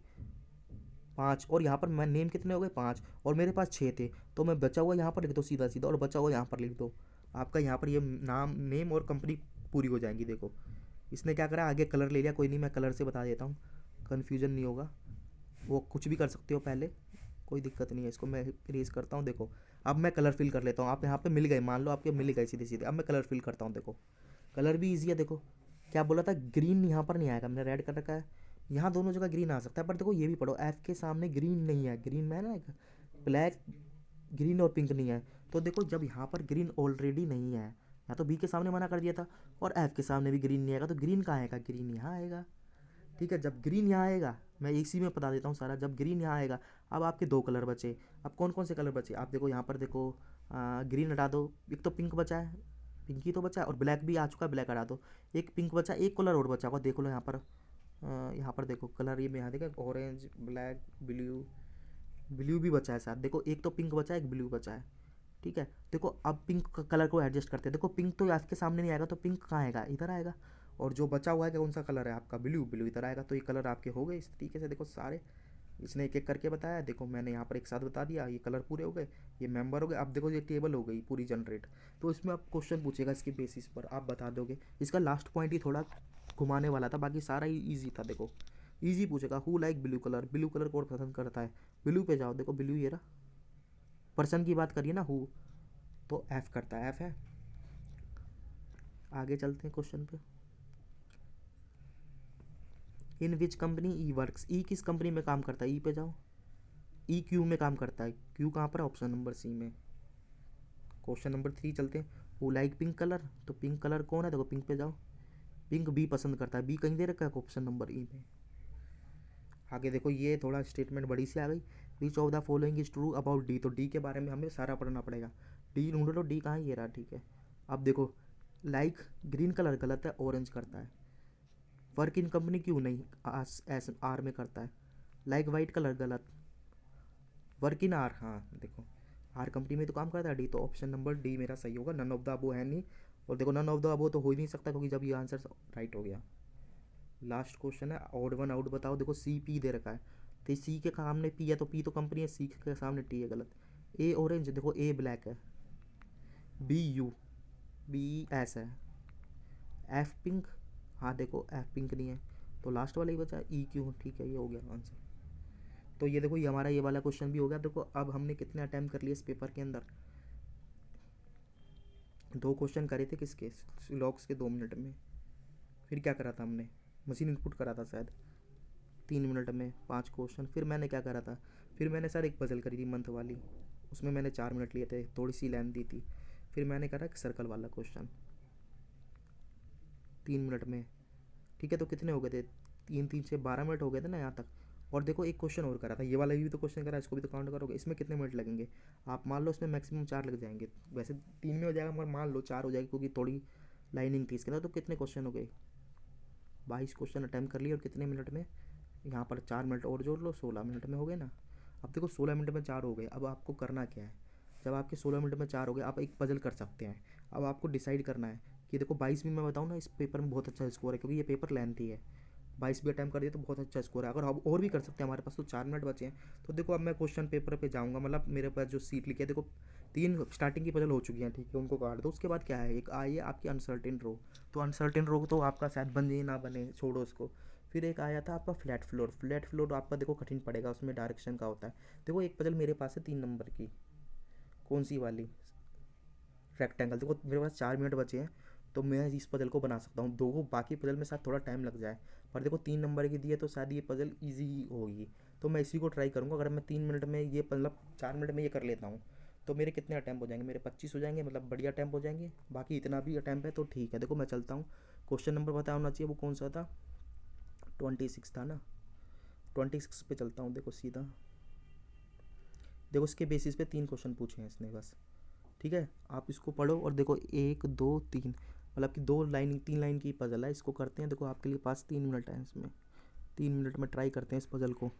5, और यहाँ पर मैं नेम कितने हो गए 5, और मेरे पास 6 थे, तो मैं बचा हुआ यहाँ पर लिख दो सीधा सीधा, और बचा हुआ यहाँ पर लिख दो, आपका यहाँ पर ये नाम नेम और कंपनी पूरी हो जाएंगी। देखो इसने क्या करा, आगे कलर ले लिया, कोई नहीं मैं कलर से बता देता हूँ, कन्फ्यूजन नहीं होगा, वो कुछ भी कर सकते हो पहले, कोई दिक्कत नहीं है। इसको मैं इरेज करता हूँ, देखो अब मैं कलर फिल कर लेता हूँ, आप यहाँ पे मिल गए, मान लो आपके मिल गए सीधे सीधे, अब मैं कलर फिल करता हूँ। देखो कलर भी ईजी है, देखो क्या बोला था, ग्रीन यहाँ पर नहीं आएगा, मैंने रेड कर रखा है, यहाँ दोनों जगह ग्रीन आ सकता है, पर देखो ये भी पढ़ो, एफ के सामने ग्रीन नहीं है, ग्रीन में है ना एक ब्लैक, ग्रीन और पिंक नहीं है, तो देखो जब यहाँ पर ग्रीन ऑलरेडी नहीं है, या तो बी के सामने मना कर दिया था, और एफ के सामने भी ग्रीन नहीं आएगा, तो ग्रीन कहाँ आएगा, ग्रीन यहाँ आएगा, ठीक है। जब ग्रीन यहाँ आएगा, मैं इसी में बता देता हूँ सारा, जब ग्रीन यहाँ आएगा, अब आपके दो कलर बचे, अब कौन कौन से कलर बचे, आप देखो यहाँ पर देखो, ग्रीन हटा दो, एक तो पिंक बचा है, पिंक ही तो बचा है, और ब्लैक भी आ चुका है, ब्लैक हटा दो, एक पिंक बचा, एक कलर और बचा होगा, देख लो यहाँ पर, यहाँ पर देखो कलर, ये मैं यहाँ देखा ऑरेंज ब्लैक ब्लू, ब्लू भी बचा है साथ, देखो एक तो पिंक बचा है, एक ब्लू बचा है, ठीक है। देखो अब पिंक कलर को एडजस्ट करते हैं, देखो पिंक तो आपके सामने नहीं आएगा, तो पिंक कहाँ आएगा, इधर आएगा, और जो बचा हुआ है कौन सा कलर है आपका, ब्लू, ब्लू इधर आएगा, तो ये कलर आपके हो गए इस तरीके से। देखो सारे इसने एक एक करके बताया, देखो मैंने यहाँ पर एक साथ बता दिया, ये कलर पूरे हो गए, ये मेंबर हो गए, अब देखो ये टेबल हो गई पूरी जनरेट। तो इसमें आप क्वेश्चन पूछेगा, इसके बेसिस पर आप बता दोगे। इसका लास्ट पॉइंट ही थोड़ा घुमाने वाला था, बाकी सारा ही ईजी था। देखो ईजी पूछेगा, who like blue colour, blue colour कौन पसंद करता है, ब्लू पे जाओ, देखो ब्लू ये रहा, पर्सन की बात करिए ना हु, तो एफ करता है, एफ है। आगे चलते हैं क्वेश्चन पे। इन विच कंपनी ई वर्क्स, ई किस कंपनी में काम करता है, ई पे जाओ, ई क्यू में काम करता है, क्यू कहाँ पर है, ऑप्शन नंबर सी में। क्वेश्चन नंबर 3 चलते हैं, वो लाइक पिंक कलर, तो पिंक कलर कौन है, देखो पिंक पे जाओ, पिंक बी पसंद करता है, बी कहीं दे रखा है ऑप्शन नंबर ई में। आगे देखो ये थोड़ा स्टेटमेंट बड़ी सी आ गई, विच of the following is true about D, तो डी के बारे में हमें सारा पढ़ना पड़ेगा, डी ढूंढ लो, डी कहाँ है, ये रहा, ठीक है। अब देखो लाइक ग्रीन कलर गलत है, ऑरेंज करता है, वर्क इन कंपनी क्यों नहीं, एस आर में करता है, लाइक वाइट कलर गलत, वर्क इन आर, हाँ देखो आर कंपनी में तो काम करता है डी, तो ऑप्शन नंबर डी मेरा सही होगा, नन ऑफ द अबो है नहीं। और देखो नन ऑफ द अबो तो हो ही नहीं सकता क्योंकि जब ये आंसर राइट हो गया। लास्ट क्वेश्चन है ऑड वन आउट बताओ। देखो सी पी दे रखा है, तो सी के सामने पी है तो पी तो कंपनी है, सी के सामने टी है, गलत। ए ऑरेंज, देखो ए ब्लैक है, बी यू, बी एस है, एफ पिंक, हाँ देखो एफ पिंक नहीं है, तो लास्ट वाला ही बचा ई क्यू, ठीक है ये हो गया आंसर। तो ये देखो ये हमारा ये वाला क्वेश्चन भी हो गया। देखो अब हमने कितने अटैम्प्ट कर लिए इस पेपर के अंदर, 2 क्वेश्चन करे थे किसके, लॉक्स के 2 मिनट में। फिर क्या करा था हमने, मशीन इनपुट करा था शायद 3 मिनट में 5 क्वेश्चन। फिर मैंने क्या करा था, फिर मैंने सर एक पजल करी थी मंथ वाली, उसमें मैंने 4 मिनट लिए थे, थोड़ी सी लेंथ दी थी। फिर मैंने करा एक सर्कल वाला क्वेश्चन 3 मिनट में, ठीक है। तो कितने हो गए थे, 3 3 से 12 मिनट हो गए थे ना यहाँ तक। और देखो एक क्वेश्चन और करा था, ये वाला भी तो क्वेश्चन करा, इसको भी तो काउंट करोगे, इसमें कितने मिनट लगेंगे। आप मान लो इसमें मैक्सिमम 4 लग जाएंगे, वैसे 3 में हो जाएगा मगर मान लो 4 हो जाएगी क्योंकि थोड़ी लाइनिंग थी इसके अंदर। तो कितने क्वेश्चन हो गए, 22 क्वेश्चन अटैम्प्ट कर लिए और कितने मिनट में, यहाँ पर 4 मिनट और जोड़ लो, 16 मिनट में हो गए ना। अब देखो 16 मिनट में 4 हो गए, अब आपको करना क्या है, जब आपके 16 मिनट में 4 हो गए आप एक पजल कर सकते हैं। अब आपको डिसाइड करना है कि देखो 22 भी मैं बताऊँ ना, इस पेपर में बहुत अच्छा स्कोर है क्योंकि ये पेपर लेंथी है। 22 भी अटैम्प्ट कर दिए तो बहुत अच्छा स्कोर है। अगर हम और भी कर सकते हैं, हमारे पास तो 4 मिनट बचे हैं। तो देखो अब मैं क्वेश्चन पेपर पे जाऊँगा, मतलब मेरे पास जो सीट लिखी है, देखो 3 स्टार्टिंग की पजल हो चुकी हैं, ठीक है, उनको काट दो। उसके बाद क्या है, एक आई है आपकी अनसर्टेन रो, तो अनसर्टेन रो तो आपका शायद बने ना बने, छोड़ो उसको। फिर एक आया था आपका फ्लैट फ्लोर, फ्लैट फ्लोर आपका देखो कठिन पड़ेगा, उसमें डायरेक्शन का होता है। देखो एक पजल मेरे पास है 3 नंबर की, कौन सी वाली, रेक्टेंगल। देखो मेरे पास 4 मिनट बचे हैं, तो मैं इस पजल को बना सकता हूँ। दो बाकी पजल में शायद थोड़ा टाइम लग जाए, पर देखो 3 नंबर की दी है तो शायद ये पजल ईजी ही होगी। तो मैं इसी को ट्राई करूँगा। अगर मैं 3 मिनट में ये मतलब 4 मिनट में ये कर लेता हूँ तो मेरे कितने अटैम्प्ट हो जाएंगे, मेरे 25 हो जाएंगे, मतलब बढ़िया अटैम्प्ट हो जाएंगे। बाकी इतना भी अटैम्प्ट है तो ठीक है। देखो मैं चलता हूँ, क्वेश्चन नंबर पता होना चाहिए वो कौन सा था, 26 था ना, 26 पे चलता हूँ। देखो सीधा, देखो इसके बेसिस पे 3 क्वेश्चन पूछे हैं इसने बस, ठीक है। आप इसको पढ़ो और देखो 1 2 3, मतलब कि 2 लाइन 3 लाइन की पजल है, इसको करते हैं। देखो आपके लिए पास 3 मिनट है, इसमें 3 मिनट में ट्राई करते हैं इस पजल को।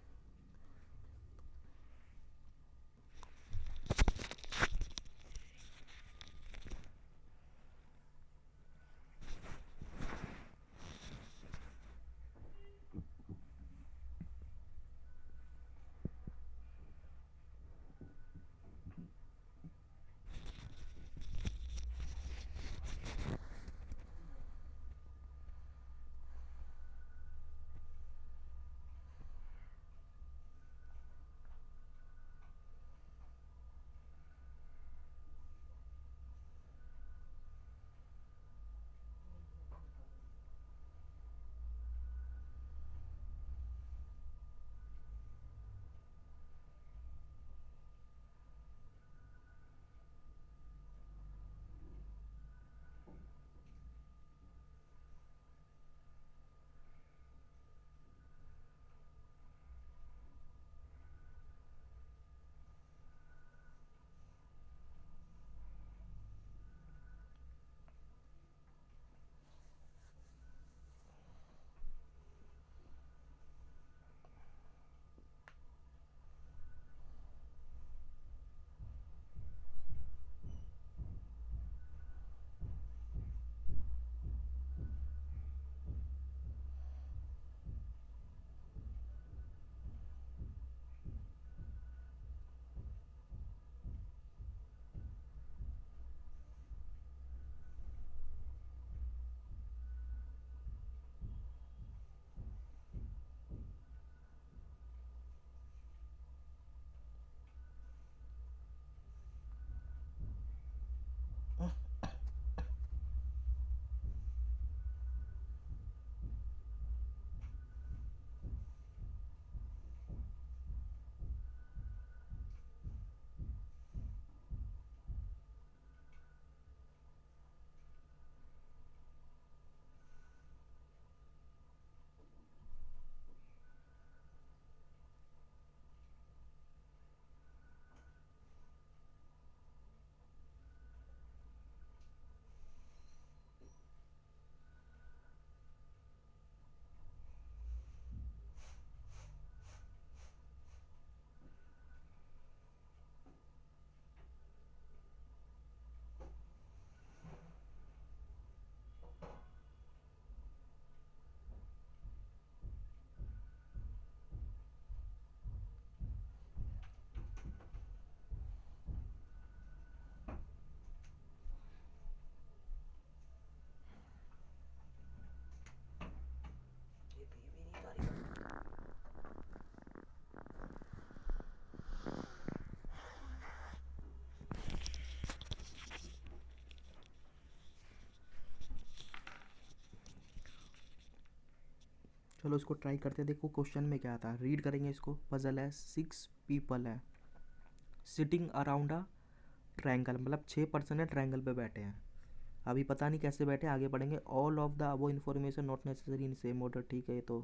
चलो इसको ट्राई करते हैं। देखो क्वेश्चन में क्या था, रीड करेंगे इसको। पजल है, 6 पीपल है सिटिंग अराउंड अ ट्रायंगल, मतलब 6 पर्सन है ट्रायंगल पे बैठे हैं। अभी पता नहीं कैसे बैठे, आगे बढ़ेंगे। All of the above information not necessary in same order, ठीक है ये तो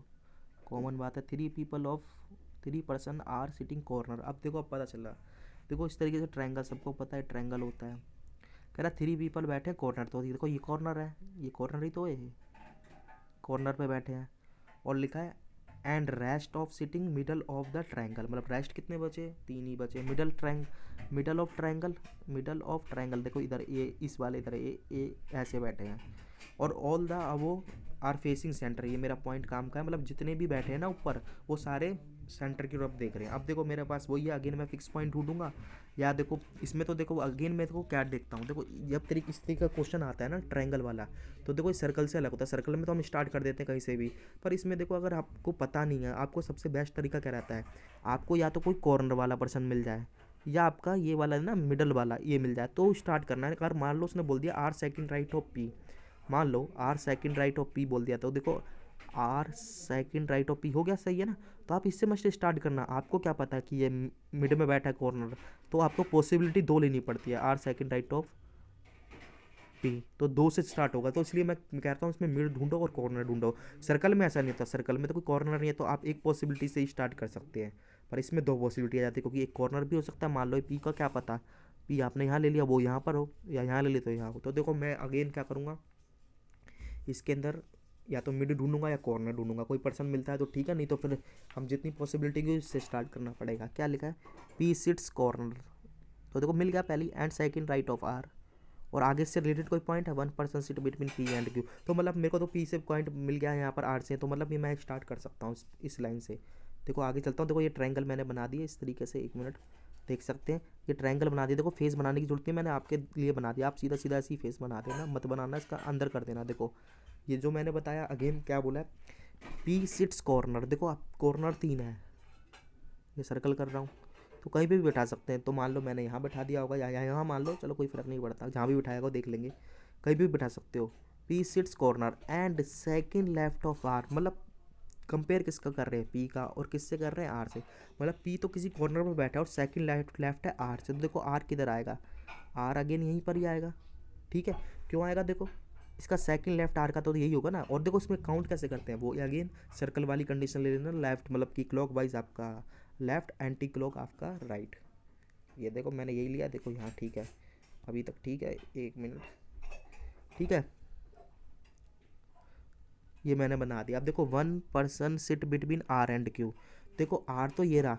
कॉमन बात है। 3 पर्सन आर सिटिंग कॉर्नर। अब देखो, अब पता चला, देखो इस तरीके से ट्रायंगल सबको पता है ट्रायंगल होता है। कह रहा 3 पीपल बैठे हैं कॉर्नर, तो देखो ये कॉर्नर है, ये कॉर्नर ही तो है, कॉर्नर पे बैठे हैं। और लिखा है and rest of sitting middle of the triangle, मतलब रेस्ट कितने बचे, 3 ही बचे। मिडल ऑफ ट्रायंगल देखो इधर, ये इस वाले इधर ये ऐसे बैठे हैं। और all the above are facing centre, ये मेरा पॉइंट काम का है, मतलब जितने भी बैठे हैं ना ऊपर वो सारे सेंटर की तरफ देख रहे हैं। अब देखो मेरे पास वही है, अगेन मैं फिक्स पॉइंट ढूंढूंगा। या देखो इसमें तो देखो अगेन मैं देखो क्या देखता हूँ, देखो जब इस तरीके का क्वेश्चन आता है ना ट्रायंगल वाला, तो देखो इस सर्कल से अलग होता है। सर्कल में तो हम स्टार्ट कर देते हैं कहीं से भी, पर इसमें देखो अगर आपको पता नहीं है, आपको सबसे बेस्ट तरीका क्या रहता है, आपको या तो कोई कॉर्नर वाला पर्सन मिल जाए, या आपका ये वाला है ना मिडल वाला ये मिल जाए, तो स्टार्ट करना है। अगर मान लो उसने बोल दिया R second right of P, मान लो R second right of P बोल दिया, तो देखो R second right of P हो गया, सही है ना। तो आप इससे मस्ट स्टार्ट करना। आपको क्या पता है कि ये मिड में बैठा है कॉर्नर, तो आपको पॉसिबिलिटी 2 लेनी पड़ती है, R second right of P, तो 2 से स्टार्ट होगा। तो इसलिए मैं कहता हूँ इसमें मिड ढूंढो और कॉर्नर ढूंढो। सर्कल में ऐसा नहीं होता, सर्कल में तो कोई कॉर्नर नहीं है, तो आप एक पॉसिबिलिटी से ही स्टार्ट कर सकते हैं, पर इसमें 2 पॉसिबिलिटी आ जाती है, क्योंकि एक कॉर्नर भी हो सकता है। मान लो पी का क्या पता, पी आपने यहाँ ले लिया, वो यहाँ पर हो, या यहाँ ले लिया तो यहाँ हो। तो देखो मैं अगेन क्या करूँगा, इसके अंदर या तो मिड ढूंढूंगा या कॉर्नर ढूंढूंगा। कोई पर्सन मिलता है तो ठीक है, नहीं तो फिर हम जितनी पॉसिबिलिटी की उससे स्टार्ट करना पड़ेगा। क्या लिखा है, पी सिट्स कॉर्नर, तो देखो मिल गया पहली, and second right of R. और आगे से रिलेटेड कोई पॉइंट है, 1 person sit between P and Q, तो मतलब मेरे को तो पी से पॉइंट मिल गया है यहाँ पर आर से, तो मतलब ये मैं स्टार्ट कर सकता हूँ इस लाइन से। देखो आगे चलता हूँ, देखो ये ट्रायंगल मैंने बना दिया इस तरीके से, 1 मिनट देख सकते हैं ये ट्रायंगल बना दिया। देखो फेस बनाने की जरूरत नहीं, मैंने आपके लिए बना दिया, आप सीधा सीधा ऐसी फेस बना देना, मत बनाना इसका अंदर कर देना। देखो ये जो मैंने बताया, अगेन क्या बोला है, पी सिट्स कॉर्नर, देखो आप कॉर्नर 3 है, ये सर्कल कर रहा हूँ, तो कहीं पे भी बैठा सकते हैं। तो मान लो मैंने यहाँ बैठा दिया होगा, या यहाँ मान लो, चलो कोई फ़र्क नहीं पड़ता, जहाँ भी बिठाएगा वो देख लेंगे, कहीं भी बैठा सकते हो। P sits corner and second left of R, मतलब कंपेयर किसका कर रहे हैं, पी का, और किससे कर रहे हैं, आर से। मतलब पी तो किसी कॉर्नर पर बैठा है और सेकंड लेफ्ट है आर से, तो देखो आर किधर आएगा, आर अगेन यहीं पर ही आएगा। ठीक है, क्यों आएगा, देखो इसका सेकंड लेफ्ट आर का तो यही होगा ना। और देखो इसमें काउंट कैसे करते हैं, वो अगेन सर्कल वाली कंडीशन ले लेना, लेफ्ट मतलब कि क्लॉक वाइज आपका लेफ्ट, एंटी क्लॉक आपका राइट। ये देखो मैंने यही लिया, देखो यहाँ ठीक है, अभी तक ठीक है, 1 मिनट, ठीक है, ये मैंने बना दिया। अब देखो 1 person sit between R and Q, देखो आर तो ये रहा,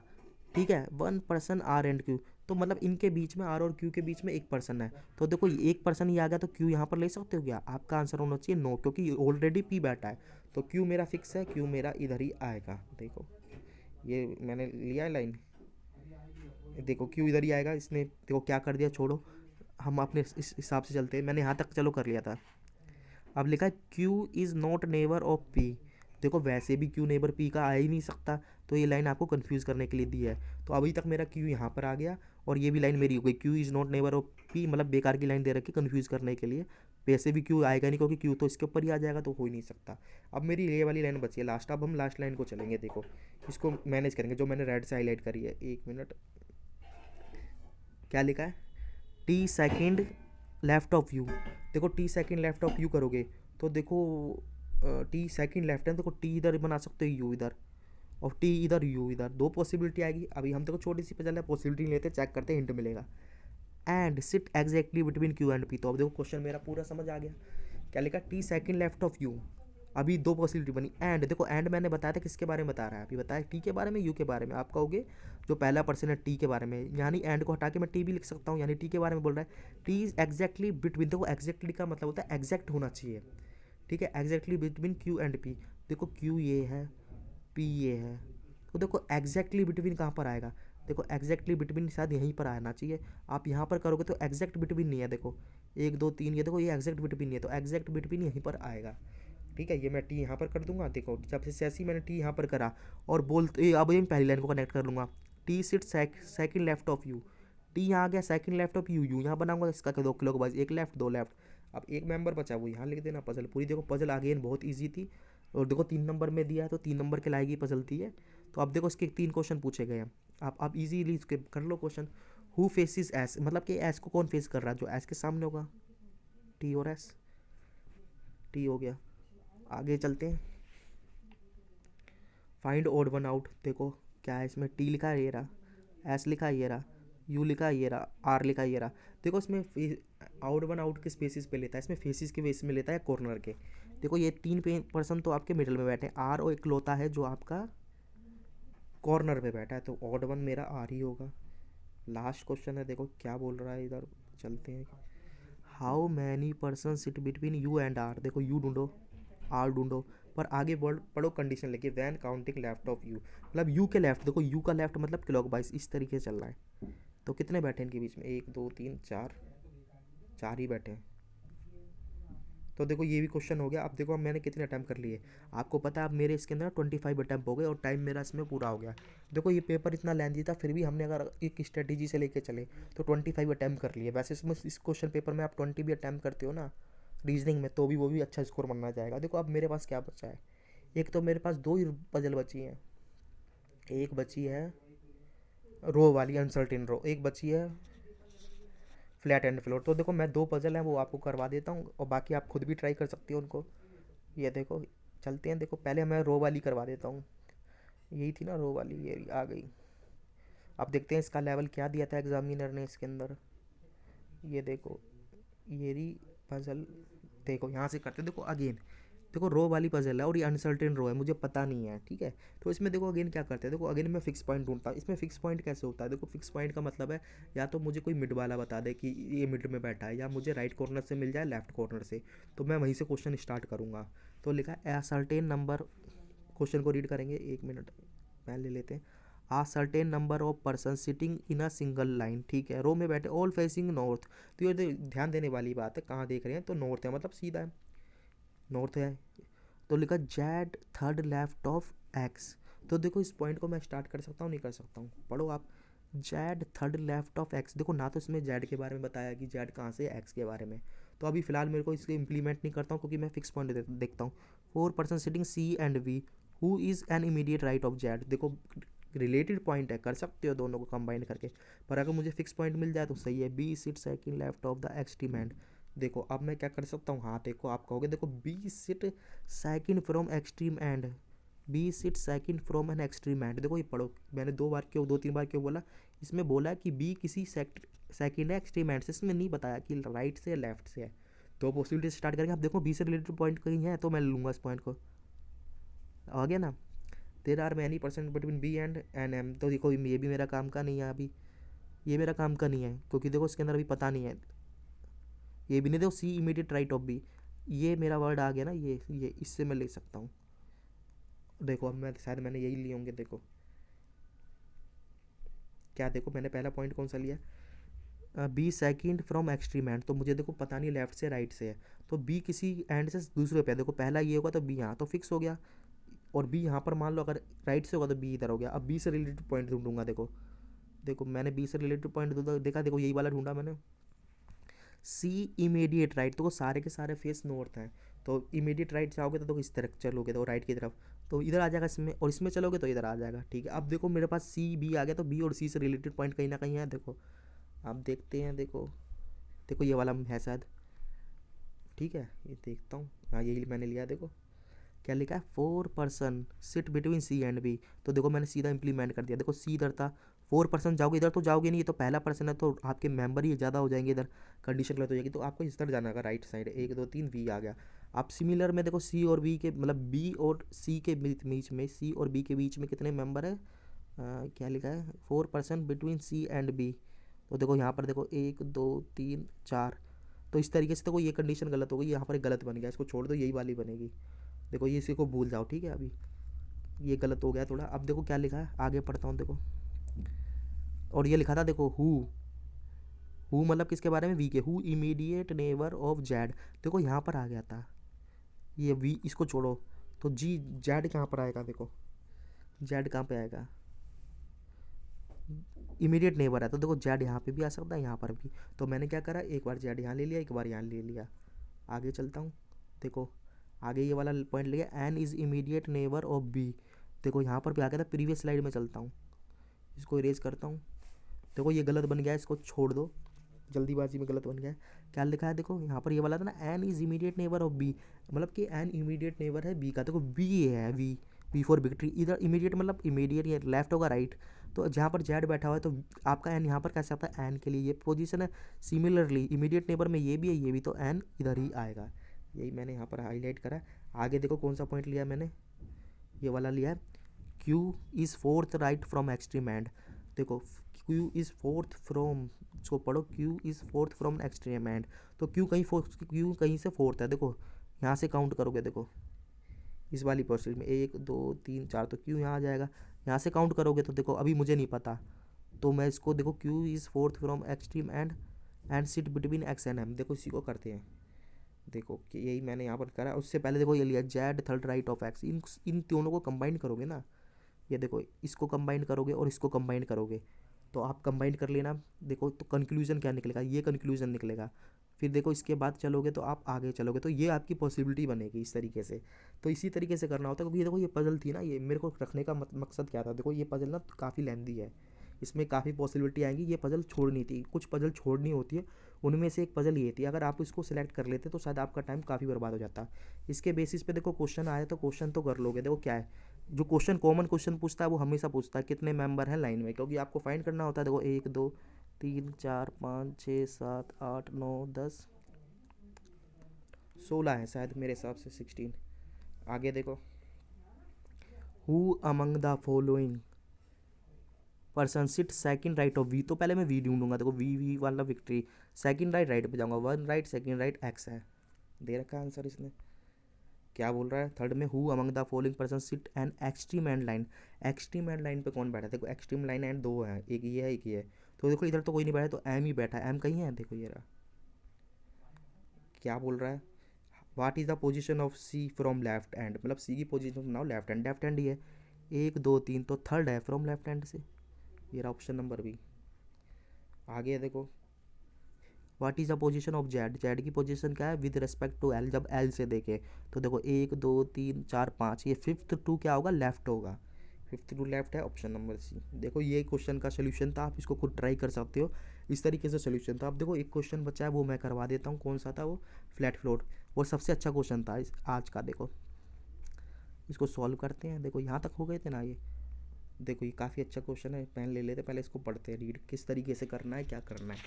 ठीक है, 1 पर्सन आर एंड क्यू, तो मतलब इनके बीच में, आर और क्यू के बीच में 1 पर्सन है, तो देखो 1 पर्सन ही आ गया, तो क्यू यहाँ पर ले सकते हो क्या, आपका आंसर होना चाहिए नो, क्योंकि ऑलरेडी पी बैठा है, तो क्यू मेरा फिक्स है, क्यू मेरा इधर ही आएगा। देखो ये मैंने लिया है लाइन, देखो क्यू इधर ही आएगा, इसने देखो क्या कर दिया, छोड़ो हम अपने इस हिसाब से चलते हैं, मैंने यहाँ तक चलो कर लिया था। अब लिखा है Q is not neighbour of P, देखो वैसे भी क्यू नेबर पी का आ ही नहीं सकता, तो ये लाइन आपको कंफ्यूज करने के लिए दी है। तो अभी तक मेरा क्यू यहाँ पर आ गया, और ये भी लाइन मेरी हो गई, Q is not neighbour of P, मतलब बेकार की लाइन दे रखी कंफ्यूज करने के लिए। वैसे भी क्यू आएगा नहीं, क्योंकि क्यू तो इसके ऊपर ही आ जाएगा, तो हो ही नहीं सकता। अब मेरी ये वाली लाइन बची है लास्ट, अब हम लास्ट लाइन को चलेंगे। देखो इसको मैनेज करेंगे, जो मैंने रेड से हाईलाइट करी है, 1 मिनट, क्या लिखा है, T second left of U, देखो T second left of U करोगे, तो देखो टी सेकेंड लेफ्ट है, देखो टी इधर बना सकते हो, यू इधर, और टी इधर, यू इधर, 2 पॉसिबिलिटी आएगी। अभी हम देखो छोटी सी पे चल रहा है, पॉसिबिलिटी नहीं लेते, चेक करते, हिंट मिलेगा। And sit exactly between Q and P, तो अब देखो क्वेश्चन मेरा पूरा समझ आ गया। क्या लिखा, T second left of you, अभी 2 पॉसिबिलिटी बनी। एंड देखो एंड मैंने बताया था किसके बारे में बता रहा है, अभी बताया टी के बारे में, यू के बारे में। आप कहोगे जो पहला पर्सन है टी के बारे में, यानी एंड को हटा के मैं टी भी लिख सकता हूँ, यानी टी के बारे में बोल रहा है। टी इज एग्जैक्टली बिटवीन, देखो एग्जैक्टली का मतलब होता है एग्जैक्ट होना चाहिए, ठीक है, exactly between Q and P. देखो क्यू ये है, पी ये है, तो देखो एग्जैक्टली बिटवीन कहाँ पर आएगा, देखो एग्जैक्टली बिटवीन शायद यहीं पर आना चाहिए। आप यहाँ पर करोगे तो एग्जैक्ट बिटवीन नहीं है, देखो 1 2 3, ये देखो ये एग्जैक्ट बिटवीन नहीं है, तो एग्जैक्ट बिटवीन यहीं पर आएगा। ठीक है, ये मैं टी यहाँ पर कर दूंगा, देखो जब से जैसे ही मैंने टी यहाँ पर करा और बोलते, अब ये पहली लाइन को कनेक्ट कर लूँगा, T sit second left of U, T यहाँ आ गया, second left of U, U यहाँ बनाऊंगा, इसका 2 क्लॉकवाइज, 1 लेफ्ट 2 लेफ्ट। अब एक मेंबर बचा, वो यहाँ लिख देना, पजल पूरी। देखो पजल अगेन बहुत ईजी थी, और देखो 3 नंबर में दिया है तो 3 नंबर के लायक ही पजलती है। तो अब देखो इसके 3 क्वेश्चन पूछे गए हैं। आप इजीली इसके कर लो क्वेश्चन। हु फेसिस एस, मतलब कि एस को कौन फेस कर रहा है, जो एस के सामने होगा। टी और एस, टी हो गया। आगे चलते हैं। फाइंड ओड वन आउट, देखो क्या है इसमें, टी लिखा है ये रहा, एस लिखा है ये रहा, यू लिखा है ये रहा, आर लिखा है ये रहा। देखो इसमें आउट वन आउट किस बेसिस पे लेता है, इसमें फेसिस के बेस में लेता है, कॉर्नर के। देखो ये 3 पर्सन तो आपके मिडिल में बैठे हैं, आर और इकलौता है जो आपका कॉर्नर पे बैठा है, तो ऑड वन मेरा आर ही होगा। लास्ट क्वेश्चन है, देखो क्या बोल रहा है इधर, चलते हैं। How many person sit between U and R, देखो यू ढूंढो, आर ढूंढो, पर आगे वर्ड पढ़ो कंडीशन लेके, when counting left of U, मतलब यू के लेफ्ट, देखो यू का लेफ्ट मतलब क्लॉकवाइज इस तरीके से चल रहा है। तो कितने बैठे हैं इनके बीच में, 1 2 3 4, 4 ही बैठे हैं। तो देखो ये भी क्वेश्चन हो गया। अब देखो अब मैंने कितने अटैम्प्ट कर लिए, आपको पता है अब मेरे इसके अंदर 25 अटैम्प्ट हो गए और टाइम मेरा इसमें पूरा हो गया। देखो ये पेपर इतना लेंथी था, फिर भी हमने अगर एक स्ट्रेटेजी से लेके चले तो 25 अटैम्प्ट कर लिए। वैसे इसमें इस क्वेश्चन पेपर में आप 20 भी अटैम्प्ट करते हो ना रीजनिंग में, तो भी वो भी अच्छा स्कोर बनना जाएगा। देखो अब मेरे पास क्या बचा है, एक तो मेरे पास 2 ही पजल बची हैं, एक बची है रो वाली अनसर्टेन रो, एक बची है फ्लैट एंड फ्लोर। तो देखो मैं 2 पजल हैं वो आपको करवा देता हूँ और बाकी आप खुद भी ट्राई कर सकती हो उनको। ये देखो चलते हैं, देखो पहले मैं रो वाली करवा देता हूँ, यही थी ना रो वाली, ये आ गई। अब देखते हैं इसका लेवल क्या दिया था एग्जामिनर ने इसके अंदर। ये देखो ये रही पजल, देखो यहाँ से करते हैं। देखो अगेन देखो रो वाली पजल है और ये अनसर्टेन रो है, मुझे पता नहीं है, ठीक है। तो इसमें देखो अगेन क्या करते हैं, देखो अगेन मैं फिक्स पॉइंट ढूंढता हूँ। इसमें फिक्स पॉइंट कैसे होता है, देखो फिक्स पॉइंट का मतलब है या तो मुझे कोई मिड वाला बता दे कि ये मिड में बैठा है, या मुझे राइट कॉर्नर से मिल जाए लेफ्ट कॉर्नर से, तो मैं वहीं से क्वेश्चन स्टार्ट करूँगा। तो लिखा है ए सर्टेन नंबर, क्वेश्चन को रीड करेंगे, 1 मिनट पहले ले लेते हैं। A certain number of person sitting in a single line, ठीक है, रो में बैठे, ऑल फेसिंग नॉर्थ। तो ये ध्यान देने वाली बात है, कहाँ देख रहे हैं, तो नॉर्थ है मतलब सीधा है, नॉर्थ है। तो लिखा Z third left of x. तो देखो इस पॉइंट को मैं स्टार्ट कर सकता हूँ, नहीं कर सकता हूँ, पढ़ो आप। Z third left of x, देखो ना तो इसमें जेड के बारे में बताया कि जेड कहाँ से, एक्स के बारे में। तो अभी फिलहाल मेरे को इसको इम्प्लीमेंट नहीं करता हूँ क्योंकि मैं फिक्स पॉइंट देखता हूँ। 4 person sitting C and V, who is an immediate right of Z. देखो रिलेटेड पॉइंट है, कर सकते हो दोनों को कंबाइन करके, पर अगर मुझे फिक्स पॉइंट मिल जाए तो सही है। B sit second left of the extreme end. देखो अब मैं क्या कर सकता हूँ, हाँ देखो आप कहोगे देखो B sit second from extreme end, B sit second from an extreme end. देखो ये पढ़ो, मैंने 2 बार क्यों 2 3 बार क्यों बोला, इसमें बोला कि बी किसी सेकंड है एक्सट्रीम एंड से, इसमें नहीं बताया कि राइट से या लेफ्ट से है। तो पॉसिबिलिटी स्टार्ट करेंगे। अब देखो बी से रिलेटेड पॉइंट कहीं है तो मैं लूँगा इस पॉइंट को, आ गया ना। There are many persons between B and N M. तो देखो ये भी मेरा काम का नहीं है अभी, ये मेरा काम का नहीं है क्योंकि देखो इसके अंदर अभी पता नहीं है, ये भी नहीं। देखो सी इमीडिएट राइट ऑफ बी, ये मेरा वर्ड आ गया ना, ये इससे मैं ले सकता हूँ। देखो अब मैं शायद मैंने यही लिए होंगे, देखो क्या, देखो मैंने पहला पॉइंट कौन सा लिया, B second from extreme end, तो मुझे देखो पता नहीं लेफ्ट से राइट से है, तो बी किसी एंड से दूसरे पे है। देखो पहला ये होगा तो बी यहाँ तो फिक्स हो गया, और बी यहाँ पर मान लो अगर राइट से होगा तो बी इधर हो गया। अब बी से रिलेटेड पॉइंट ढूंढूंगा, देखो देखो मैंने बी से रिलेटेड पॉइंट देखा, देखो यही वाला ढूंढा मैंने। सी इमीडिएट राइट, तो वो सारे के सारे फेस नॉर्थ हैं, तो इमीडिएट राइट जाओगे तो देखो इस तरफ चलोगे तो राइट की तरफ, तो इधर आ जाएगा इसमें, और इसमें चलोगे तो इधर आ जाएगा, ठीक है। अब देखो मेरे पास सी बी आ गया, तो बी और सी से रिलेटेड पॉइंट कहीं ना कहीं है। देखो आप देखते हैं, देखो देखो ये वाला है शायद, ठीक है ये देखता हूँ, हाँ यही मैंने लिया। देखो क्या लिखा है, 4 person sit between C and B. तो देखो मैंने सीधा इंप्लीमेंट कर दिया, देखो सी इधर था, 4 पर्सन जाओगे इधर तो जाओगे नहीं, ये तो पहला पर्सन है तो आपके मेंबर ही ज़्यादा हो जाएंगे, इधर कंडीशन गलत हो जाएगी, तो आपको इस तरह जाना होगा राइट साइड, 1 2 3 वी आ गया। आप सिमिलर में देखो सी और बी के मतलब बी और सी के बीच में, सी और बी के बीच में कितने मेंबर है, क्या लिखा है, 4 person between C and B. तो देखो यहाँ पर देखो 1 2 3 4, तो इस तरीके से देखो ये कंडीशन गलत हो गई, यहाँ पर गलत बन गया, इसको छोड़ दो यही वाली बनेगी। देखो ये इसी को भूल जाओ, ठीक है। अभी ये गलत हो गया थोड़ा। अब देखो क्या लिखा है, आगे पढ़ता हूँ देखो, और ये लिखा था देखो हु मतलब किसके बारे में, वी के, who immediate neighbour of Z. देखो यहाँ पर आ गया था ये वी, इसको छोड़ो, तो जी जेड कहाँ पर आएगा, देखो जेड कहाँ पे आएगा, इमीडिएट नेबर है, तो देखो जेड यहाँ पे भी आ सकता है, यहाँ पर भी। तो मैंने क्या करा, एक बार जेड यहाँ ले लिया, एक बार यहाँ ले लिया। आगे चलता हूँ, देखो आगे ये वाला पॉइंट लिया, N is immediate neighbour of B. देखो यहाँ पर भी आ गया था, प्रीवियस स्लाइड में चलता हूँ, इसको इरेज करता हूँ। देखो ये गलत बन गया है, इसको छोड़ दो, जल्दीबाजी में गलत बन गया है। क्या लिखा है देखो यहाँ पर, ये वाला था ना, N is immediate neighbour of B, मतलब कि एन इमीडिएट नेबर है बी का। देखो बी ये है, बी फॉर विक्ट्री। इधर इमीडिएट मतलब इमीडिएट, ये लेफ्ट होगा राइट। तो जहाँ पर जेड बैठा हुआ है तो आपका एन यहाँ पर कैसे आता है, एन के लिए ये पोजीशन है। सिमिलरली इमीडिएट नेबर में ये भी है, ये भी, तो एन इधर ही आएगा। यही मैंने यहाँ पर हाईलाइट करा है। आगे देखो कौन सा पॉइंट लिया मैंने, ये वाला लिया है, Q is fourth right from extreme end. देखो क्यू इज़ फोर्थ फ्रॉम, इसको पढ़ो, Q is fourth from extreme end. तो क्यू कहीं से फोर्थ है। देखो यहाँ से काउंट करोगे, देखो इस वाली परसेंट में 1 2 3 4, तो क्यू यहाँ आ जाएगा। यहाँ से काउंट करोगे तो देखो अभी मुझे नहीं पता, तो मैं इसको देखो, Q is fourth from extreme end sit between X and M. देखो इसी को करते हैं, देखो कि यही मैंने यहाँ पर करा। उससे पहले देखो ये लिया Z third right of X, इन दोनों को कंबाइन करोगे ना, ये देखो इसको कंबाइन करोगे और इसको कंबाइन करोगे, तो आप कंबाइन कर लेना। देखो तो कंक्लूजन क्या निकलेगा, ये कंक्लूजन निकलेगा। फिर देखो इसके बाद चलोगे तो आप आगे चलोगे, तो ये आपकी पॉसिबिलिटी बनेगी इस तरीके से। तो इसी तरीके से करना होता है, क्योंकि ये देखो ये पजल थी ना, ये मेरे को रखने का मकसद क्या था। देखो ये पजल ना काफ़ी लेंदी है, इसमें काफ़ी पॉसिबिलिटी आएंगी, ये पजल छोड़नी थी, कुछ पजल छोड़नी होती है, उनमें से एक पजल ये थी। अगर आप इसको सिलेक्ट कर लेते तो शायद आपका टाइम काफ़ी बर्बाद हो जाता। इसके बेसिस पे देखो क्वेश्चन आया तो क्वेश्चन तो कर लोगे। देखो क्या है, जो क्वेश्चन कॉमन क्वेश्चन पूछता है वो हमेशा पूछता है कितने मेंबर हैं लाइन में, क्योंकि आपको फाइंड करना होता है। देखो 1 2 3 4 5 6 7 8 9 10 16 है शायद, मेरे हिसाब से 16। आगे देखो, who among the following person sit second right of V. तो पहले मैं वी ढूंढूंगा। देखो वी वाला विक्ट्री, सेकंड राइट राइट पे जाऊंगा, one right second right x है, दे रखा है आंसर इसने। क्या बोल रहा है थर्ड में, who among the following person seat N extreme and line. Extreme and line पे कौन बैठा है, देखो एक्सट्रीम लाइन एंड दो है, एक ये है एक ये है। तो देखो इधर तो कोई नहीं बैठा है, तो एम ही बैठा है। एम कहीं है, देखो ये रहा। क्या बोल रहा है, what is the position of C from left hand, मतलब सी की पोजिशन बनाओ लेफ्ट हैंड, लेफ्ट हैंड ही है। 1 2 3, तो थर्ड है फ्रॉम लेफ्ट हैंड से, ये रहा ऑप्शन नंबर बी। आगे देखो, what is the position of Z, Z की पोजीशन क्या है विद रिस्पेक्ट टू एल, जब एल से देखे। तो देखो 1 2 3 4 5, ये फिफ्थ टू क्या होगा, लेफ्ट होगा, फिफ्थ टू लेफ्ट है, ऑप्शन नंबर सी। देखो ये क्वेश्चन का सोल्यूशन था, आप इसको खुद ट्राई कर सकते हो, इस तरीके से सोल्यूशन था। अब देखो एक क्वेश्चन बचा है, वो मैं करवा देता हूँ। कौन सा था वो, फ्लैट फ्लोट, वो सबसे अच्छा क्वेश्चन था इस आज का। देखो इसको सॉल्व करते हैं। देखो यहाँ तक हो गए थे ना ये, देखो ये काफ़ी अच्छा क्वेश्चन है, पेन ले लेते, पहले इसको पढ़ते हैं, रीड किस तरीके से करना है, क्या करना है।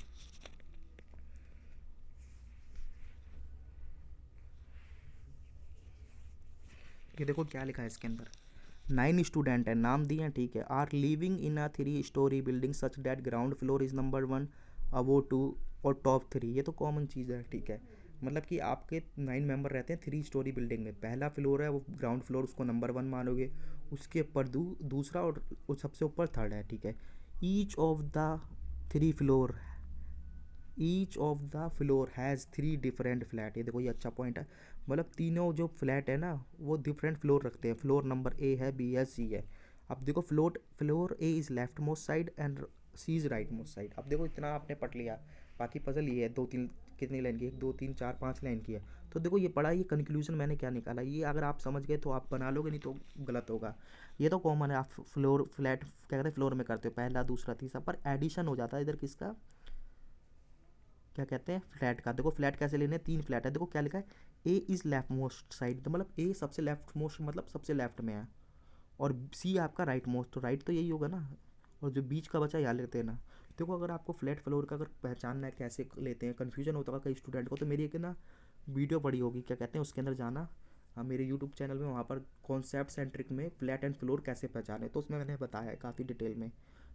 ये देखो क्या लिखा है इसके अंदर, 9 स्टूडेंट है, नाम दिए हैं, ठीक है, are living in a 3 storey building such that ground floor is number 1, above 2 और टॉप 3। ये तो कॉमन चीज़ है, ठीक है, मतलब कि आपके 9 मेंबर रहते हैं 3 स्टोरी बिल्डिंग में। पहला फ्लोर है वो ग्राउंड फ्लोर, उसको नंबर 1 मानोगे, उसके ऊपर दूसरा और सबसे ऊपर थर्ड है, ठीक है। Each of the 3 floor, each of the floor has 3 different flat. ये देखो ये अच्छा पॉइंट है, मतलब तीनों जो फ्लैट है ना वो डिफरेंट फ्लोर रखते हैं। फ्लोर नंबर ए है, बी है, सी है। अब देखो floor A is left most side and C is right most side. अब देखो इतना आपने पढ़ लिया, बाकी पजल ये है, 2 3 कितनी लाइन की, 1 2 3 4 5 लाइन की है। तो देखो ये पढ़ा, ये कंक्लूजन मैंने क्या निकाला, ये अगर आप समझ गए तो आप बना लोगे, नहीं तो गलत होगा। ये तो कॉमन है, आप फ्लोर फ्लैट क्या कहते हैं फ्लोर में करते हो, पहला दूसरा तीसरा, पर एडिशन हो जाता है इधर किसका, क्या कहते हैं, फ्लैट का। देखो फ्लैट कैसे लेने, 3 फ्लैट है, देखो क्या लिखा है, ए इज़ लेफ्ट मोस्ट साइड, तो मतलब ए सबसे लेफ्ट मोस्ट, मतलब सबसे लेफ्ट में है, और सी आपका राइट मोस्ट, तो राइट तो यही होगा ना, और जो बीच का बचा यहाँ लेते हैं ना। देखो अगर आपको फ्लैट फ्लोर का अगर पहचानना है कैसे लेते हैं, कन्फ्यूजन होता होगा कई स्टूडेंट को, तो मेरी एक ना वीडियो पड़ी होगी, क्या कहते हैं, उसके अंदर जाना, हाँ मेरे यूट्यूब चैनल में, वहाँ पर कॉन्सेप्ट सेंट्रिक में फ्लैट एंड फ्लोर कैसे पहचाने, तो उसमें मैंने बताया है काफ़ी डिटेल में।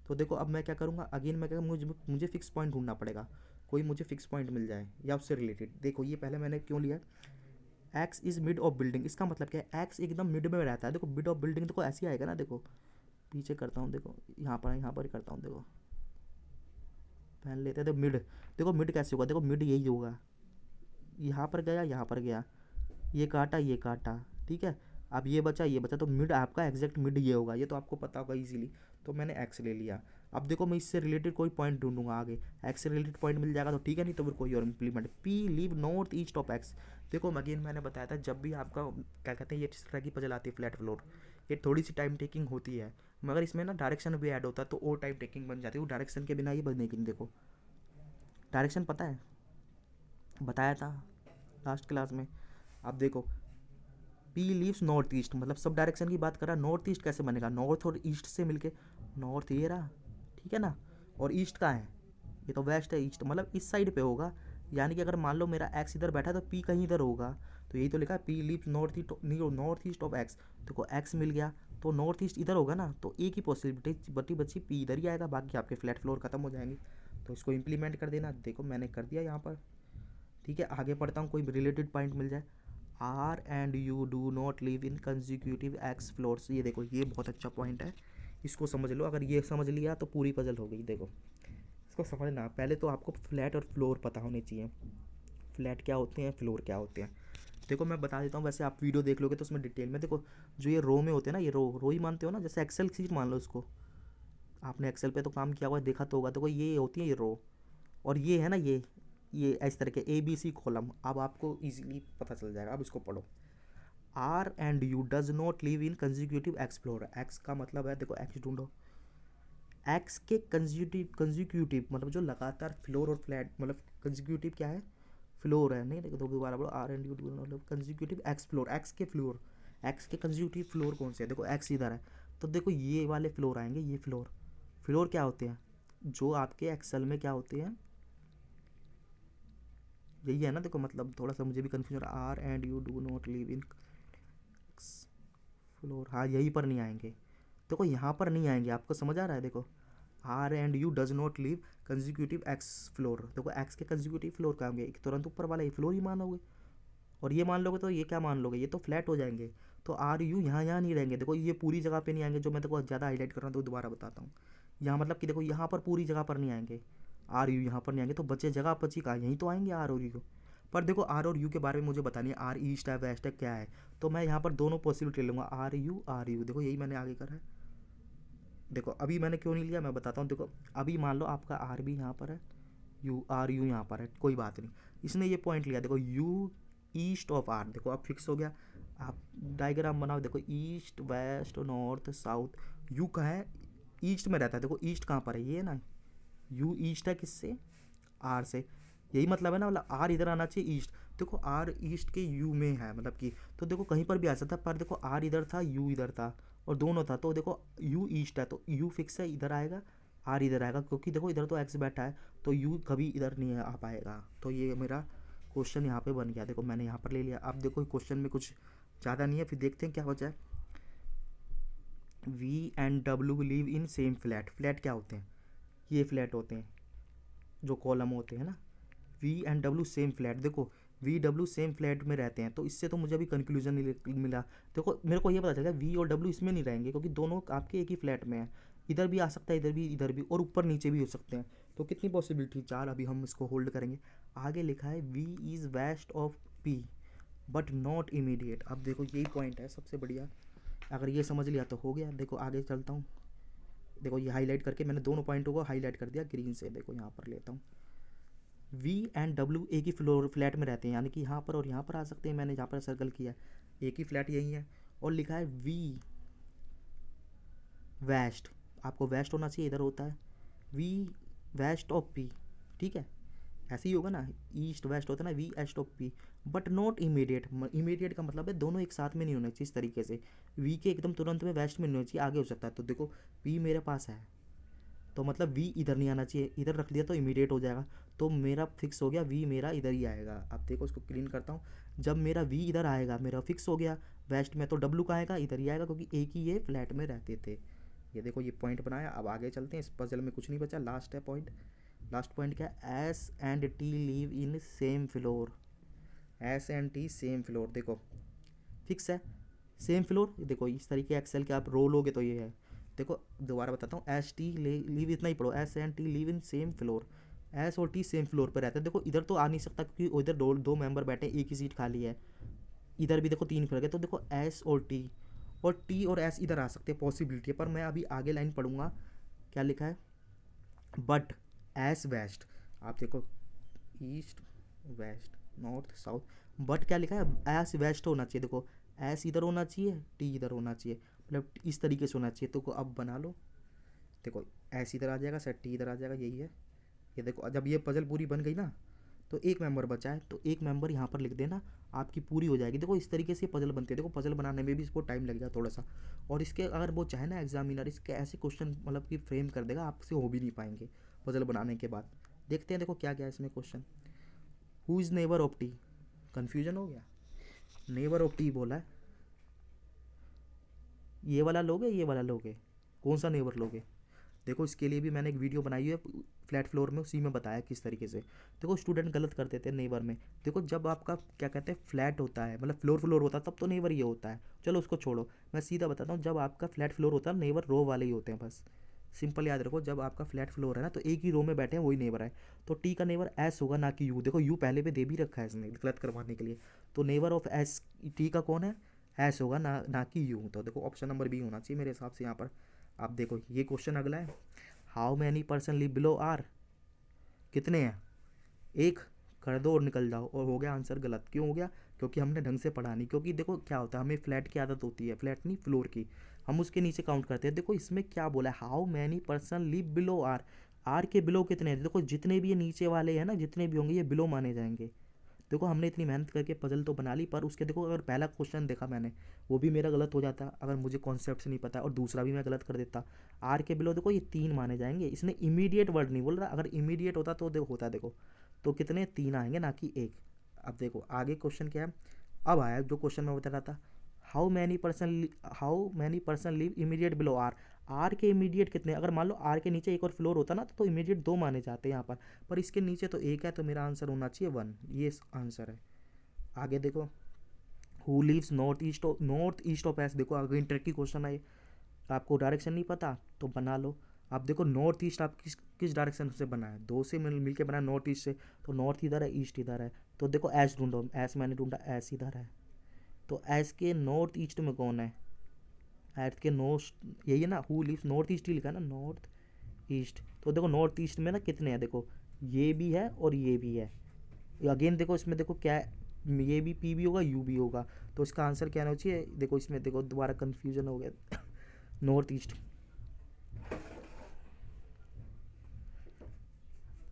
तो देखो अब मैं क्या करूँगा, अगेन मैं क्या, मुझे फिक्स पॉइंट ढूंढना पड़ेगा, कोई मुझे फिक्स पॉइंट मिल जाए या उससे रिलेटेड। देखो ये पहले मैंने क्यों लिया, x is mid of building, इसका मतलब क्या है, एक्स एकदम मिड में रहता है। देखो मिड ऑफ बिल्डिंग देखो ऐसे ही आएगा ना, देखो पीछे करता हूँ, देखो यहाँ पर ही करता हूँ, देखो पहन लेते हैं, तो मिड, देखो मिड कैसे होगा, देखो मिड यही होगा, यहाँ पर गया यहाँ पर गया, ये काटा, ठीक है। अब ये बचा, तो मिड आपका एग्जैक्ट मिड ये होगा, ये तो आपको पता होगा इजीली, तो मैंने एक्स ले लिया। अब देखो मैं इससे रिलेटेड कोई पॉइंट ढूंढूंगा आगे, एक्स से रिलेटेड पॉइंट मिल जाएगा तो ठीक है, नहीं तो फिर कोई और implement. P leave north east of x, देखो अगेन मैंने बताया था, जब भी आपका क्या कहते हैं ये इस तरह की पजल आती है फ्लैट फ्लोर, ये थोड़ी सी टाइम टेकिंग होती है, मगर इसमें ना डायरेक्शन भी ऐड होता है तो और टाइम टेकिंग बन जाती है, वो डायरेक्शन के बिना ये बनेगी नहीं। देखो डायरेक्शन पता है, बताया था लास्ट क्लास में। अब देखो पी लीव्स नॉर्थ ईस्ट, मतलब सब डायरेक्शन की बात कर रहा है, नॉर्थ ईस्ट कैसे बनेगा, नॉर्थ और ईस्ट से मिलके नॉर्थ ये रहा, ठीक है ना, और ईस्ट कहाँ है, ये तो वेस्ट है, ईस्ट मतलब इस साइड पे होगा, यानी कि अगर मान लो मेरा एक्स इधर बैठा है तो पी कहीं इधर होगा, तो यही तो लिखा है P leaves north east of x. देखो एक्स मिल गया तो नॉर्थ ईस्ट इधर होगा ना, तो एक ही पॉसिबिलिटी बटी बची, पी इधर ही आएगा, बाकी आपके फ्लैट फ्लोर खत्म हो जाएंगे। तो इसको इम्प्लीमेंट कर देना। देखो मैंने कर दिया यहाँ पर, ठीक है। आगे पढ़ता हूँ, कोई रिलेटेड पॉइंट मिल जाए। R and U do not live in consecutive X floors, ये देखो ये बहुत अच्छा पॉइंट है, इसको समझ लो। अगर ये समझ लिया तो पूरी पजल हो गई। देखो इसको समझना, पहले तो आपको फ्लैट और फ्लोर पता होने चाहिए, फ्लैट क्या होते हैं, फ्लोर क्या होते हैं। देखो मैं बता देता हूँ, वैसे आप वीडियो देख लोगे तो उसमें डिटेल में देखो, जो ये रो में होते हैं ना, ये रो ही मानते हो ना, जैसे एक्सेल सीट मान लो इसको, आपने एक्सेल पे तो काम किया हुआ है, देखा तो होगा। देखो ये होती है ये रो, और ये है ना ये इस तरह के ए बी सी कॉलम। अब आपको इजीली पता चल जाएगा, अब इसको पढ़ो। R and U does not live in consecutive X floor, X का मतलब है, देखो एक्स ढूंढो, एक्स के कंजिक्यूटिव मतलब जो लगातार फ्लोर और फ्लैट, मतलब कंजिक्यूटिव क्या है, फ्लोर है, नहीं देखो दोबारा बोलो, आर एंड यू मतलब कंजिक्यूटिव एक्स फ्लोर, एक्स के फ्लोर, एक्स के कंजिक्यूटिव फ्लोर कौन से है, देखो एक्स इधर है, तो देखो ये वाले फ्लोर आएंगे, ये फ्लोर, फ्लोर क्या होते हैं, जो आपके एक्सेल में क्या होते हैं, यही है ना। देखो मतलब थोड़ा सा मुझे भी confusion, R and U do not live in floor, हाँ यहीं पर नहीं आएंगे, देखो यहाँ पर नहीं आएंगे, आपको समझ आ रहा है। देखो R and U does not live consecutive X floor, देखो एक्स के कंजिक्यूटिव फ्लोर क्या होंगे, एक तुरंत ऊपर वाला ये फ्लोर ही मानोगे, और ये मान लोगे तो ये क्या मान लोगे, ये तो फ्लैट हो जाएंगे। तो आर यू यहाँ नहीं रहेंगे, देखो ये पूरी जगह पे नहीं आएंगे, जो मैं देखो ज़्यादा हाईलाइट कर रहा हूँ तो दोबारा बताता हूँ। यहाँ मतलब कि देखो यहाँ पर पूरी जगह पर नहीं आएंगे, आर यू यहाँ पर नहीं आएंगे, तो बचे जगह बची कहाँ, यहीं तो आएंगे आर और यू। पर देखो आर और यू के बारे में मुझे बतानी है, आर ईस्ट है वेस्ट है क्या है, तो मैं यहाँ पर दोनों पॉसिबिलिटी ले लूँगा, आर यू, देखो यही मैंने आगे करा है। देखो अभी मैंने क्यों नहीं लिया मैं बताता हूँ। देखो अभी मान लो आपका आर भी यहाँ पर है, यू यहाँ पर है, कोई बात नहीं, इसने ये पॉइंट लिया, देखो यू ईस्ट ऑफ आर, देखो अब फिक्स हो गया। आप डायग्राम बनाओ, देखो east west north south, you कहाँ है, ईस्ट में रहता है, देखो ईस्ट कहाँ पर है, ये ना, यू ईस्ट है किससे, आर से, यही मतलब है ना, मतलब आर इधर आना चाहिए ईस्ट, देखो आर ईस्ट के यू में है, मतलब कि तो देखो कहीं पर भी आ सकता है, पर देखो आर इधर था यू इधर था और दोनों था, तो देखो यू ईस्ट है तो यू फिक्स है, इधर आएगा, आर इधर आएगा, क्योंकि देखो इधर तो एक्स बैठा है, तो यू कभी इधर नहीं आ पाएगा। तो ये मेरा क्वेश्चन यहाँ पे बन गया, देखो मैंने यहाँ पर ले लिया। अब देखो क्वेश्चन में कुछ ज़्यादा नहीं है, फिर देखते हैं क्या हो जाए। V and W live in same flat, flat क्या होते हैं, ये फ्लैट होते हैं जो कॉलम होते हैं ना, V and W same flat, देखो वी डब्ल्यू सेम फ्लैट में रहते हैं, तो इससे तो मुझे अभी कंक्लूजन नहीं मिला। देखो मेरे को ये पता चला वी और डब्ल्यू इसमें नहीं रहेंगे, क्योंकि दोनों आपके एक ही फ्लैट में है, इधर भी आ सकता है इधर भी और ऊपर नीचे भी हो सकते हैं, तो कितनी पॉसिबिलिटी, चार, अभी हम इसको होल्ड करेंगे। आगे लिखा है V is west of P but not immediate, अब देखो यही पॉइंट है सबसे बढ़िया, अगर ये समझ लिया तो हो गया। देखो आगे चलता हूँ, देखो ये हाईलाइट करके मैंने दोनों पॉइंटों को हाईलाइट कर दिया ग्रीन से, देखो यहाँ पर लेता हूँ, वी एंड डब्ल्यू एक ही फ्लोर फ्लैट में रहते हैं, यानी कि यहाँ पर और यहाँ पर आ सकते हैं, मैंने जहाँ पर सर्कल किया है एक ही फ्लैट यही है, और लिखा है वी वेस्ट, आपको वेस्ट होना चाहिए, इधर होता है वी वेस्ट ऑफ पी, ठीक है, ऐसे ही होगा ना, ईस्ट वेस्ट होता है ना, V east of P but not immediate, immediate का मतलब है दोनों एक साथ में नहीं होना चाहिए, इस तरीके से वी के एकदम तुरंत में वेस्ट में नहीं होना चाहिए, आगे हो सकता है, तो देखो पी मेरे पास है, तो मतलब वी इधर नहीं आना चाहिए, इधर रख दिया तो इमीडिएट हो जाएगा, तो मेरा फिक्स हो गया वी मेरा इधर ही आएगा। अब देखो इसको क्लीन करता हूँ, जब मेरा वी इधर आएगा मेरा फिक्स हो गया वेस्ट में, तो डब्लू का आएगा इधर ही आएगा, क्योंकि एक ही ये फ्लैट में रहते थे। ये देखो ये पॉइंट बनाया, अब आगे चलते हैं, इस पजल में कुछ नहीं बचा, लास्ट है पॉइंट। लास्ट पॉइंट क्या है, S and T live in same floor, S and T same floor, देखो फिक्स है सेम फ्लोर, देखो इस तरीके एक्सेल के आप रो लोगे तो ये है। देखो दोबारा बताता हूँ, एस टी लीव इतना ही पढ़ो, S and T leave in same floor, S और टी सेम फ्लोर पर रहते हैं। देखो इधर तो आ नहीं सकता क्योंकि उधर दो मेंबर बैठे हैं, एक ही सीट खाली है, इधर भी देखो तीन फ्लोर है, तो देखो एस और टी और एस इधर आ सकते हैं, पॉसिबिलिटी है, पर मैं अभी आगे लाइन पढ़ूंगा क्या लिखा है, बट एस वेस्ट, आप देखो east west north south, but क्या लिखा है, एस वेस्ट होना चाहिए। देखो एस इधर होना चाहिए, टी इधर होना चाहिए, मतलब इस तरीके से होना चाहिए। तो अब बना लो, देखो एस इधर आ जाएगा, सेट टी इधर आ जाएगा, यही है। ये देखो जब ये पजल पूरी बन गई ना, तो एक मेंबर बचा है, तो एक मेंबर यहाँ पर लिख देना, आपकी पूरी हो जाएगी। देखो इस तरीके से पजल बनती है। देखो पजल बनाने में भी इसको टाइम लगेगा थोड़ा सा, और इसके अगर वो चाहे ना एग्जामिनर, इसके ऐसे क्वेश्चन मतलब कि फ्रेम कर देगा, आपसे हो भी नहीं पाएंगे पजल बनाने के बाद। देखते हैं देखो क्या क्या है इसमें question. Who is neighbour of T, confusion हो गया, नेबर ऑफ टी बोला है। ये वाला लोगे, ये वाला लोगे, कौन सा नेबर लोगे? देखो इसके लिए भी मैंने एक वीडियो बनाई है फ्लैट फ्लोर में, उसी में बताया किस तरीके से। देखो स्टूडेंट गलत कर देते हैं नेबर में। देखो जब आपका क्या कहते हैं फ्लैट होता है, मतलब फ्लोर फ्लोर होता है, तब तो नेबर ये होता है। चलो उसको छोड़ो, मैं सीधा बताता हूँ। जब आपका फ्लैट फ्लोर होता है, नेबर रो वाले ही होते हैं बस। सिंपल याद रखो, जब आपका फ्लैट फ्लोर है ना, तो एक ही रो में बैठे हैं वही नेबर है। तो टी का नेबर एस होगा, ना कि यू। देखो यू पहले पे दे भी रखा है इसने गलत करवाने के लिए। तो नेबर ऑफ एस टी का कौन है, एस होगा, ना कि यू। तो देखो ऑप्शन नंबर बी होना चाहिए मेरे हिसाब से यहाँ पर। आप देखो ये क्वेश्चन अगला है, how many person live below R, कितने हैं, एक, कर दो और निकल जाओ। और हो गया आंसर गलत। क्यों हो गया? क्योंकि हमने ढंग से पढ़ा नहीं। क्योंकि देखो क्या होता है, हमें फ्लैट की आदत होती है, फ्लैट नहीं फ्लोर की, हम उसके नीचे काउंट करते हैं। देखो इसमें क्या बोला है, how many person live below R, R के बिलो कितने हैं। देखो जितने भी ये नीचे वाले हैं ना, जितने भी होंगे ये बिलो माने जाएंगे। देखो हमने इतनी मेहनत करके पजल तो बना ली, पर उसके देखो अगर पहला क्वेश्चन देखा मैंने, वो भी मेरा गलत हो जाता अगर मुझे कॉन्सेप्ट नहीं पता, और दूसरा भी मैं गलत कर देता। आर के बिलो देखो ये तीन माने जाएंगे। इसने इमीडिएट वर्ड नहीं बोल रहा, अगर इमीडिएट होता तो देखो होता, देखो तो कितने, तीन आएंगे, ना कि एक। अब देखो आगे क्वेश्चन क्या है, अब आया जो क्वेश्चन मैं बता रहा था, how many person live immediate below R, R के इमीडिएट कितने। अगर मान लो आर के नीचे एक और फ्लोर होता ना, तो इमीडिएट दो माने जाते हैं यहाँ पर इसके नीचे तो एक है, तो मेरा आंसर होना चाहिए वन, ये आंसर है। आगे देखो, who lives north east of S. देखो अगर ट्रिकी क्वेश्चन है, आपको डायरेक्शन नहीं पता तो बना लो। आप देखो नॉर्थ ईस्ट आप किस डायरेक्शन से बना है, दो से मिल के बना है नॉर्थ ईस्ट से, तो नॉर्थ इधर है, ईस्ट इधर है। तो देखो एस ढूंढो, एस मैंने ढूंढा, एस इधर है। तो एस के नॉर्थ ईस्ट में कौन है, एर्थ के नॉर्थ यही है ना, हु लिव्स नॉर्थ ईस्ट ही लिखा है ना, नॉर्थ ईस्ट। तो देखो नॉर्थ ईस्ट में ना कितने हैं, देखो ये भी है और ये भी है। अगेन देखो इसमें देखो क्या है, ये भी पी भी होगा, यू भी होगा। तो इसका आंसर क्या होना चाहिए, देखो इसमें देखो दोबारा कन्फ्यूजन हो गया नॉर्थ ईस्ट।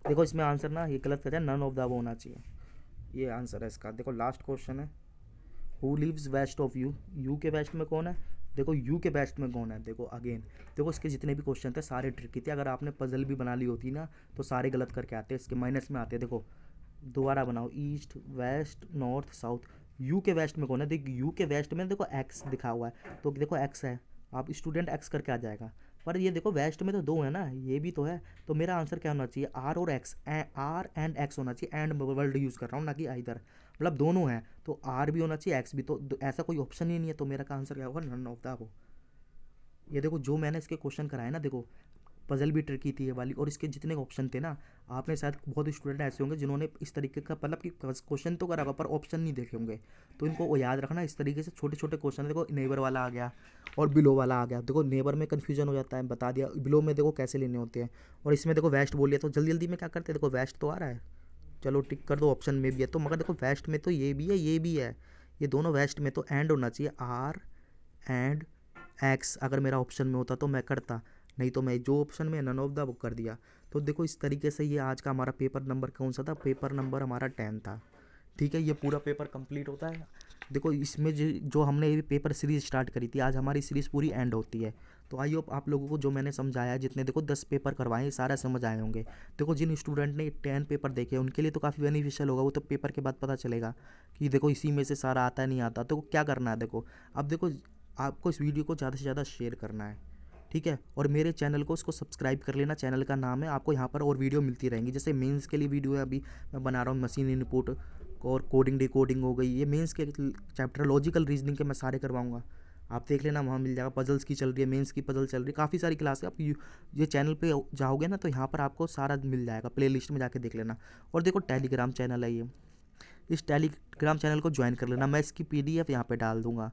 देखो इसमें आंसर ना ये गलत कर दिया, नन ऑफ द अबव होना चाहिए, ये आंसर है इसका। देखो लास्ट क्वेश्चन है, who lives west of U, U के वेस्ट में कौन है। देखो यू के वेस्ट में कौन है, देखो अगेन देखो इसके जितने भी क्वेश्चन थे सारे ट्रिकी थे। अगर आपने पजल भी बना ली होती ना, तो सारे गलत करके आते, इसके माइनस में आते। देखो दोबारा बनाओ, east west north south, you के वेस्ट में कौन है। देखो यू के वेस्ट में देखो एक्स दिखा हुआ है, तो देखो एक्स है, आप स्टूडेंट एक्स करके आ जाएगा। पर ये देखो वेस्ट में तो दो है ना, ये भी तो है। तो मेरा आंसर क्या होना चाहिए, आर और एक्स, आर एंड एक्स होना चाहिए। एंड वर्ड यूज़ कर रहा हूँ, ना कि आइदर, मतलब दोनों हैं। तो आर भी होना चाहिए, एक्स भी। तो ऐसा कोई ऑप्शन ही नहीं है, तो मेरा का आंसर क्या होगा, नन ऑफ द अबव। ये देखो जो मैंने इसके क्वेश्चन कराए ना, देखो पजल भी ट्रिकी थी ये वाली, और इसके जितने ऑप्शन थे ना, आपने शायद बहुत स्टूडेंट ऐसे होंगे जिन्होंने इस तरीके का मतलब कि क्वेश्चन तो करा होगा पर ऑप्शन नहीं देखे होंगे। तो इनको वो याद रखना, इस तरीके से छोटे छोटे क्वेश्चन। देखो नेबर वाला आ गया और बिलो वाला आ गया। देखो नेबर में कन्फ्यूजन हो जाता है, बता दिया। बिलो में देखो कैसे लेने होते हैं। और इसमें देखो वेस्ट बोलिए, तो जल्दी जल्दी में क्या करते हैं, देखो वेस्ट तो आ रहा है, चलो टिक कर दो, ऑप्शन में भी है। तो मगर देखो वेस्ट में तो ये भी है, ये भी है, ये दोनों वेस्ट में। तो एंड होना चाहिए, आर एंड एक्स। अगर मेरा ऑप्शन में होता तो मैं करता, नहीं तो मैं जो ऑप्शन में नन ऑफ द वो कर दिया। तो देखो इस तरीके से ये आज का हमारा पेपर नंबर कौन सा था, पेपर नंबर हमारा 10 था। ठीक है, ये पूरा पेपर कंप्लीट होता है। देखो इसमें जो हमने ये पेपर सीरीज स्टार्ट करी थी, आज हमारी सीरीज़ पूरी एंड होती है। तो आई होप आप लोगों को जो मैंने समझाया है, जितने देखो 10 पेपर करवाए, सारा समझ आए होंगे। देखो जिन स्टूडेंट ने 10 पेपर देखे उनके लिए तो काफ़ी बेनिफिशियल होगा, वो तो पेपर के बाद पता चलेगा कि देखो इसी में से सारा आता है नहीं आता। तो क्या करना है, देखो अब देखो आपको इस वीडियो को ज़्यादा से ज़्यादा शेयर करना है, ठीक है। और मेरे चैनल को उसको सब्सक्राइब कर लेना, चैनल का नाम है। आपको यहाँ पर और वीडियो मिलती रहेंगी, जैसे मेंस के लिए वीडियो है, अभी मैं बना रहा हूँ मशीन इनपुट और कोडिंग डिकोडिंग हो गई, ये मेंस के चैप्टर लॉजिकल रीजनिंग के मैं सारे करवाऊँगा। आप देख लेना, वहाँ मिल जाएगा। पजल्स की चल रही है, मेंस की पजल चल रही है, काफ़ी सारी क्लास है। आप ये चैनल पे जाओगे ना, तो यहाँ पर आपको सारा मिल जाएगा, प्ले लिस्ट में जाके देख लेना। और देखो टेलीग्राम चैनल है ये, इस टेलीग्राम चैनल को ज्वाइन कर लेना, मैं इसकी PDF यहाँ पे डाल दूँगा,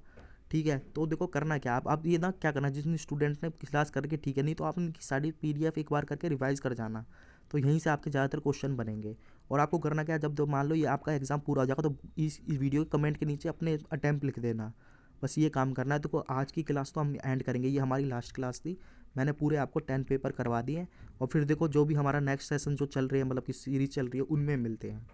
ठीक है। तो देखो करना क्या, आप ये ना क्या करना, जिस स्टूडेंट ने क्लास करके ठीक है, नहीं तो आप इनकी सारी PDF एक बार करके रिवाइज कर जाना। तो यहीं से आपके ज़्यादातर क्वेश्चन बनेंगे। और आपको करना क्या है, जब मान लो ये आपका एग्ज़ाम पूरा हो जाएगा तो इस वीडियो के कमेंट के नीचे अपने अटैम्प्ट लिख देना। बस ये काम करना है। तो आज की क्लास तो हम एंड करेंगे, ये हमारी लास्ट क्लास थी। मैंने पूरे आपको 10 पेपर करवा दिए और फिर देखो जो भी हमारा नेक्स्ट सेशन जो चल रही है, मतलब कि सीरीज चल रही है, उनमें मिलते हैं।